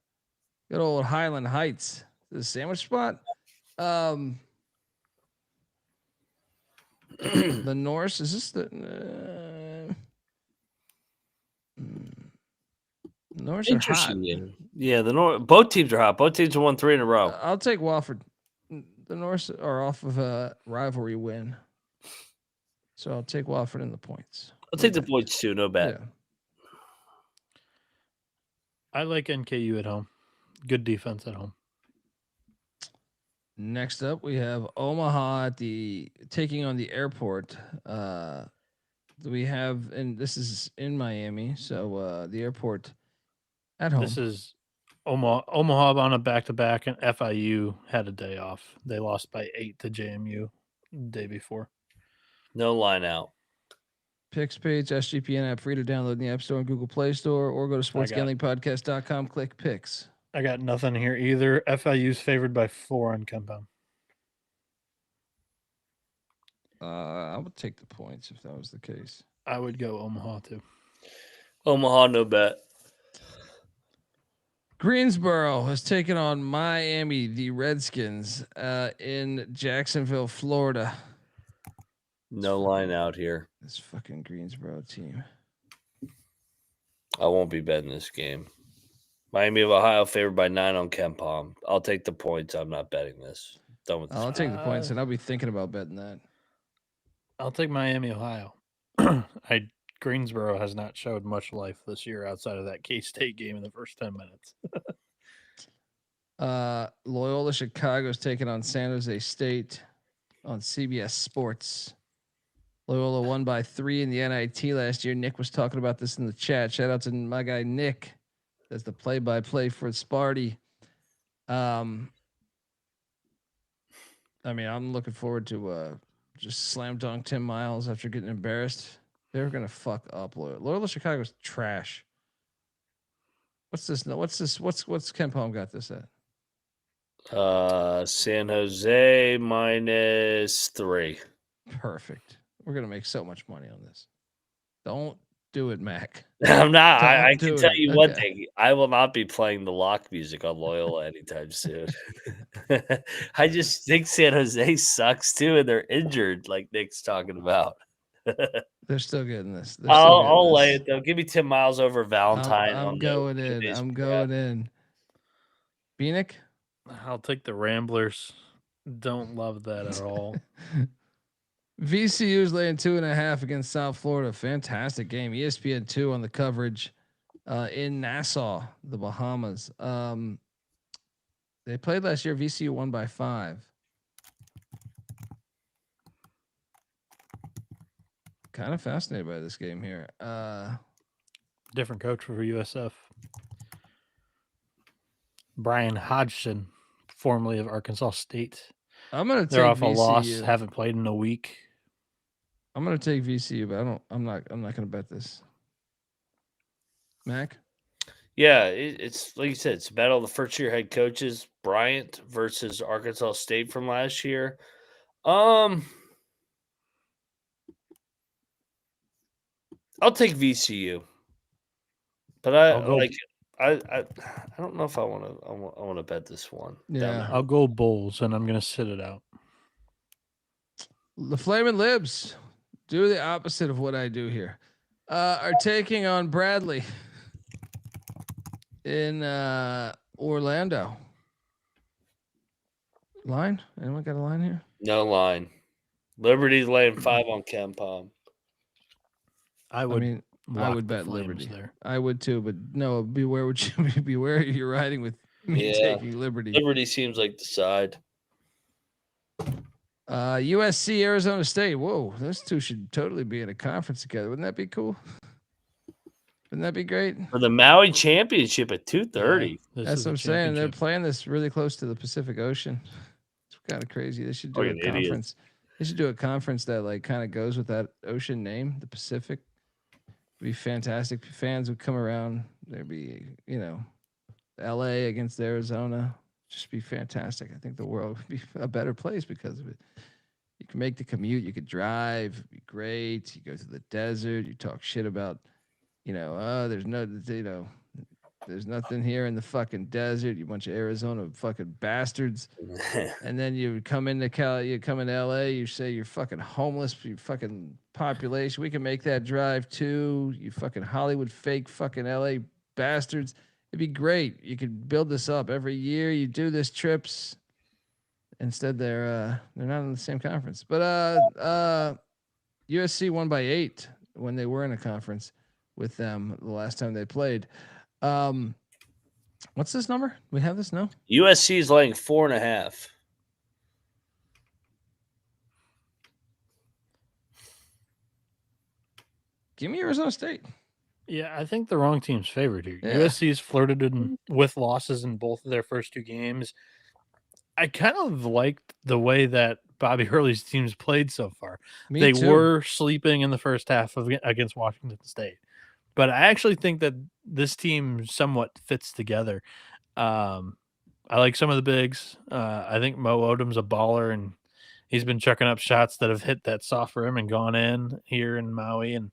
good old Highland Heights, the sandwich spot. The Norse, is this the Norse? Interesting game. Yeah, both teams are hot. Both teams have won 3 in a row. I'll take Wofford. The Norse are off of a rivalry win, so I'll take Wofford in the points. I'll take the points too. No bad. Yeah. I like NKU at home. Good defense at home. Next up, we have Omaha taking on the airport. We have, and this is in Miami, so the airport at home. This is Omaha on a back-to-back, and FIU had a day off. They lost by 8 to JMU the day before. No line out. Picks page, SGPN app, free to download in the App Store and Google Play Store, or go to sportsgamblingpodcast.com, click picks. I got nothing here either. FIU's favored by 4 on Compound. I would take the points if that was the case. I would go Omaha too. Omaha, no bet. Greensboro has taken on Miami, the Redskins, in Jacksonville, Florida. No line out here. This fucking Greensboro team. I won't be betting this game. Miami of Ohio favored by 9 on KenPom. I'll take the points. I'm not betting this. Done with this. I'll take the points, and I'll be thinking about betting that. I'll take Miami, Ohio. I Greensboro has not showed much life this year outside of that K-State game in the first 10 minutes. Loyola Chicago's taking on San Jose State on CBS Sports. Loyola won by 3 in the NIT last year. Nick was talking about this in the chat. Shout out to my guy Nick. That's the play-by-play for Sparty. I mean, I'm looking forward to just slam dunk Tim Miles after getting embarrassed. They're gonna fuck up Loyola Chicago's trash. What's this? What's Ken Palm got this at? San Jose -3. Perfect. We're gonna make so much money on this. Don't do it, Mac. I'm not. I Don't can do tell it. you one Okay. thing. I will not be playing the lock music on Loyola anytime soon. I just think San Jose sucks too, and they're injured, like Nick's talking about. They're still getting this. They're still getting I'll lay this. it though. Give me 10 miles over Valentine. I'm going in. I'm going in. Bieniek? I'll take the Ramblers. Don't love that at all. VCU's laying 2.5 against South Florida. Fantastic game. ESPN 2 on the coverage in Nassau, the Bahamas. They played last year. VCU won by 5. Kind of fascinated by this game here. Different coach for USF. Brian Hodgson, formerly of Arkansas State. I'm gonna take They're off VCU. a loss. Haven't played in a week. I'm gonna take VCU, but I'm not gonna bet this. Mac? Yeah, it's like you said, it's a battle of the first year head coaches, Bryant versus Arkansas State from last year. I'll take VCU. But I don't know if I want to bet this one. Yeah. I'll go Bulls, and I'm going to sit it out. The Flaming Libs do the opposite of what I do here. Are taking on Bradley in Orlando. Line? Anyone got a line here? No line. Liberty's laying 5 on Ken Palm. I would bet Liberty there. I would too, but no. Beware you're riding with me taking Liberty. Liberty seems like the side. USC, Arizona State. Whoa, those two should totally be in a conference together. Wouldn't that be cool? Wouldn't that be great? For the Maui Championship at 2:30. Yeah, that's what I'm saying. They're playing this really close to the Pacific Ocean. It's kind of crazy. They should do a conference. Idiots. They should do a conference that like kind of goes with that ocean name, the Pacific. It'd be fantastic. Fans would come around. There'd be, LA against Arizona. Just be fantastic. I think the world would be a better place because of it. You can make the commute. You could drive. It'd be great. You go to the desert. You talk shit about, there's nothing here in the fucking desert. You bunch of Arizona fucking bastards. And then you come into Cali, you come into LA, you say you're fucking homeless, you fucking population. We can make that drive too. You fucking Hollywood fake fucking LA bastards. It'd be great. You could build this up every year. You do this trips. Instead, they're not in the same conference. But USC won by 8 when they were in a conference with them the last time they played. What's this number? We have this now? USC is laying 4.5. Give me Arizona State. Yeah, I think the wrong team's favored here. Yeah. USC's flirted with losses in both of their first 2 games. I kind of liked the way that Bobby Hurley's teams played so far. They were sleeping in the first half against Washington State. But I actually think that this team somewhat fits together. I like some of the bigs. I think Mo Odom's a baller, and he's been chucking up shots that have hit that soft rim and gone in here in Maui. And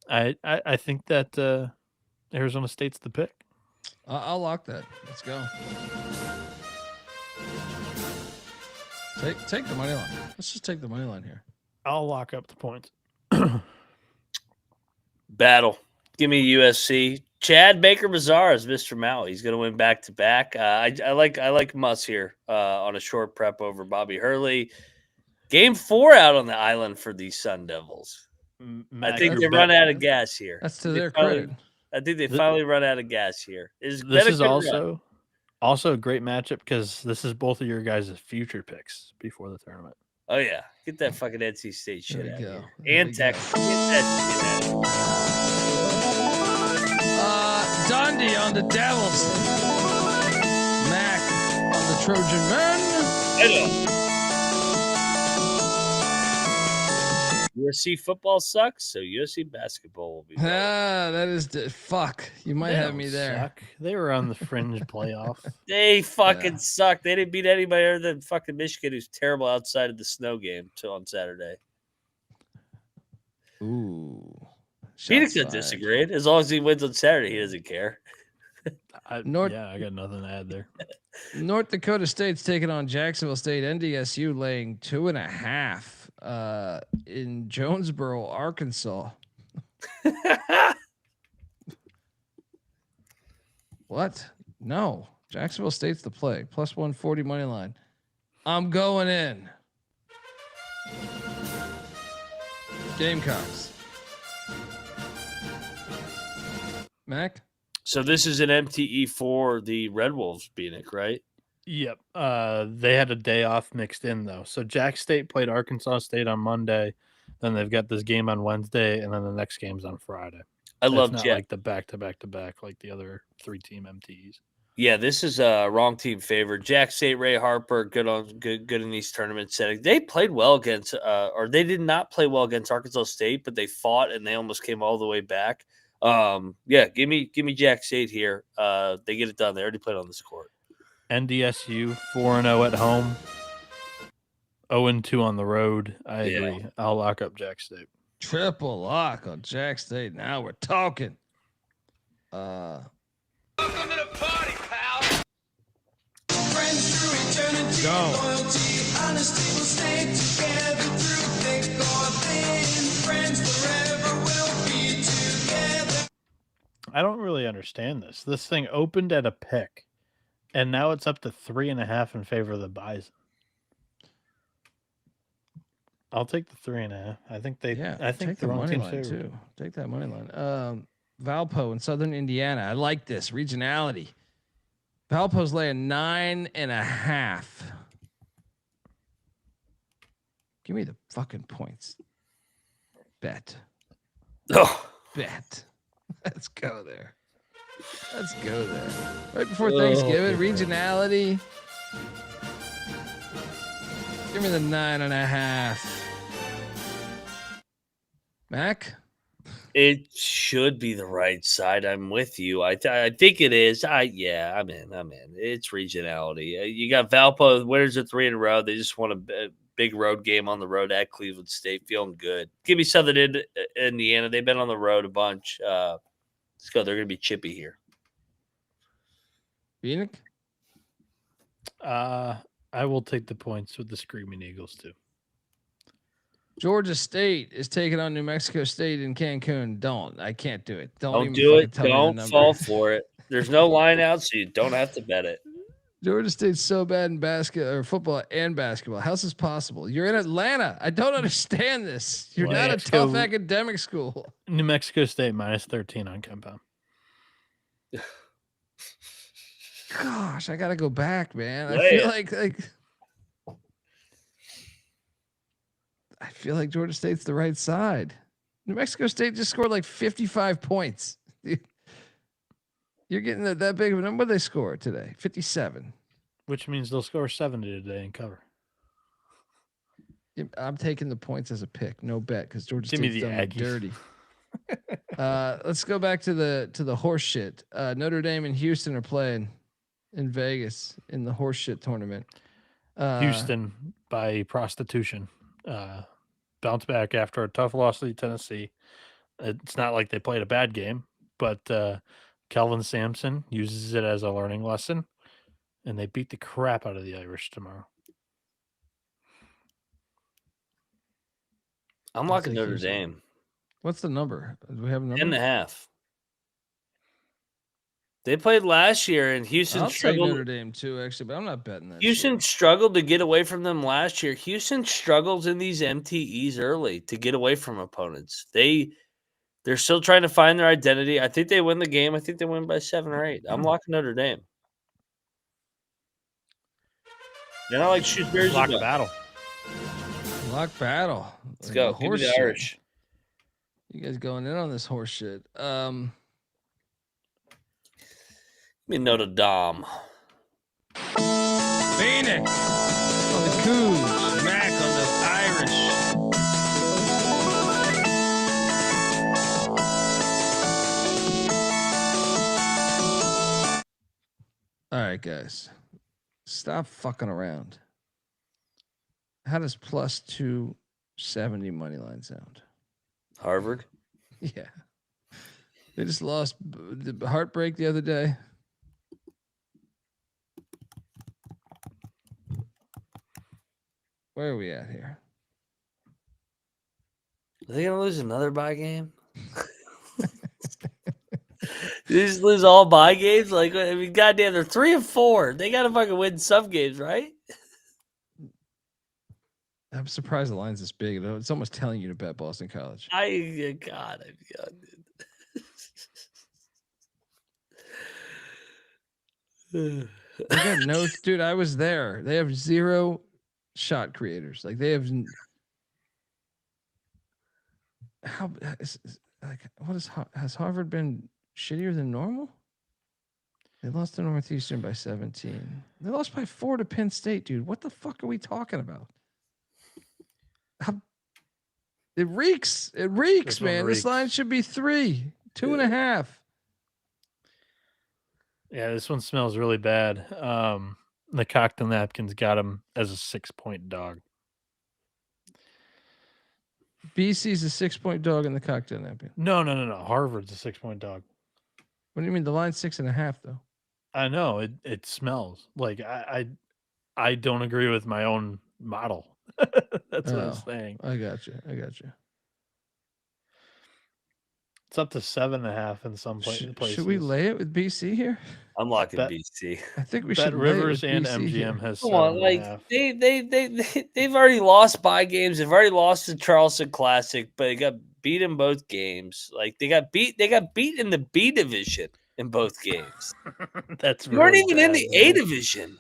I think that Arizona State's the pick. I'll lock that. Let's go. Take the money line. Let's just take the money line here. I'll lock up the points. Battle. Give me USC. Chad Baker Mazar is Mr. Maui. He's going to win back to back. I like Muss here on a short prep over Bobby Hurley. Game 4 out on the island for the Sun Devils. I think they run out of gas here. That's to their credit. I think they finally run out of gas here. This is also a great matchup because this is both of your guys' future picks before the tournament. Oh yeah, get that fucking NC State shit out go. here. And Texas. Get that shit out. Dundee on the Devils. Mac on the Trojan Men. Hello. USC football sucks, so USC basketball will be. That is fuck. You might have me there. Suck. They were on the fringe playoff. They fucking suck. They didn't beat anybody other than fucking Michigan, who's terrible outside of the snow game on Saturday. Ooh. Phoenix doesn't disagree. As long as he wins on Saturday, he doesn't care. I got nothing to add there. North Dakota State's taking on Jacksonville State. NDSU laying 2.5 in Jonesboro, Arkansas. What? No. Jacksonville State's the play. Plus 140 money line. I'm going in. Gamecocks. Mac? So this is an MTE for the Red Wolves, Bieniek, right? Yep. They had a day off mixed in, though. So Jack State played Arkansas State on Monday. Then they've got this game on Wednesday, and then the next game's on Friday. I love not Jack. Like the back-to-back-to-back like the other 3-team MTEs. Yeah, this is a wrong team favorite. Jack State, Ray Harper, good in these tournament settings. They played well against, or they did not play well against Arkansas State, but they fought and they almost came all the way back. Yeah, give me Jack State here. They get it done. They already played on this court. NDSU 4-0 at home, 0-2 on the road. I agree. I'll lock up Jack State. Triple lock on Jack State. Now we're talking. Welcome to the party, pal. Friends through eternity, loyalty, honesty will stay together through thick or thin. Friends forever will be together. I don't really understand this. This thing opened at a pick, and now it's up to 3.5 in favor of the Bison. I'll take the 3.5. I think I think take the money line too. Take that money line. Valpo in Southern Indiana. I like this regionality. Valpo's laying 9.5. Give me the fucking points. Bet. Oh, bet. Let's go there. Right before Thanksgiving, regionality. Give me the 9.5. Mac? it should be the right side. I'm with you. I think it is. I'm in. It's regionality. You got Valpo. Winners of 3 in a row. They just won a big road game on the road at Cleveland State. Feeling good. Give me Southern Indiana. They've been on the road a bunch. Let's go. They're going to be chippy here. Bieniek? I will take the points with the Screaming Eagles too. Georgia State is taking on New Mexico State in Cancun. I can't do it. Don't do it. Don't fall for it. There's no line out, so you don't have to bet it. Georgia State's so bad in football and basketball. How's this possible? You're in Atlanta. I don't understand this. You're not a tough academic school. New Mexico State minus 13 on compound. Gosh, I gotta go back, man. I feel like Georgia State's the right side. New Mexico State just scored like 55 points. You're getting that big of a number. What did they score today? 57. Which means they'll score 70 today and cover. I'm taking the points as a pick. No bet because Georgia State's done dirty. Let's go back to the horse shit. Notre Dame and Houston are playing in Vegas in the horse shit tournament. Houston by prostitution. Bounce back after a tough loss to Tennessee. It's not like they played a bad game, but Kelvin Sampson uses it as a learning lesson, and they beat the crap out of the Irish tomorrow. I'm locking Notre Dame. What's the number? Do we have a number? 10.5. They played last year, and Houston I'll take struggled. Notre Dame too, actually, but I'm not betting that. Houston shit. struggled to get away from them last year. Houston struggles in these MTEs early to get away from opponents. They're still trying to find their identity. I think they win the game. I think they win by 7 or 8. I'm locking Notre Dame. And I like Shrewsbury's Lock battle. Lock battle. Let's go. Give me the shit. Irish. You guys going in on this horse shit? Give me Notre Dame. Bieniek on the Cougs. Mac on the Irish. All right, guys. Stop fucking around. How does plus 270 money line sound? Harvard. Yeah. They just lost the heartbreak the other day. Where are we at here? Are they gonna lose another bye game? They just lose all bye games? Like, I mean, goddamn, they're 3 and 4. They gotta fucking win some games, right? I'm surprised the line's this big. It's almost telling you to bet Boston College. God. They got no, dude. I was there. They have 0 shot creators. Like they have. How like what is has Harvard been shittier than normal? They lost to Northeastern by 17. They lost by 4 to Penn State, dude. What the fuck are we talking about? It reeks. It reeks, man. This line should be 3, 2.5. Yeah, this one smells really bad. The cocktail napkins got him as a 6-point dog. BC's a 6-point dog in the cocktail napkin. No. Harvard's a 6-point dog. What do you mean? The line's 6.5 though. I know it smells like I don't agree with my own model. That's what I'm saying. I got you. It's up to 7.5 in some places. Should we lay it with BC here? I'm locking BC. I think we Bet should. Rivers lay it with and BC MGM here. has Come on, 7.5. they've already lost bye games. They've already lost the Charleston Classic, but they got beat in both games. Like they got beat in the B division in both games. That's You weren't really even in bad, the man. A division.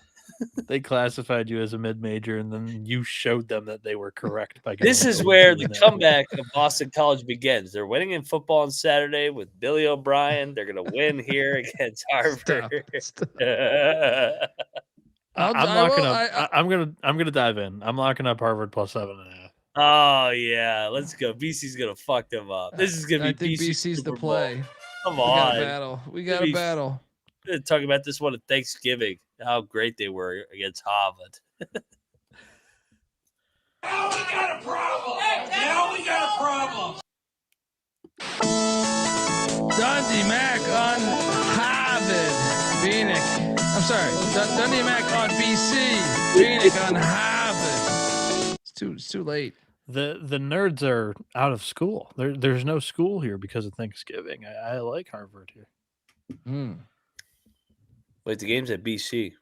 They classified you as a mid-major, and then you showed them that they were correct by going This is 0-2 where in the that. comeback of Boston College begins. They're winning in football on Saturday with Billy O'Brien. They're going to win here against Harvard. Stop. I'm locking up. I'm gonna dive in. I'm locking up Harvard plus 7.5. Oh yeah, let's go. BC's gonna fuck them up. This is gonna be I think BC's BC's the Super Bowl. play. Come We got on, a battle. We got a battle. We're gonna talk about this one at Thanksgiving. How great they were against Harvard. Now we got a problem. Now we got a problem. Dundee Mac on Harvard. Bieniek. I'm sorry. Dundee Mac on BC. Bieniek on Harvard. It's too late. The nerds are out of school. There's no school here because of Thanksgiving. I like Harvard here. Wait, the game's at BC.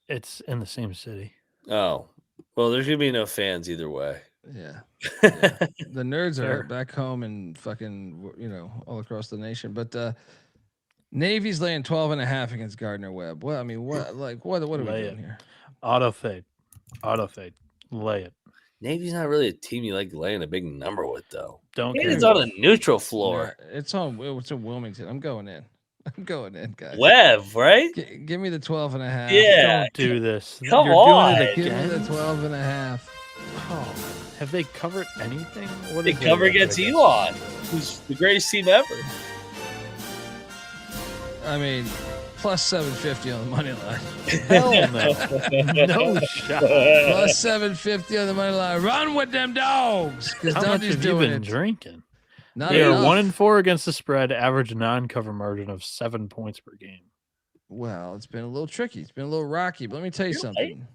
It's in the same city. Oh, well, there's gonna be no fans either way. Yeah. The nerds are back home and fucking, all across the nation. But Navy's laying 12.5 against Gardner Webb. Well, I mean, what are we doing here? Auto fade. Lay it. Navy's not really a team you like laying a big number with, though. Don't care. It's on a neutral floor. Yeah, it's in Wilmington. I'm going in, guys. Webb, right? Give me the 12.5. Yeah. Don't do this. Come You're on. doing it Give me again. the 12.5. Oh, have they covered anything? What They is cover their against record Elon, who's the greatest team ever. I mean, plus 750 on the money line. Hell no. No shot. Plus 750 on the money line. Run with them dogs. Because How much Dundee's have you doing been it. drinking? Not They enough. are 1-4 against the spread, average non-cover margin of 7 points per game. Well, it's been a little tricky. It's been a little rocky. But let me tell you something.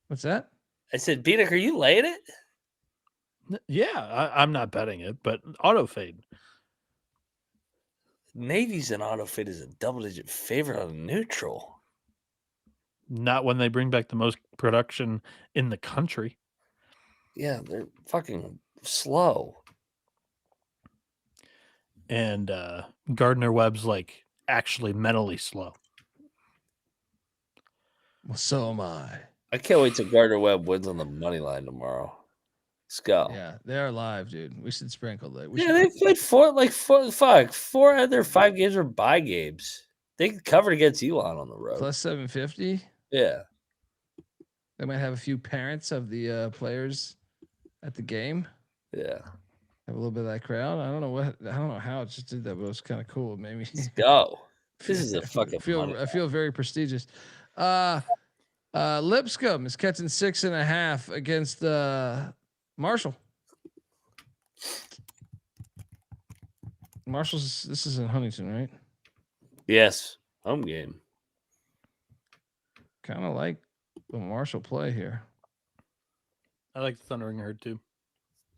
What's that? I said, Bieniek, are you laying it? Yeah, I'm not betting it, but auto fade. Navy's an auto fit is a double-digit favorite on a neutral. Not when they bring back the most production in the country. Yeah, they're fucking slow. And Gardner Webb's like actually mentally slow. Well, so am I. I can't wait till Gardner Webb wins on the money line tomorrow. Let's go. Yeah, they're live, dude. We should sprinkle that. Yeah, they played four out of their 5 games are bye games. They covered against Elon on the road. plus 750. Yeah. They might have a few parents of the players at the game. Yeah. Have a little bit of that crowd. I don't know how it just did that, but it was kind of cool. It made me Let's go. This is a fucking I feel very prestigious. Lipscomb is catching 6.5 against Marshall. Marshall's. This is in Huntington, right? Yes. Home game. Kind of like the Marshall play here. I like the Thundering Herd too.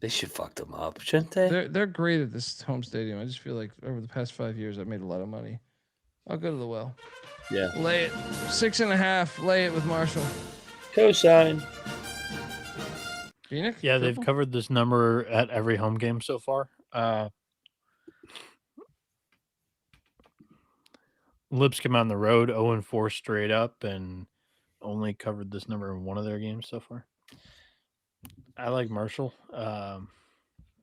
They should fuck them up, shouldn't they? They're great at this home stadium. I just feel like over the past 5 years, I've made a lot of money. I'll go to the well. Yeah. Lay it 6.5. Lay it with Marshall. Cosign. Bieniek? Yeah, they've Triple? covered this number at every home game so far. Lipscomb on the road, 0-4 straight up, and only covered this number in one of their games so far. I like Marshall.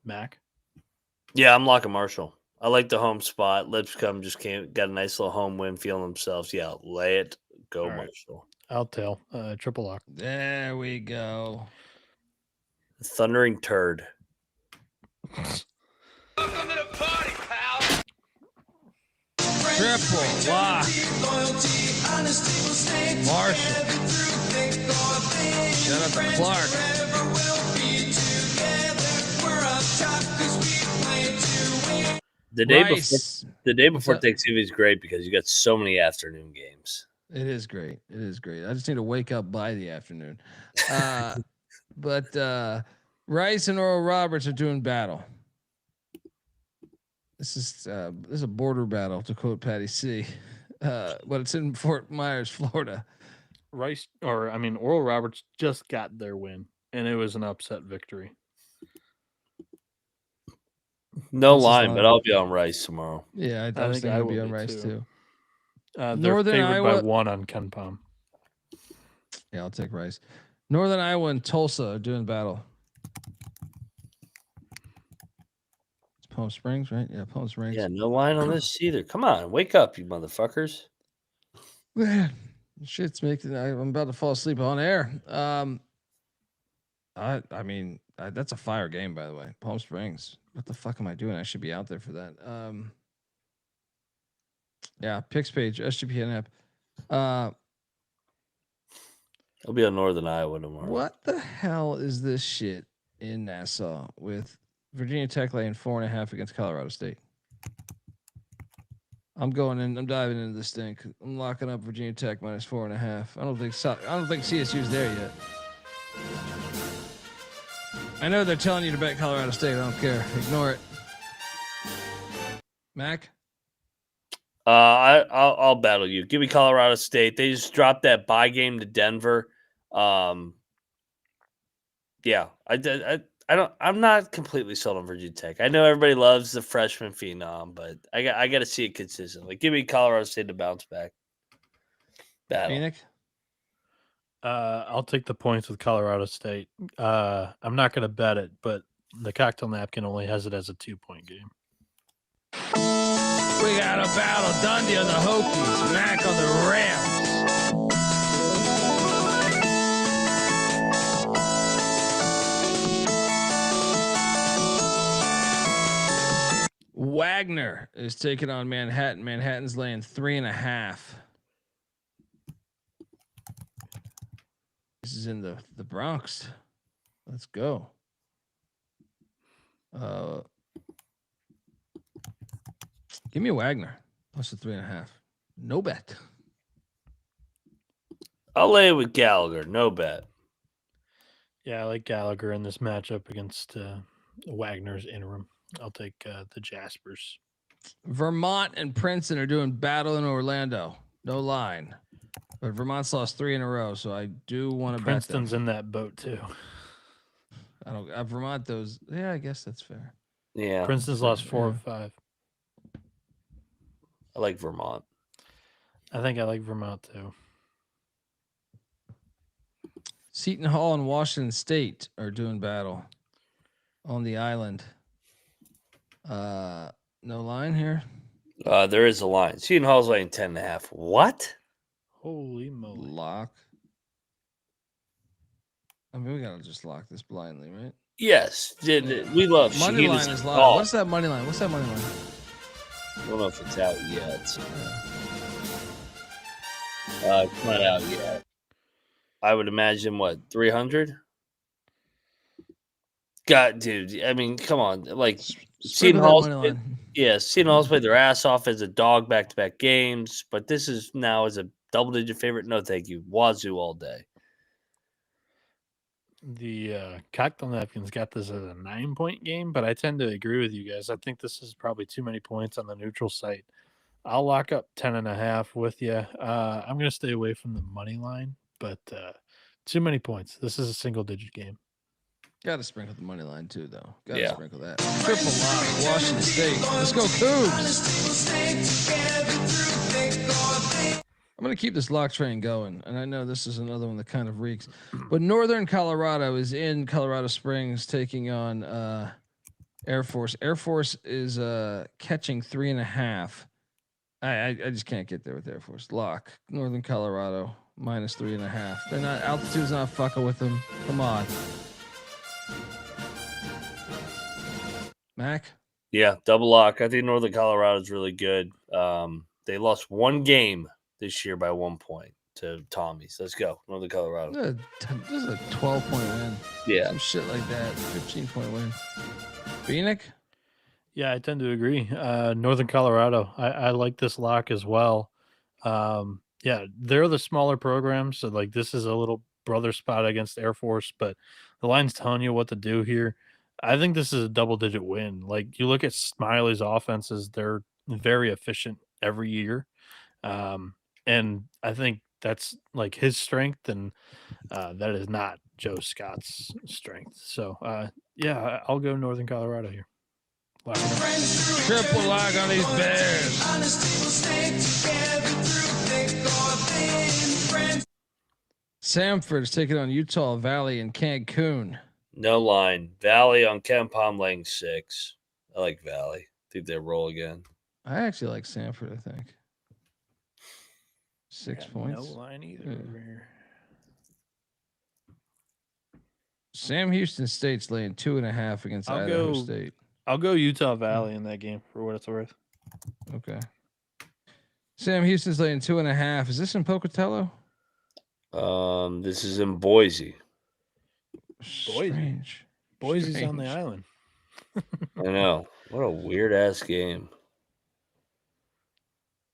Mac. Yeah, I'm locking Marshall. I like the home spot. Lipscomb just got a nice little home win, feeling themselves. Yeah, lay it. Go All right. Marshall. I'll tell. Triple lock. There we go. Thundering turd. Welcome to the party, pal. Triple lock. Marshall. Shout out to Clark. The day Rice. before that? Thanksgiving is great because you got so many afternoon games. It is great. It is great. I just need to wake up by the afternoon. But Rice and Oral Roberts are doing battle. This is a border battle, to quote Patty C. But it's in Fort Myers, Florida. Oral Roberts just got their win, and it was an upset victory. No This is line, not- but I'll be on Rice tomorrow. Yeah, I I was think thinking I I'd be will on be Rice too. They're Northern favored by Iowa- 1 on Ken Palm. Yeah, I'll take Rice. Northern Iowa and Tulsa are doing battle. It's Palm Springs, right? Yeah, Palm Springs. Yeah, no line on this either. Come on, wake up, you motherfuckers. Man, shit's making. I'm about to fall asleep on air. I mean, that's a fire game, by the way. Palm Springs. What the fuck am I doing? I should be out there for that. Yeah, picks page, SGPN app. I'll be on Northern Iowa tomorrow. What the hell is this shit in Nassau with Virginia Tech laying 4.5 against Colorado State? I'm going in. I'm diving into this thing. I'm locking up Virginia Tech minus 4.5. I don't think CSU's there yet. I know they're telling you to bet Colorado State. I don't care. Ignore it. Mac. I'll battle you. Give me Colorado State. They just dropped that bye game to Denver. Yeah, I'm not completely sold on Virginia Tech. I know everybody loves the freshman phenom, but I got to see it consistently. Give me Colorado State to bounce back. Battle. Bieniek. I'll take the points with Colorado State. I'm not going to bet it, but the cocktail napkin only has it as a 2-point game. We got a battle. Dundee on the Hokies. Mac on the Rams. Wagner is taking on Manhattan. Manhattan's laying 3.5. This is in the Bronx. Let's go. Give me Wagner plus the 3.5. No bet. I'll lay it with Gallagher. No bet. Yeah, I like Gallagher in this matchup against Wagner's interim. I'll take the Jaspers. Vermont and Princeton are doing battle in Orlando. No line. But Vermont's lost 3 in a row, so I do want to bet them. Princeton's in that boat too. I don't. Vermont, those. Yeah, I guess that's fair. Yeah. Princeton's lost 4 of 5. I like Vermont. I think I like Vermont too. Seton Hall and Washington State are doing battle on the island. No line here. There is a line. Seton Hall's laying 10.5. What? Holy moly! Lock. I mean, we gotta just lock this blindly, right? Yes. We love Money line is locked. What's that money line? What's that money line? I don't know if it's out yet. It's not out yet. I would imagine, what, 300? God, dude. I mean, come on. Like, Seton Hall's played their ass off as a dog back-to-back games, but this is now as a double-digit favorite. No, thank you. Wazoo all day. The Cocktail Napkins got this as a 9-point game, but I tend to agree with you guys. I think this is probably too many points on the neutral site. I'll lock up 10.5 with you. I'm going to stay away from the money line, but too many points. This is a single-digit game. Got to sprinkle the money line too, though. Got to sprinkle that. Triple lock, Washington State. Let's go, Cougs. I'm going to keep this lock train going, and I know this is another one that kind of reeks. But Northern Colorado is in Colorado Springs taking on Air Force. Air Force is catching 3.5. I just can't get there with Air Force. Lock. Northern Colorado minus 3.5. They're not, altitude's not fucking with them. Come on. Mac? Yeah, double lock. I think Northern Colorado is really good. They lost one game this year by 1 point to Tommy's. Let's go, Northern Colorado. This is a 12-point win. Yeah. Some shit like that. 15-point win. Bieniek? Yeah, I tend to agree. Northern Colorado. I like this lock as well. Yeah, they're the smaller programs, so like this is a little brother spot against Air Force, but the line's telling you what to do here. I think this is a double-digit win. Like you look at Smiley's offenses, they're very efficient every year. And I think that's like his strength, and that is not Joe Scott's strength. So, yeah, I'll go Northern Colorado here. Lock it up. Triple lock on these Bears. Samford is taking on Utah Valley and Cancun. No line. Valley on Ken Palm laying 6. I like Valley. Think they roll again. I actually like Samford, I think. 6 points. No line either over here. Sam Houston State's laying 2.5 against Idaho State. I'll go Utah Valley in that game for what it's worth. Okay. Sam Houston's laying 2.5. Is this in Pocatello? This is in Boise. Strange. Boise's Strange. on the island. I know. What a weird ass game.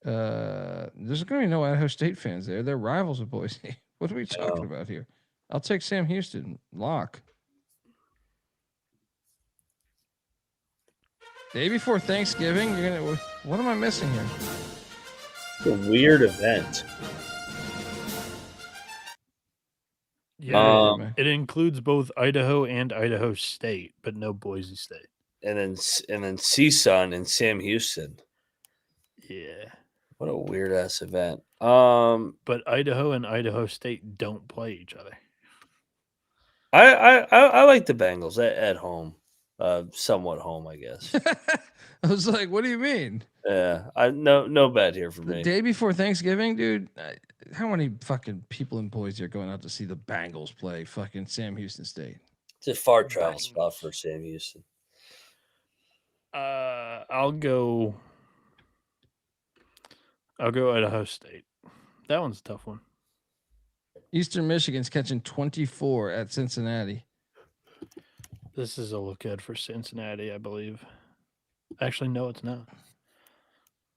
There's going to be no Idaho State fans there. They're rivals of Boise. What are we talking about here? I'll take Sam Houston. Lock. Day before Thanksgiving, you're gonna. What am I missing here? It's a weird event. Yeah, it includes both Idaho and Idaho State, but no Boise State. And then CSUN and Sam Houston. Yeah. What a weird ass event. But Idaho and Idaho State don't play each other. I like the Bengals at home. Somewhat home, I guess. I was like, what do you mean? Yeah, no bet here for me. The day before Thanksgiving, dude. How many fucking people in Boise are going out to see the Bengals play fucking Sam Houston State? It's a far travel spot for Sam Houston. I'll go Idaho State. That one's a tough one. Eastern Michigan's catching 24 at Cincinnati. This is a look good for Cincinnati, I believe. Actually, no, it's not.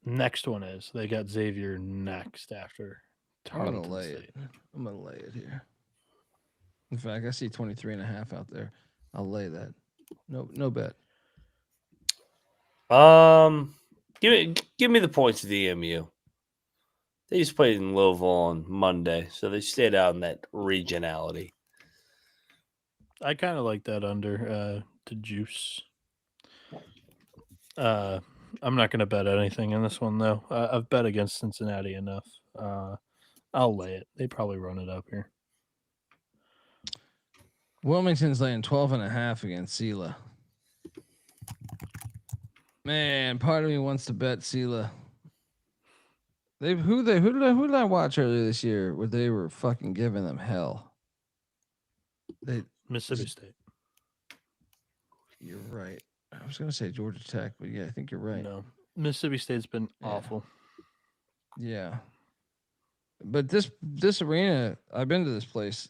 Next one is. They got Xavier next after Tarleton I'm gonna lay State. it. I'm gonna lay it here. In fact, I see 23.5 out there. I'll lay that. No bet. Give me the points of the EMU. They just played in Louisville on Monday, so they stayed out in that regionality. I kind of like that under to juice. I'm not going to bet anything in this one, though. I've bet against Cincinnati enough. I'll lay it. They probably run it up here. Wilmington's laying 12.5 against Sela. Man, part of me wants to bet Sela. Who did I watch earlier this year where they were fucking giving them hell? Mississippi State. You're right. I was gonna say Georgia Tech, but yeah, I think you're right. No, Mississippi State's been awful. Yeah. But this arena, I've been to this place.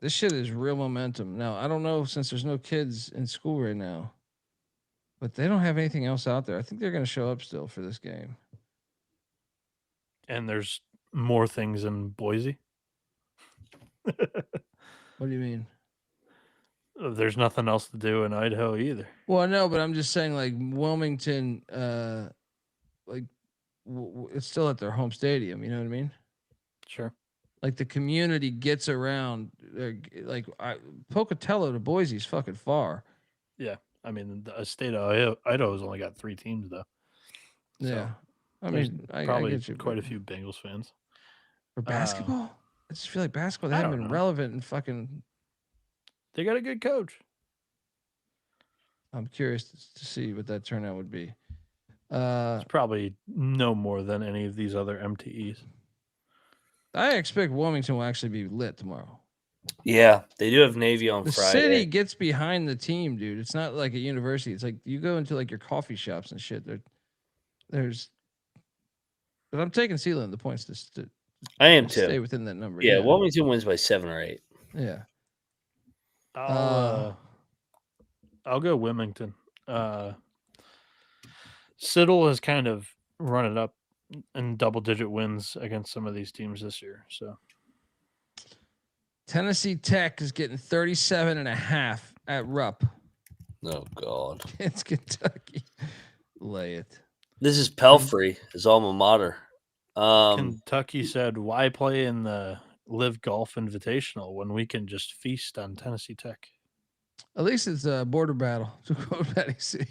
This shit is real momentum. Now, I don't know since there's no kids in school right now, but they don't have anything else out there. I think they're going to show up still for this game. And there's more things in Boise. What do you mean? There's nothing else to do in Idaho either. Well, no, but I'm just saying, like Wilmington, it's still at their home stadium. You know what I mean? Sure. Like the community gets around. Pocatello to Boise is fucking far. Yeah, I mean, the state of Idaho's only got 3 teams though. Yeah, So I mean, I probably get you, quite a few Bengals fans. For basketball, I just feel like basketball they haven't been relevant in fucking. They got a good coach. I'm curious to see what that turnout would be. It's probably no more than any of these other MTEs. I expect Wilmington will actually be lit tomorrow. Yeah, they do have Navy on The Friday. city gets behind the team, dude. It's not like a university. It's like you go into like your coffee shops and shit. But I'm taking Sealand the points to I am too. Stay within that number. Yeah, Wilmington wins by 7 or 8. Yeah. I'll go Wilmington. Siddle has kind of run it up in double-digit wins against some of these teams this year. So Tennessee Tech is getting 37.5 at Rupp. Oh God, it's Kentucky. Lay it. This is Pelfrey, his alma mater. Kentucky said, "Why play in the Live Golf Invitational when we can just feast on Tennessee Tech?" At least it's a border battle. To quote Patty C.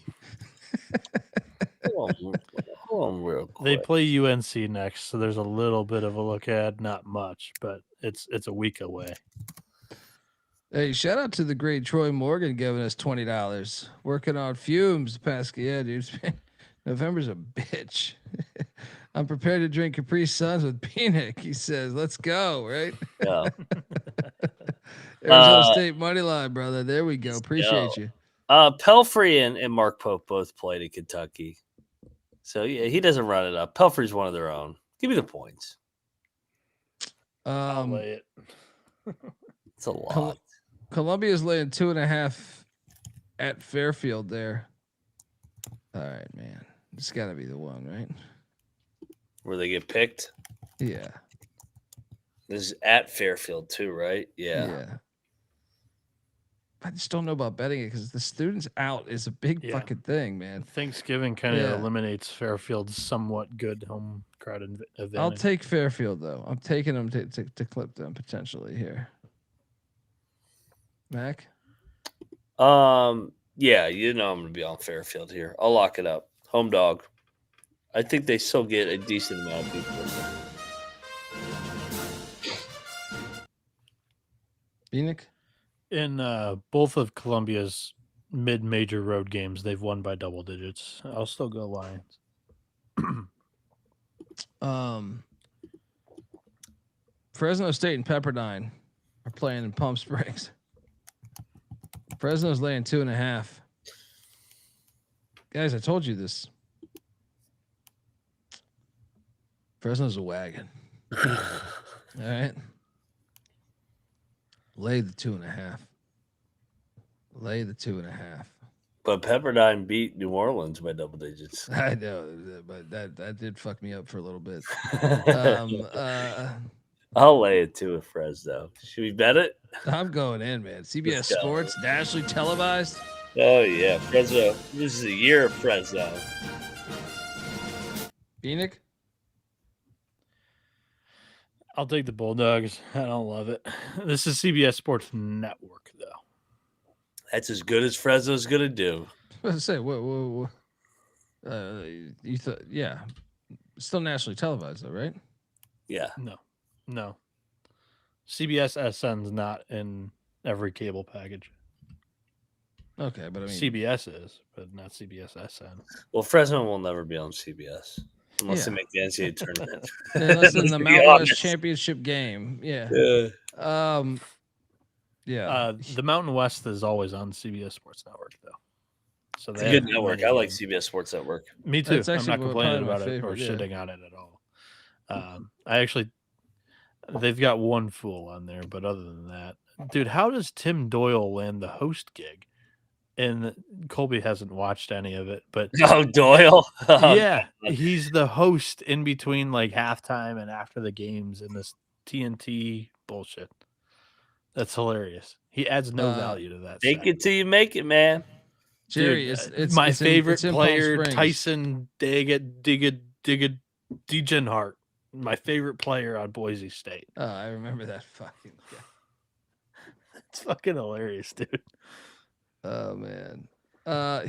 Hold on real quick. They play UNC next, so there's a little bit of a look ahead, not much, but it's a week away. Hey, shout out to the great Troy Morgan giving us $20. Working on fumes, Pascal. Yeah, dude. November's a bitch. I'm prepared to drink Capri Suns with Bieniek. He says, "Let's go!" Right? Yeah. Arizona State money line, brother. There we go. Appreciate you. Pelfrey and Mark Pope both played at Kentucky, so yeah, he doesn't run it up. Pelfrey's one of their own. Give me the points. I'll lay it. It's a lot. Columbia's laying 2.5 at Fairfield there. All right, man. It's got to be the one, right? Where they get picked? Yeah. This is at Fairfield too, right? Yeah. I just don't know about betting it because the students out is a big fucking thing, man. Thanksgiving kind of eliminates Fairfield's somewhat good home crowd advantage. I'll take Fairfield, though. I'm taking them to clip them potentially here. Mac? Yeah, you know I'm going to be on Fairfield here. I'll lock it up. Home dog. I think they still get a decent amount of people. Bieniek? In both of Columbia's mid-major road games, they've won by double digits. I'll still go Lions. Fresno State and Pepperdine are playing in Palm Springs. Fresno's laying 2.5. Guys, I told you this. Fresno's a wagon. All right. Lay the 2.5. Lay the 2.5. But Pepperdine beat New Orleans by double digits. I know, but that did fuck me up for a little bit. I'll lay it too with Fresno. Should we bet it? I'm going in, man. CBS Sports, nationally televised. Oh yeah, Fresno. This is a year of Fresno. Bieniek? I'll take the Bulldogs. I don't love it. This is CBS Sports Network, though. That's as good as Fresno's gonna do. I was say, what? You thought, yeah, still nationally televised, though, right? Yeah. No. CBS SN's not in every cable package. Okay, but I mean, CBS is, but not CBS SN. Well, Fresno will never be on CBS unless they Yeah. make the NCAA tournament. unless in Let's the be Mountain West honest. Championship game, yeah. Yeah. Yeah. The Mountain West is always on CBS Sports Network, though. So It's a they good have network. many I like games. CBS Sports Network. Me too. That's I'm actually not complaining probably my about it or favorite, yeah. shitting on it at all. They've got one fool on there, but other than that, dude, how does Tim Doyle land the host gig? And Colby hasn't watched any of it, but Oh, Doyle. yeah, he's the host in between like halftime and after the games in this TNT bullshit. That's hilarious. He adds no value to that. Take segment. it till you make it, man. Jerry, Dude, it's my it's favorite in Palm player, Springs. Tyson Digga Degenhart. My favorite player on Boise State. Oh, I remember that fucking guy. It's fucking hilarious, dude. Oh man.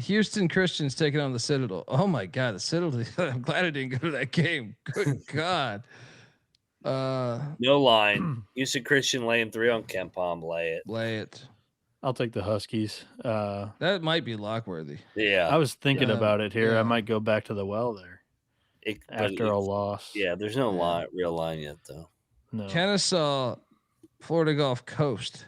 Houston Christians taking on the Citadel. Oh my god, the Citadel. I'm glad I didn't go to that game. Good god. No line. Houston Christian laying 3 on Ken Palm. Lay it. Lay it. I'll take the Huskies. That might be Lockworthy. Yeah. I was thinking about it here. yeah. I might go back to the well there after a loss. Yeah, there's no line, real line yet, though. No. Kennesaw, Florida Gulf Coast.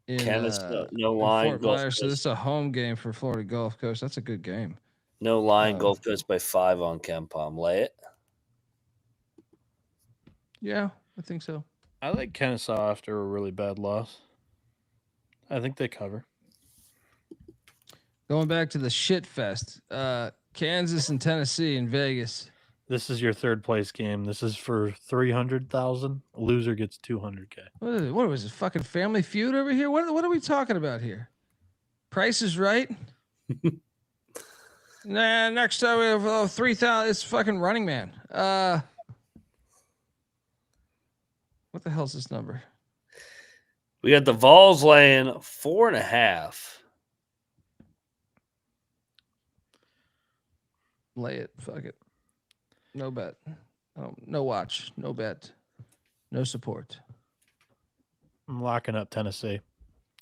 Kennesaw, no in line. Fort Gulf Myers. So Coast. this is a home game for Florida Gulf Coast. That's a good game. No line. Gulf Coast by 5 on Ken Palm. Lay it. Yeah, I think so. I like Kennesaw after a really bad loss. I think they cover. Going back to the shit fest. Kansas and Tennessee in Vegas. This is your third place game. This is for 300,000. Loser gets 200K. What was it? Fucking Family Feud over here? What are we talking about here? Price is Right? Nah, next time we have 3,000. It's fucking Running Man. What the hell's this number? We got the Vols laying 4.5. Lay it. Fuck it. No bet. No watch. No bet. No support. I'm locking up Tennessee.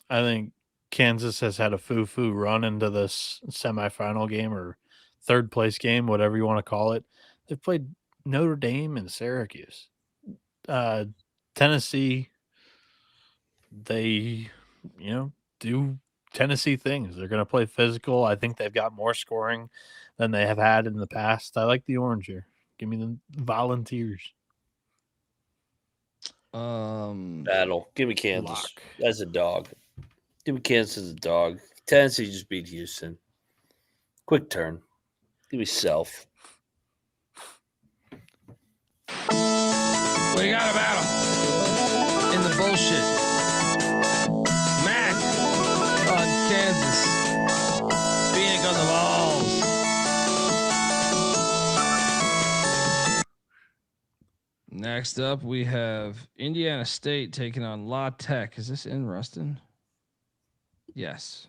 I think Kansas has had a foo-foo run into this semifinal game or third place game, whatever you want to call it. They've played Notre Dame and Syracuse. Tennessee, they, do Tennessee things. They're going to play physical. I think they've got more scoring than they have had in the past. I like the orange here. Give me the Volunteers. Battle. Give me Kansas. Lock. As a dog. Give me Kansas as a dog. Tennessee just beat Houston. Quick turn. Give me Self. We got a battle in the bullshit. Mac on Kansas. Bieniek on the Vols. Next up, we have Indiana State taking on La Tech. Is this in Ruston? Yes.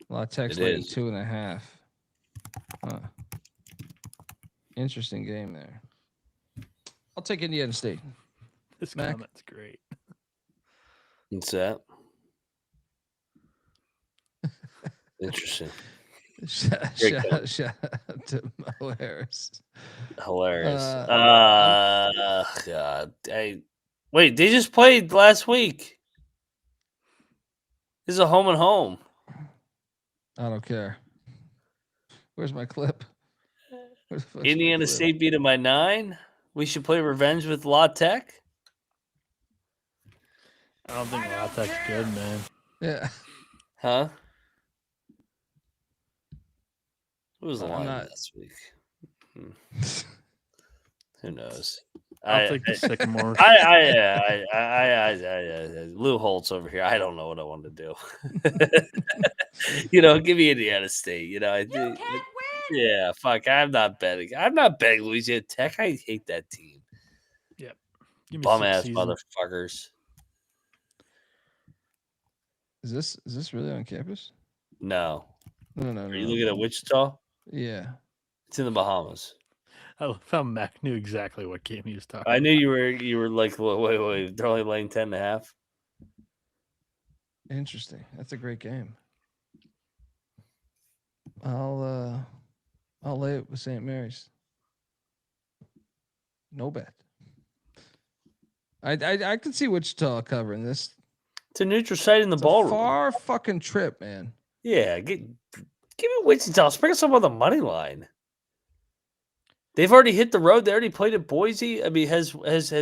La Tech's It laying is. 2.5. Huh. Interesting game there. I'll take Indiana State. This Mac? comment's great. What's that? Interesting. Shout out to Mo Harris. Hilarious. Uh, God. Wait, they just played last week. This is a home and home. I don't care. Where's my clip? Where's the fuck's my Indiana clip? State beat them by 9. We should play revenge with La Tech. I don't think La Tech's good, man. Yeah. Huh? What was the I'm line not- last week? Who knows? I'll take the Sycamore. Lou Holtz over here. I don't know what I want to do. Give me Indiana State. I do. Yeah, fuck. I'm not betting. I'm not betting Louisiana Tech. I hate that team. Yep. Give me Bum 6 ass seasons. motherfuckers. Is this really on campus? No. No. Are you looking at Wichita? Yeah. It's in the Bahamas. I love how Mac knew exactly what game he was talking I knew about. you were like, wait. They're only laying 10.5. Interesting. That's a great game. I'll lay it with St. Mary's. No bet. I could see Wichita covering this. It's a neutral site in the It's ballroom. a far fucking trip, man. Yeah, give me Wichita. Sprinkle some on the money line. They've already hit the road. They already played at Boise. I mean, has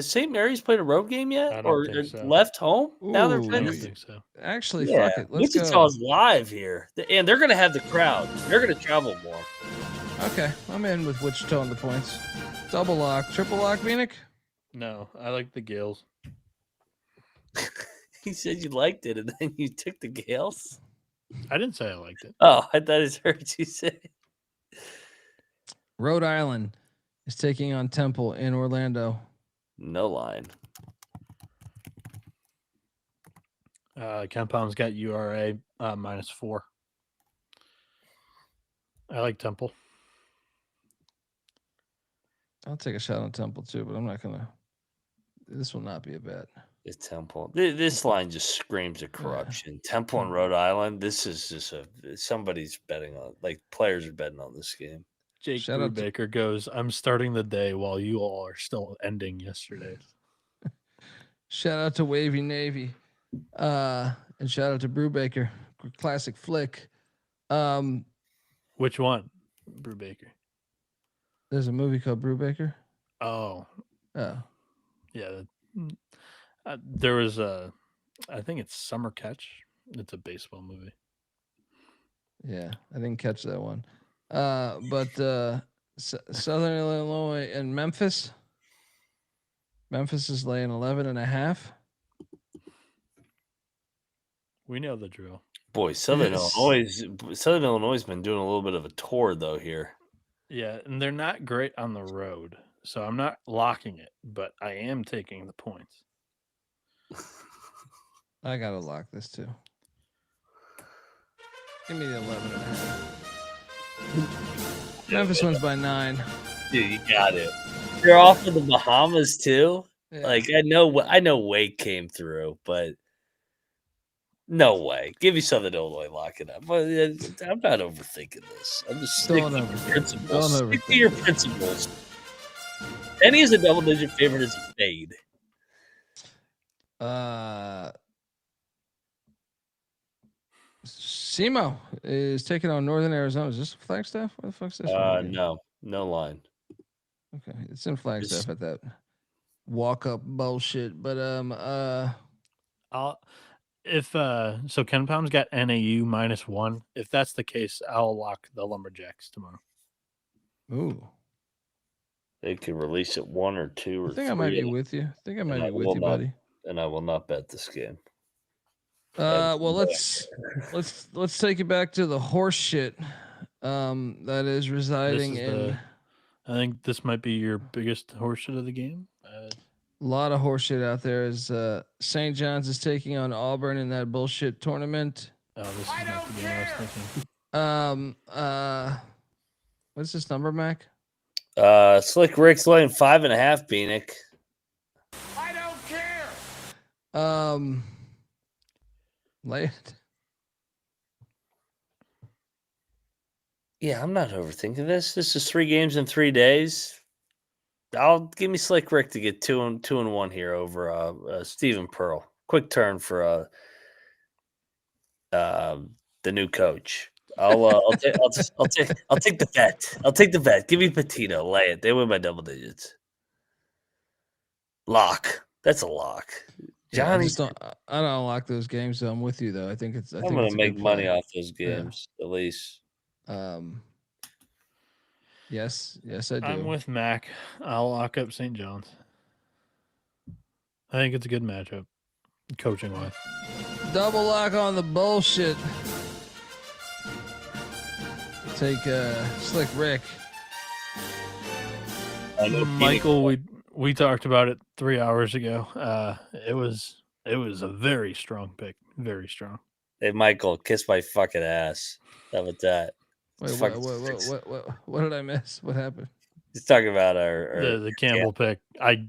St. Mary's played a road game yet, I don't or think so. left home? Now they're Ooh, I playing. don't we- think so. Actually, Yeah, fuck it. Let's Wichita's go. live here, and they're going to have the crowd. They're going to travel more. Okay, I'm in with Wichita on the points. Double lock, triple lock, Bieniek. No, I like the Gales. He said you liked it, and then you took the Gales. I didn't say I liked it. Oh, I thought I heard you say. Rhode Island is taking on Temple in Orlando. No line. Ken Palm's got URA -4. I like Temple. I'll take a shot on Temple too, but I'm not gonna. This will not be a bet. It's Temple. This line just screams of corruption. Temple and Rhode Island. This is just somebody's betting on. Like players are betting on this game. Jake Shout out to- Brubaker goes, I'm starting the day while you all are still ending yesterday. Shout out to Wavy Navy, and shout out to Brubaker. Classic flick. Which one? Brubaker. There's a movie called Brubaker. Oh, Oh, yeah. There was I think it's Summer Catch. It's a baseball movie. yeah, I didn't catch that one. But Southern Illinois and Memphis. Memphis is laying 11.5. We know the drill. Boy, Southern Yes. Illinois has been doing a little bit of a tour though here. Yeah, and they're not great on the road. So I'm not locking it, but I am taking the points. I gotta lock this too. Give me the 11.5. Memphis wins by 9. Dude, you got it. You're off of the Bahamas too. Yeah. Like I know Wake came through, but no way. Give me Southern Illinois, lock it up. But I'm not overthinking this. I'm just sticking Don't to overthink it. principles. Don't Stick to overthink your it. principles. Penny is a double-digit favorite as a fade. SEMO is taking on Northern Arizona. Is this Flagstaff? Where the fuck's this? one? No line. Okay, it's in Flagstaff at that walk up bullshit. But I'll if so Ken Palm's got NAU -1. If that's the case, I'll lock the Lumberjacks tomorrow. ooh, They could release it 1 or 2 or I 3. think I might be with you. I think I might I be with will you, not. buddy. And I will not bet this game. Well, let's take it back to the horse shit. That is residing in I think this might be your biggest horseshit of the game. a lot of horse shit out there. Is St. John's is taking on Auburn in that bullshit tournament. This is not the game I was thinking. What's this number, Mac? Slick Rick's laying 5.5, Bieniek. Lay it. Yeah, I'm not overthinking this. This is 3 games in 3 days. I'll give me Slick Rick to get 2-1 here over Stephen Pearl. Quick turn for the new coach. I'll take the bet. I'll take the bet. Give me Patino. Lay it. They win by double digits. Lock. That's a lock. Yeah, Johnny, I don't lock those games, so I'm with you though. I think I'm going to make money off those games at least. Yes, I do. I'm with Mac. I'll lock up St. John's. I think it's a good matchup, coaching wise. Double lock on the bullshit. take Slick Rick. Michael, we talked about it 3 hours ago. It was a very strong pick. Very strong. Hey, Michael, kiss my fucking ass. How about that? Wait, what did I miss? What happened? He's talking about our The Campbell pick. I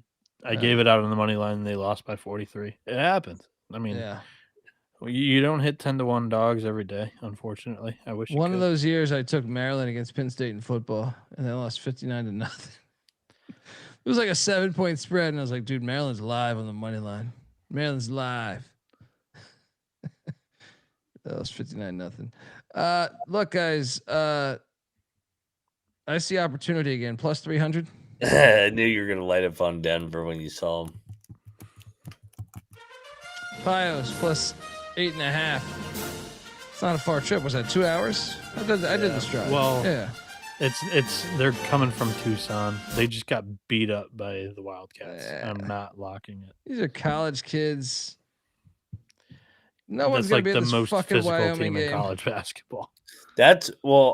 gave it out on the money line and they lost by 43. It happens. I mean, Yeah. You don't hit 10-1 dogs every day, unfortunately. I wish One of those years I took Maryland against Penn State in football and they lost 59-0. It was like a 7-point spread, and I was like, dude, Maryland's live on the money line. Maryland's live. That was 59-0. Look, guys, I see opportunity again. Plus 300. I knew you were gonna light up on Denver when you saw him. Pios plus 8.5. It's not a far trip. Was that 2 hours? I did this drive. Well, yeah. It's they're coming from Tucson. They just got beat up by the Wildcats. I'm not locking it. These are college kids. No one's That's gonna like be the at this most fucking physical Wyoming team in game. college basketball.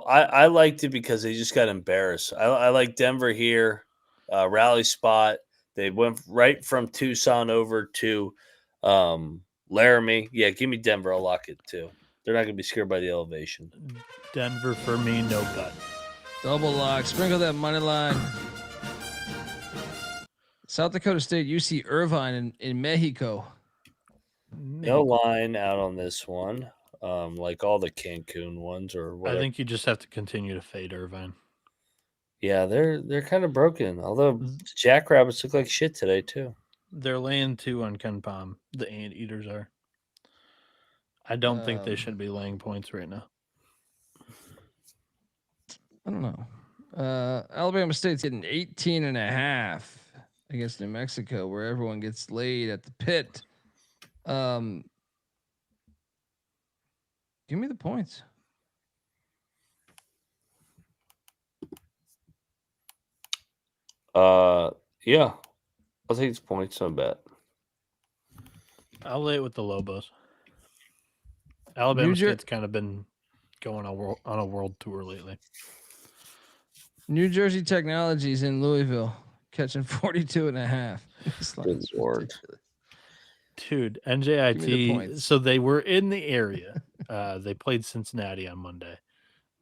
I liked it because they just got embarrassed. I like Denver here, rally spot. They went right from Tucson over to Laramie. Yeah, give me Denver. I'll lock it too. They're not gonna be scared by the elevation. Denver for me, no bet. Double lock. Sprinkle that money line. South Dakota State, UC Irvine in Mexico. No line out on this one. Like all the Cancun ones or whatever. I think you just have to continue to fade Irvine. Yeah, they're kind of broken. Although the Jackrabbits look like shit today too. They're laying 2 on Ken Palm. The Anteaters are. I don't think they should be laying points right now. I don't know. Alabama State's getting 18.5 against New Mexico, where everyone gets laid at the pit. Give me the points. Yeah. I'll take the points, I bet. I'll lay it with the Lobos. Alabama State's kind of been going on a world tour lately. New Jersey Technologies in Louisville catching 42.5. Good Lord. Give Dude, me the NJIT. points. So they were in the area. They played Cincinnati on Monday.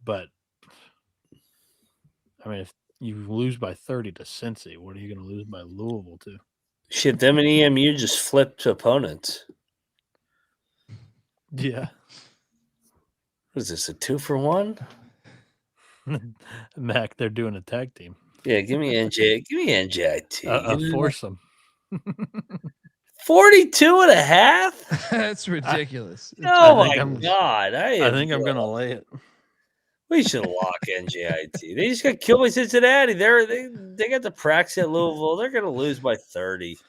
But, I mean, if you lose by 30 to Cincy, what are you going to lose by Louisville to? Shit, them and EMU just flipped opponents. Yeah. What is this, a 2-for-1? Mac, they're doing a tag team. Yeah, give me NJIT. A foursome. 42.5? That's ridiculous. Oh my God. I think I'm going to lay it. We should lock NJIT. They just got killed by Cincinnati. They got the practice at Louisville. They're going to lose by 30.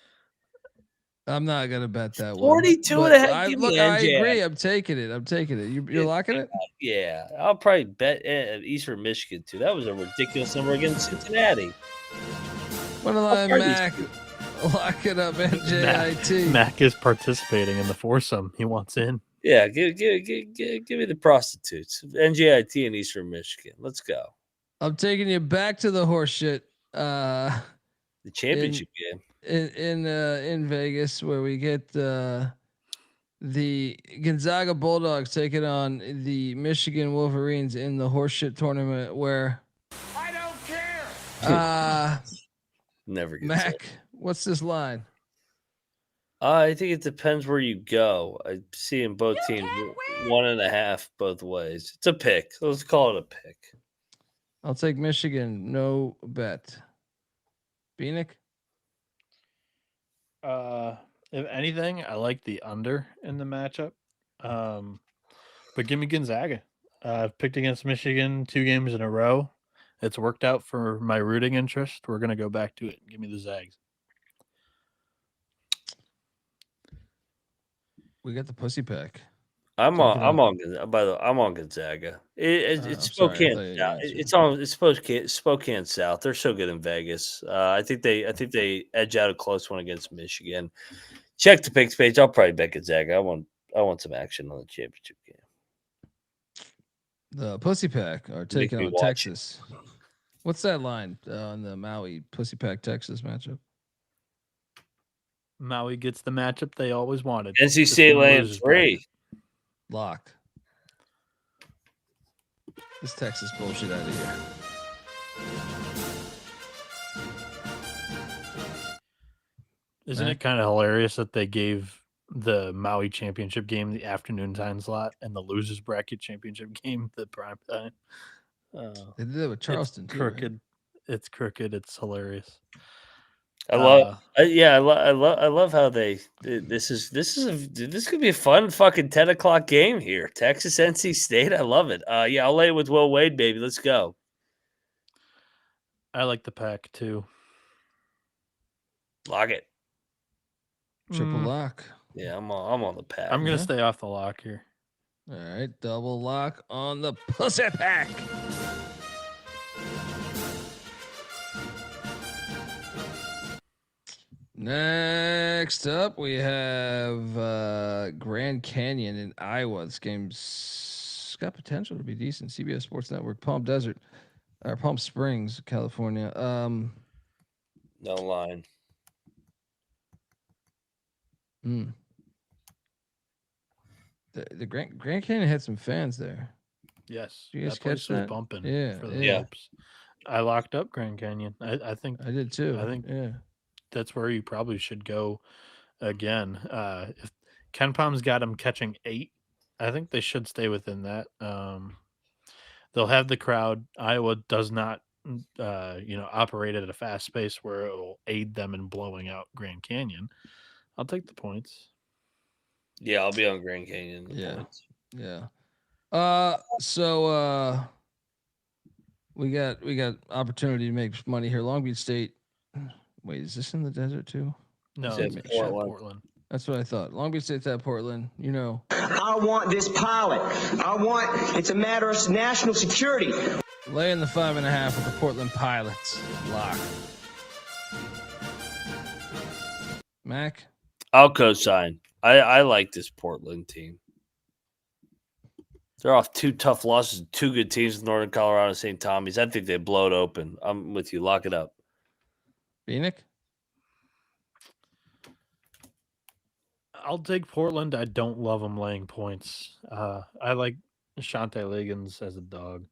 I'm not gonna bet that 42.5. Look, I agree. I'm taking it. You're locking it? Yeah, I'll probably bet Eastern Michigan too. That was a ridiculous number against Cincinnati. What line, Mac? Lock it up, NJIT. Mac is participating in the foursome. He wants in. Yeah, give me the prostitutes. NJIT and Eastern Michigan. Let's go. I'm taking you back to the horse shit. The championship game. In Vegas, where we get the Gonzaga Bulldogs taking on the Michigan Wolverines in the horseshit tournament. Where I don't care. Never gets Mac, it. what's this line? I think it depends where you go. I see in both teams 1.5 both ways. It's a pick. Let's call it a pick. I'll take Michigan. No bet. Bieniek. If anything, I like the under in the matchup. But give me Gonzaga. I've picked against Michigan 2 games in a row. It's worked out for my rooting interest. We're gonna go back to it. Give me the Zags. We got the pussy pack. I'm on Gonzaga. It's Spokane. It's Spokane South. They're so good in Vegas. I think they edge out a close one against Michigan. Check the picks page. I'll probably bet Gonzaga. I want some action on the championship game. The Pussy Pack are taking me on watch it. Texas. What's that line on the Maui Pussy Pack Texas matchup? Maui gets the matchup they always wanted. NC Just State in the laying losers 3. bracket. Lock. This Texas bullshit out of here. Isn't Mac? it kind of hilarious that they gave the Maui championship game the afternoon time slot and the losers bracket championship game the prime time? They did it with Charleston it's too. Right? crooked. It's crooked. It's hilarious. I love, I love how this could be a fun fucking 10 o'clock game here. Texas NC State, I love it. Yeah, I'll lay it with Will Wade, baby. Let's go. I like the pack too. Lock it. Triple lock. Yeah, I'm on the pack. I'm gonna stay off the lock here. All right, double lock on the Pussy Pack. Next up, we have Grand Canyon in Iowa. This game's got potential to be decent. CBS Sports Network, Palm Springs, California. No line. The Grand Canyon had some fans there. Yes, Did you guys that place catch was that? bumping. Yeah, for the yeah. Hopes. I locked up Grand Canyon. I think I did too. I think yeah. that's where you probably should go again. If Ken Palm's got him catching 8, I think they should stay within that. They'll have the crowd. Iowa does not, operate at a fast pace where it will aid them in blowing out Grand Canyon. I'll take the points. Yeah, I'll be on Grand Canyon. Yeah. Points. Yeah. So we got opportunity to make money here. Long Beach State. Wait, is this in the desert too? No, It's it's Portland. That's what I thought. Long Beach State's at Portland. You know. I want this pilot. It's a matter of national security. Laying the 5.5 with the Portland Pilots. Lock. Mac. I'll co-sign. I like this Portland team. They're off 2 tough losses, 2 good teams in Northern Colorado and St. Tommy's. I think they blow it open. I'm with you. Lock it up. Bieniek. I'll take Portland. I don't love them laying points. I like Shante Liggins as a dog.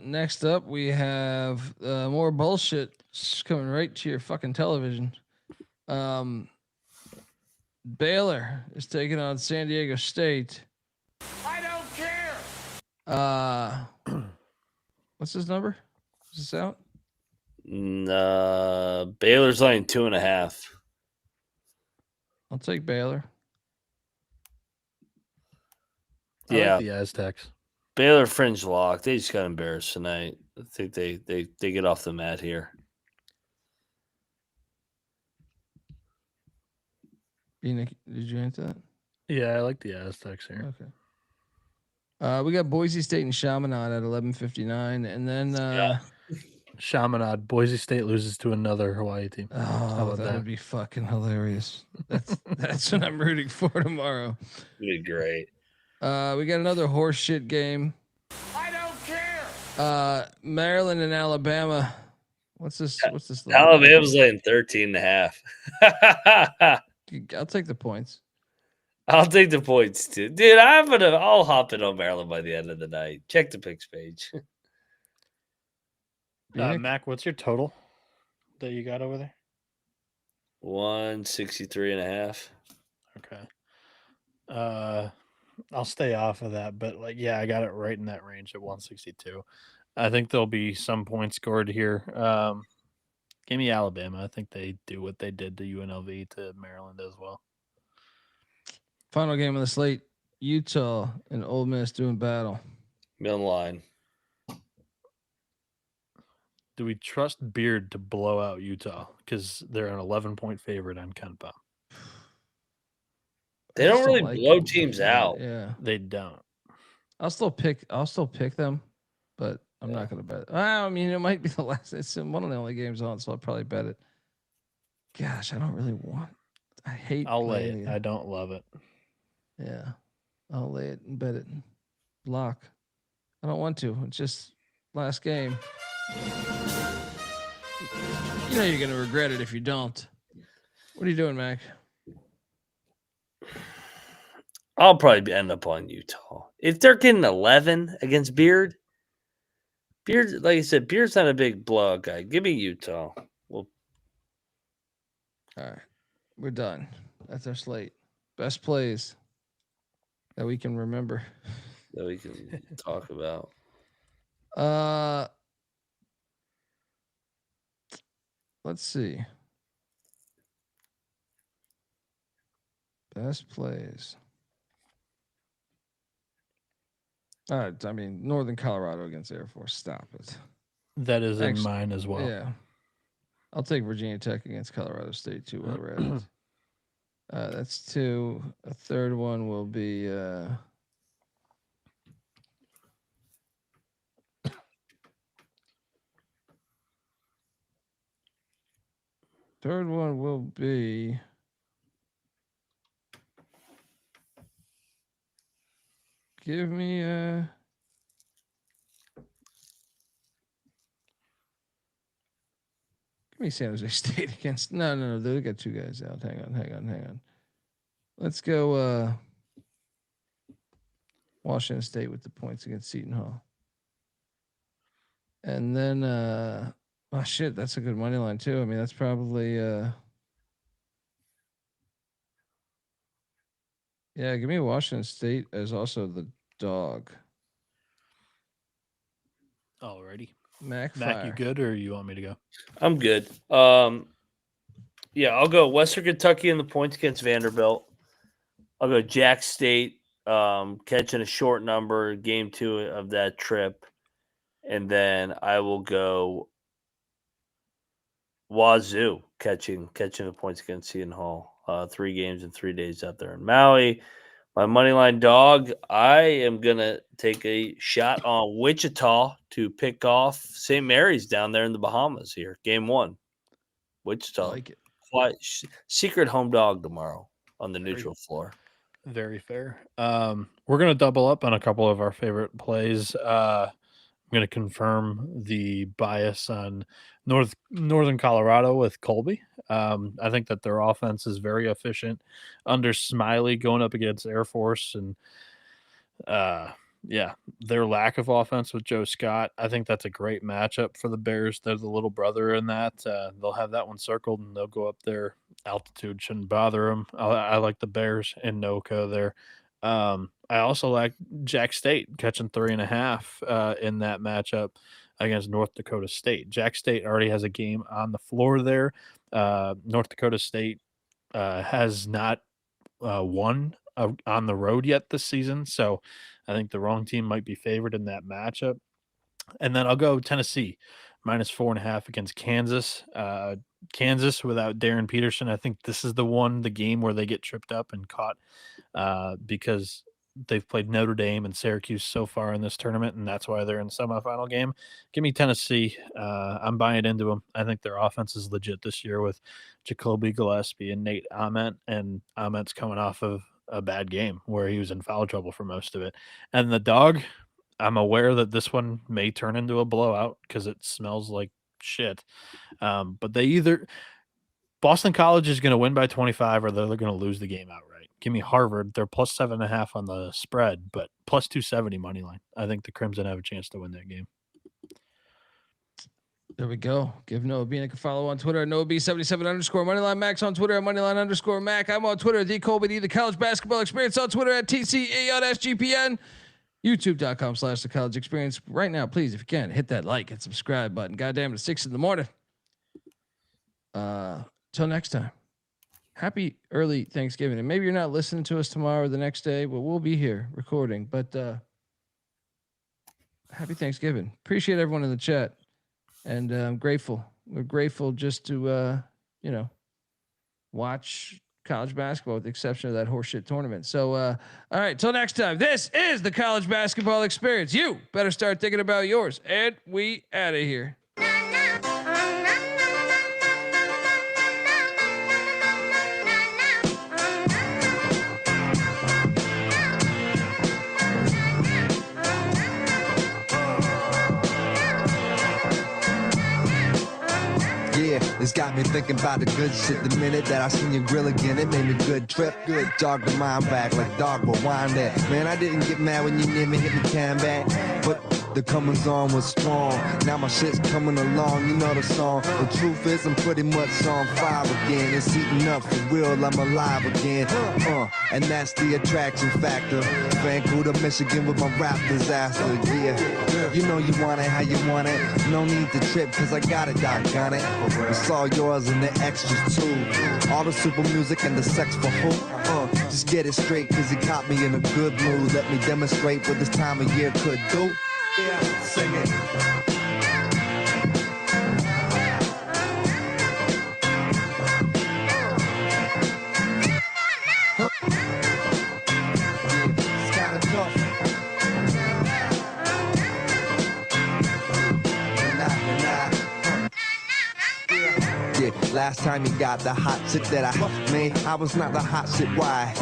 Next up, we have more bullshit coming right to your fucking television. Baylor is taking on San Diego State. I don't care. What's his number? Is this out? Baylor's laying 2.5. I'll take Baylor. Yeah, I like the Aztecs. Baylor fringe lock. They just got embarrassed tonight. I think they get off the mat here. Bieniek, did you answer that? Yeah, I like the Aztecs here. Okay. We got Boise State and Chaminade at 11:59, and then Chaminade, Boise State loses to another Hawaii team. oh, that would be fucking hilarious. That's what I'm rooting for tomorrow. It'd be great. We got another horse shit game. I don't care. Maryland and Alabama. What's this? Line? Alabama's laying 13.5. I'll take the points. I'll take the points too, dude. I'll hop in on Maryland by the end of the night. Check the picks page. Mac, what's your total that you got over there? 163.5. Okay. I'll stay off of that, but I got it right in that range at 162. I think there'll be some points scored here. Give me Alabama. I think they do what they did to UNLV to Maryland as well. Final game of the slate: Utah and Ole Miss doing battle. Middle line. Do we trust Beard to blow out Utah because they're an 11-point favorite on Ken Palm? They don't really blow teams out. Yeah, they don't. I'll still pick them, but I'm not going to bet it. I mean, it might be the last. It's one of the only games on, so I'll probably bet it. Gosh, I don't really want. I hate. I'll lay it. I don't love it. Yeah. I'll lay it and bet it. Block. I don't want to. It's just last game. You know you're going to regret it if you don't. What are you doing, Mac? I'll probably end up on Utah. If they're getting 11 against Beard, like I said, Beard's not a big blowout guy. Give me Utah. All right. We're done. That's our slate. Best plays that we can remember. That we can talk about. Let's see. Best plays. All right. I mean, Northern Colorado against Air Force. Stop it. That is in mine as well. Yeah. I'll take Virginia Tech against Colorado State too while we're at it. That's 2. A third one will be give me San Jose State against no, they got 2 guys out. Hang on. Let's go Washington State with the points against Seton Hall. And then oh shit, that's a good money line too. I mean, that's probably yeah, give me Washington State as also the dog. Alrighty. Mac, you good or you want me to go? I'm good. Yeah, I'll go Western Kentucky in the points against Vanderbilt. I'll go Jack State catching a short number, game 2 of that trip. And then I will go Wazoo catching the points against Seton Hall. 3 games in 3 days out there in Maui. My moneyline dog, I am going to take a shot on Wichita to pick off St. Mary's down there in the Bahamas here. Game 1. Wichita. I like it. Quiet, secret home dog tomorrow on the neutral floor. Very fair. We're going to double up on a couple of our favorite plays. I'm going to confirm the bias on Northern Colorado with Colby. I think that their offense is very efficient under Smiley going up against Air Force, and their lack of offense with Joe Scott. I think that's a great matchup for the Bears. They're the little brother in that. They'll have that one circled, and they'll go up there. Altitude shouldn't bother them. I like the Bears and NOCO there. I also like Jack State catching 3.5 in that matchup against North Dakota State. Jack State already has a game on the floor there. North Dakota State has not won on the road yet this season, so I think the wrong team might be favored in that matchup. And then I'll go Tennessee -4.5 against Kansas. Kansas without Darren Peterson. I think this is the game where they get tripped up and caught because they've played Notre Dame and Syracuse so far in this tournament, and that's why they're in the semifinal game. Give me Tennessee. I'm buying into them. I think their offense is legit this year with Jacoby Gillespie and Nate Ahmet, and Ahmet's coming off of a bad game where he was in foul trouble for most of it. And the dog, I'm aware that this one may turn into a blowout because it smells like shit. But Boston College is going to win by 25 or they're going to lose the game outright. Give me Harvard. They're +7.5 on the spread, but +270 money line. I think the Crimson have a chance to win that game. There we go. Give Noah Bieniek a follow on Twitter at NoahB77 _ Moneyline Max on Twitter at Moneyline _ Mac. I'm on Twitter at Colby Dant, the College Basketball Experience on Twitter at TCA_SGPN. YouTube.com/The College Experience. Right now, please, if you can, hit that like and subscribe button. Goddamn, it's 6 a.m. Till next time. Happy early Thanksgiving. And maybe you're not listening to us tomorrow or the next day, but we'll be here recording. But happy Thanksgiving. Appreciate everyone in the chat. And I'm grateful. We're grateful just to, watch college basketball with the exception of that horseshit tournament. So, all right, till next time. This is the College Basketball Experience. You better start thinking about yours. And we out of here. got me thinking about the good shit. The minute that I seen your grill again, it made me good trip. Good jog the mind back like dog rewind that. Man, I didn't get mad when you near me hit the can back, but the comings on was strong. Now my shit's coming along, you know the song. The truth is I'm pretty much on fire again. It's heating up for real, I'm alive again. And that's the attraction factor. Vancouver, Michigan with my rap disaster, yeah. You know you want it how you want it. No need to trip, cause I got it, doggone it. It's all yours and the extras too. All the super music and the sex for who? Just get it straight, cause you caught me in a good mood. Let me demonstrate what this time of year could do. Yeah, sing it. It's kinda tough. Yeah, last time you got the hot shit that I made, I was not the hot shit, why?